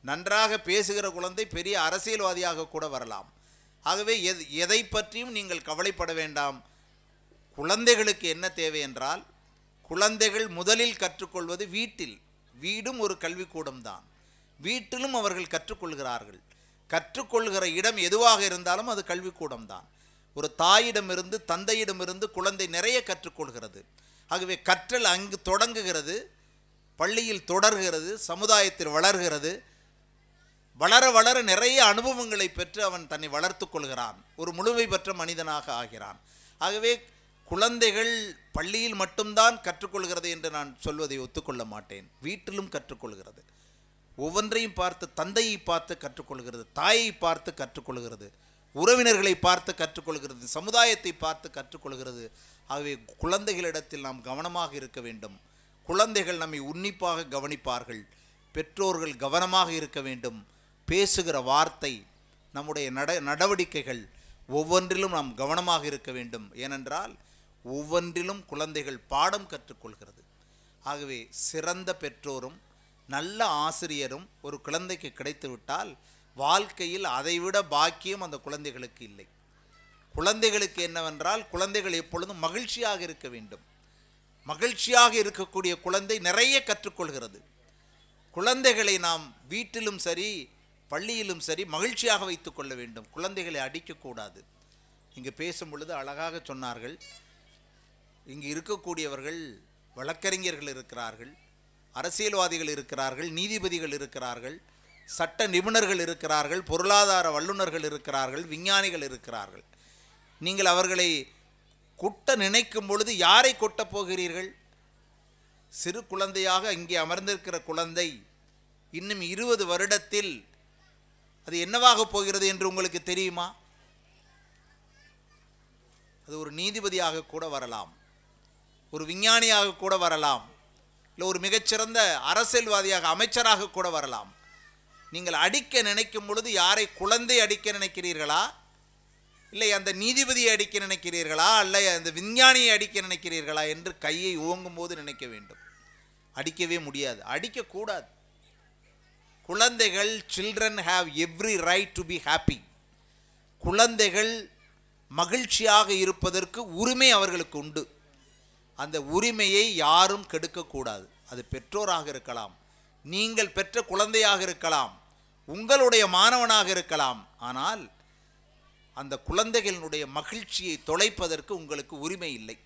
நன்றாக பேசுகிற குழந்தை பெரிய அரசியல்வாதியாக கூட வரலாம். ஆகவே எதை பற்றியும் நீங்கள் கவலைப்பட வேண்டாம். குழந்தைகளுக்கு என்ன தேவை என்றால், குழந்தைகள் முதலில் கற்றுக்கொள்வது வீட்டில். வீடும் ஒரு கல்விக்கூடம்தான். வீட்டிலும் அவர்கள் கற்றுக்கொள்கிறார்கள். கற்றுக்கொள்கிற இடம் எதுவாக இருந்தாலும் அது கல்விக்கூடம்தான். ஒரு தாயிடமிருந்து தந்தையிடமிருந்து குழந்தை நிறைய கற்றுக்கொள்கிறது. ஆகவே கற்றல் அங்கு தொடங்குகிறது, பள்ளியில் தொடர்கிறது, சமுதாயத்தில் வளர்கிறது. வளர வளர நிறைய அனுபவங்களை பெற்று அவன் தன்னை வளர்த்து கொள்கிறான், ஒரு முழுமை பெற்ற மனிதனாக ஆகிறான். ஆகவே குழந்தைகள் பள்ளியில் மட்டும்தான் கற்றுக்கொள்கிறது என்று நான் சொல்வதை ஒத்துக்கொள்ள மாட்டேன். வீட்டிலும் கற்றுக்கொள்கிறது. ஒவ்வொன்றையும் பார்த்து, தந்தையை பார்த்து கற்றுக்கொள்கிறது, தாயை பார்த்து கற்றுக்கொள்கிறது, உறவினர்களை பார்த்து கற்றுக்கொள்கிறது, சமுதாயத்தை பார்த்து கற்றுக்கொள்கிறது. ஆகவே குழந்தைகளிடத்தில் நாம் கவனமாக இருக்க வேண்டும். குழந்தைகள் நம்மை உன்னிப்பாக கவனிப்பார்கள். பெற்றோர்கள் கவனமாக இருக்க வேண்டும். பேசுகிற வார்த்தை, நம்முடைய நடவடிக்கைகள் ஒவ்வொன்றிலும் நாம் கவனமாக இருக்க வேண்டும். ஏனென்றால் ஒவ்வொன்றிலும் குழந்தைகள் பாடம் கற்றுக்கொள்கிறது. ஆகவே சிறந்த பெற்றோரும் நல்ல ஆசிரியரும் ஒரு குழந்தைக்கு கிடைத்துவிட்டால் வாழ்க்கையில் அதைவிட பாக்கியம் அந்த குழந்தைகளுக்கு இல்லை. குழந்தைகளுக்கு என்னவென்றால், குழந்தைகள் எப்பொழுதும் மகிழ்ச்சியாக இருக்க வேண்டும். மகிழ்ச்சியாக இருக்கக்கூடிய குழந்தை நிறைய கற்றுக்கொள்கிறது. குழந்தைகளை நாம் வீட்டிலும் சரி பள்ளியிலும் சரி மகிழ்ச்சியாக வைத்து கொள்ள வேண்டும். குழந்தைகளை அடிக்கக்கூடாது. இங்கு பேசும் பொழுது அழகாக சொன்னார்கள், இங்கு இருக்கக்கூடியவர்கள் வழக்கறிஞர்கள் இருக்கிறார்கள், அரசியல்வாதிகள் இருக்கிறார்கள், நீதிபதிகள் இருக்கிறார்கள், சட்ட நிபுணர்கள் இருக்கிறார்கள், பொருளாதார வல்லுநர்கள் இருக்கிறார்கள், விஞ்ஞானிகள் இருக்கிறார்கள். நீங்கள் அவர்களை கொட்ட நினைக்கும் பொழுது யாரை கொட்டப் போகிறீர்கள்? சிறு குழந்தையாக இங்கே அமர்ந்திருக்கிற குழந்தை இன்னும் 20 வருடத்தில் அது என்னவாக போகிறது என்று உங்களுக்கு தெரியுமா? அது ஒரு நீதிபதியாக கூட வரலாம், ஒரு விஞ்ஞானியாக கூட வரலாம், இல்லை ஒரு மிகச்சிறந்த அரசியல்வாதியாக அமைச்சராக கூட வரலாம். நீங்கள் அடிக்க நினைக்கும் பொழுது யாரை குழந்தை அடிக்க நினைக்கிறீர்களா, இல்லை அந்த நீதிபதியை அடிக்க நினைக்கிறீர்களா, அல்ல அந்த விஞ்ஞானியை அடிக்க நினைக்கிறீர்களா என்று கையை ஓங்கும் போது நினைக்க வேண்டும். அடிக்கவே முடியாது, அடிக்கக்கூடாது. குழந்தைகள், children have every right to be happy. குழந்தைகள் மகிழ்ச்சியாக இருப்பதற்கு உரிமை அவர்களுக்கு உண்டு. அந்த உரிமையை யாரும் கெடுக்கக்கூடாது. அது பெற்றோராக இருக்கலாம், நீங்கள் பெற்ற குழந்தையாக இருக்கலாம், உங்களுடைய மாணவனாக இருக்கலாம். ஆனால் அந்த குழந்தைகளினுடைய மகிழ்ச்சியை தொலைப்பதற்கு உங்களுக்கு உரிமை இல்லை.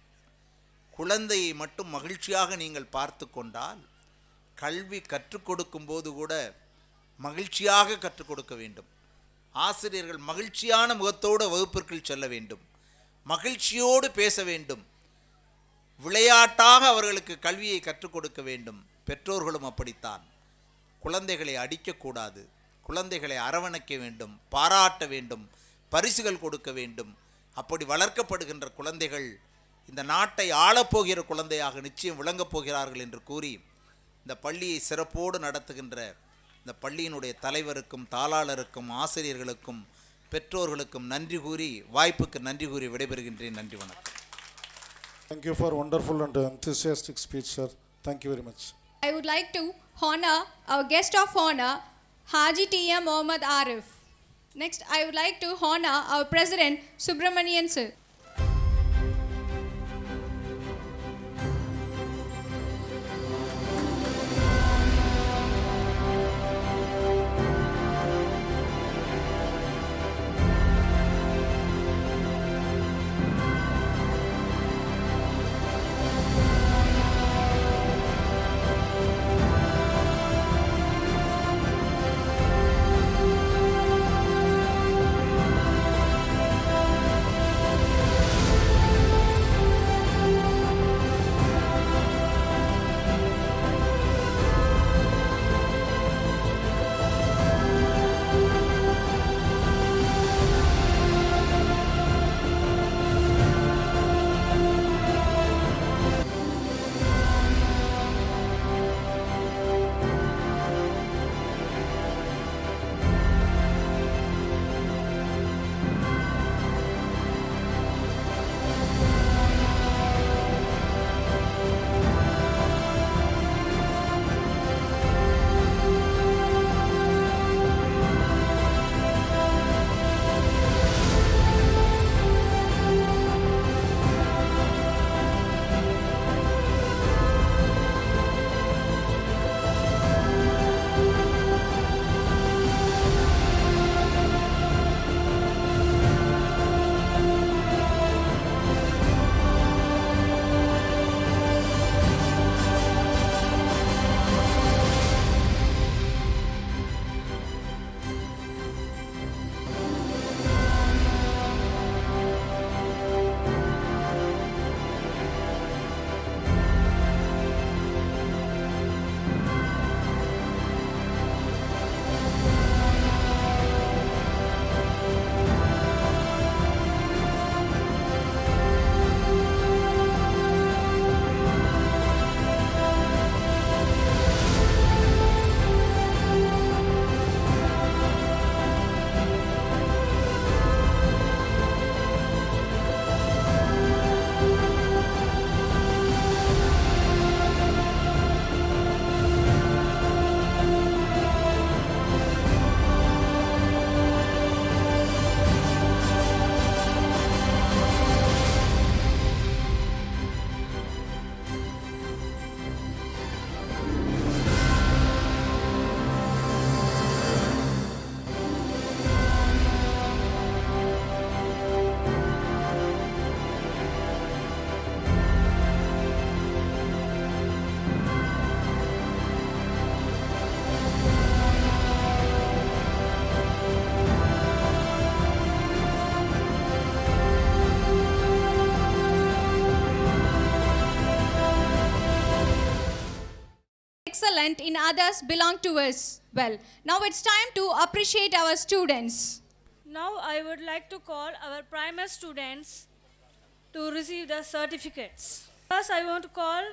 குழந்தையை மட்டும் மகிழ்ச்சியாக நீங்கள் பார்த்து கொண்டால், கல்வி கற்றுக் கொடுக்கும் போது கூட மகிழ்ச்சியாக கற்றுக் கொடுக்க வேண்டும். ஆசிரியர்கள் மகிழ்ச்சியான முகத்தோடு வகுப்பிற்குள் செல்ல வேண்டும், மகிழ்ச்சியோடு பேச வேண்டும், விளையாட்டாக அவர்களுக்கு கல்வியை கற்றுக் கொடுக்க வேண்டும். பெற்றோர்களும் அப்படித்தான். குழந்தைகளை அடிக்கக்கூடாது, குழந்தைகளை அரவணைக்க வேண்டும், பாராட்ட வேண்டும், பரிசுகள் கொடுக்க வேண்டும். அப்படி வளர்க்கப்படுகின்ற குழந்தைகள் இந்த நாட்டை ஆளப்போகிற குழந்தையாக நிச்சயம் விளங்கப் போகிறார்கள் என்று கூறி, இந்த பள்ளியை சிறப்போடு நடத்துகின்ற இந்த பள்ளியினுடைய தலைவருக்கும் தாளாளருக்கும் ஆசிரியர்களுக்கும் பெற்றோர்களுக்கும் நன்றி கூறி, வாய்ப்புக்கு நன்றி கூறி விடைபெறுகின்றேன். நன்றி, வணக்கம். Thank you for wonderful and enthusiastic speech, sir. Thank you very much. I would like to honor our guest of honor, Haji T.M. Mohammad Arif. Next, I would like to honor our President, Subramanian sir. excellent in others belong to us well. Now it's time to appreciate our students. Now I would like to call our primer students to receive the certificates. First I want to call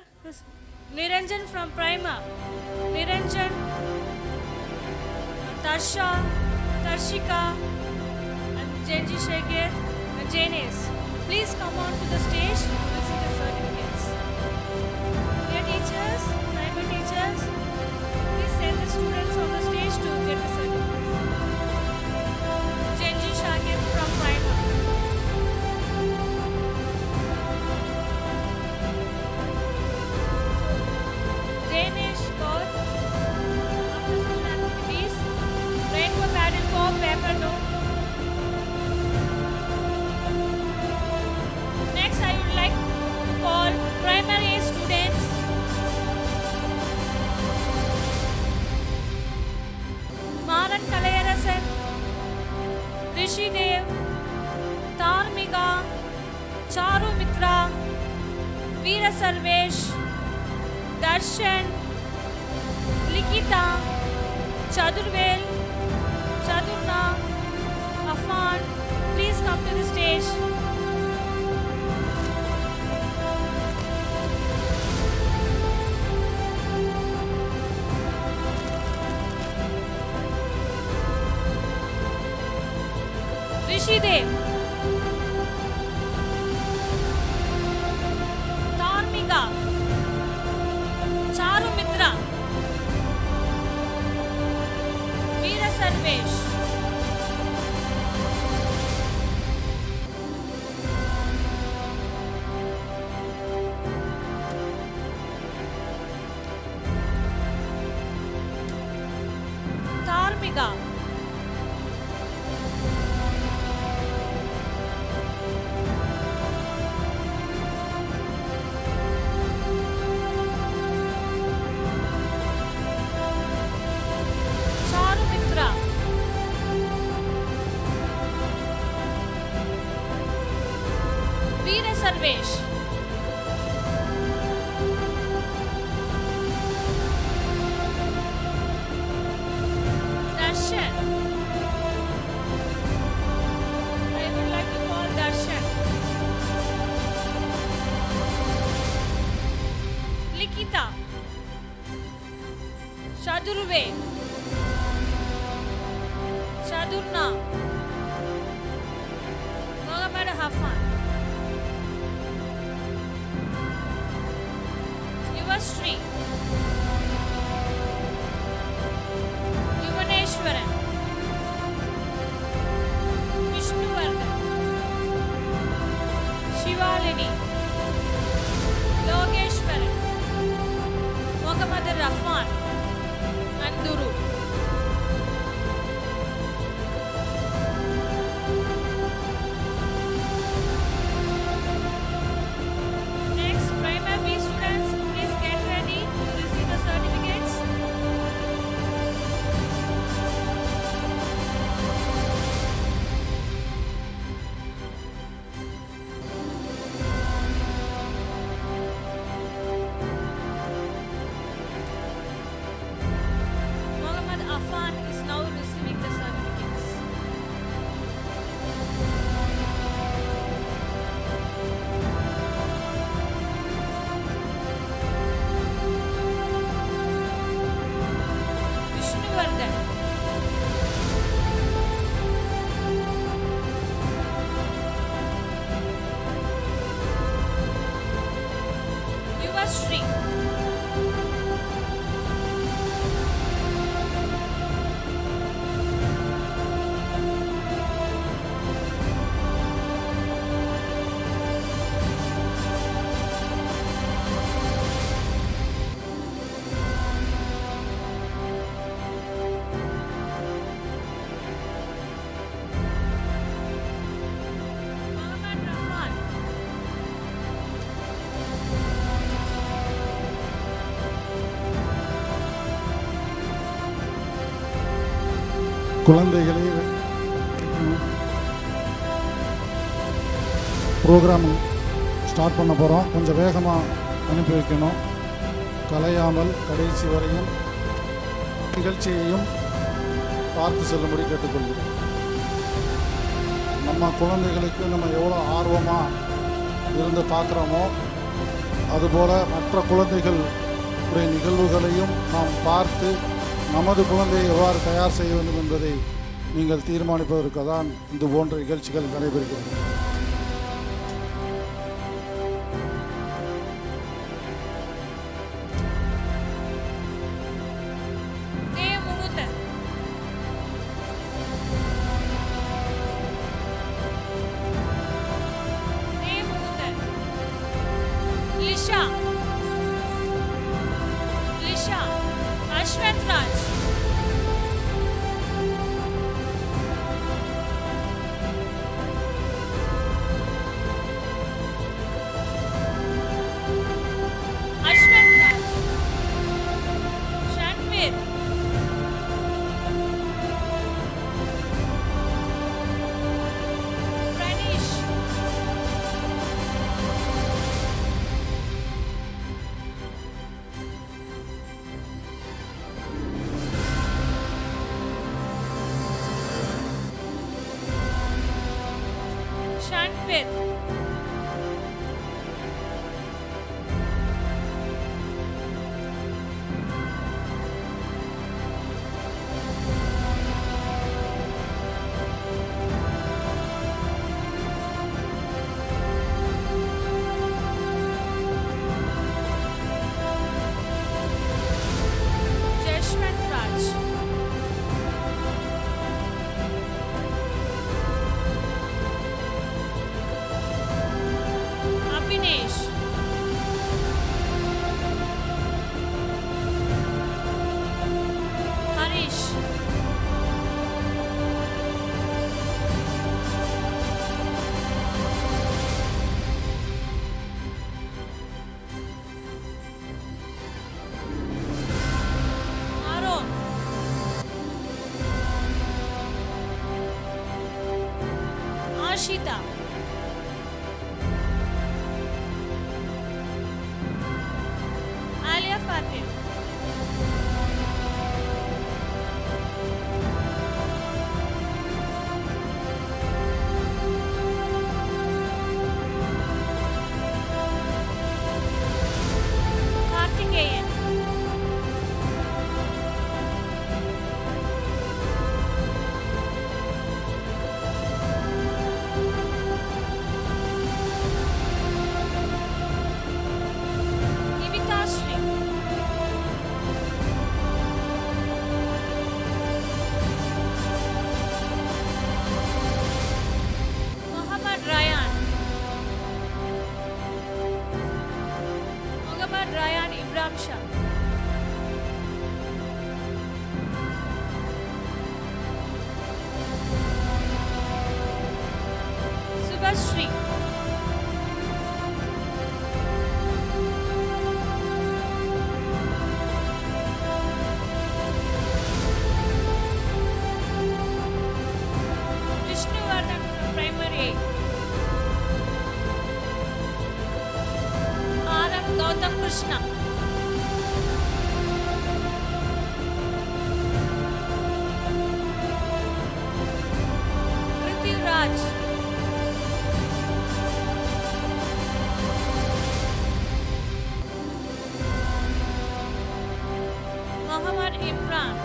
Niranjan from primer. Niranjan, Tarsha, Tarshika, and Jenji Shekir and Janes. Please come on to the stage to receive the certificates. Dear teachers, primer teachers, please send the students on the stage to get the certificates. Jenji Shekir from primer. Janesh Kaur, after school activities, rainbow paddle for paper note. Next, I would like to call primary students. Maran Kalayarasan, Rishi Dev, Tarmika, Charu Mitra, Veera Sarvesh, Darshan, Likita, Chadurvel, Chadurna, Afan, please come to the stage. Rishi Dev, Tarmika, Charu Mitra, Veera Sarvesh, Tarmika, Charu Mitra, Veera Sarvesh, Darshan, I would like to call Darshan, Likita, Chadurve, Chadurna, Mohammed Hafan, Yuvasri, Yuvaneshwaran, Vishnuvardhan, Shivalini, Logeshwaran, Mohammed Rafan, and Duru. Next, primary B students, please get ready to receive the certificates. Mohammed Afan is now receiving the certificates. Vishnuvardhan, Yuvasri, Mohammed Rafan, குழந்தைகளே program start பண்ண போகிறோம். கொஞ்சம் வேகமாக அனுப்பி வைக்கணும். கலையாமல் கடைசி வரையும் நிகழ்ச்சியையும் பார்த்து செல்லும்படி கேட்டுக்கொள்கிறேன். நம்ம குழந்தைகளுக்கு நம்ம எவ்வளோ ஆர்வமாக இருந்து பார்க்குறோமோ அதுபோல் மற்ற குழந்தைகளுடைய நிகழ்வுகளையும் நாம் பார்த்து நமது குழந்தையை எவ்வாறு தயார் செய்ய வேண்டும் என்பதை நீங்கள் தீர்மானிப்பதற்கு தான் இது போன்ற நிகழ்ச்சிகள் நடைபெறுகிறது. Ashita, Alia Fatim, Karthikeyan, Ryan Ibrahim Shah, Subhashri, Vishnuvardhan from Primary 8, R.M. Gautam Krishna, Prithvi Raj, Muhammad Imran,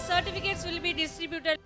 certificates will be distributed.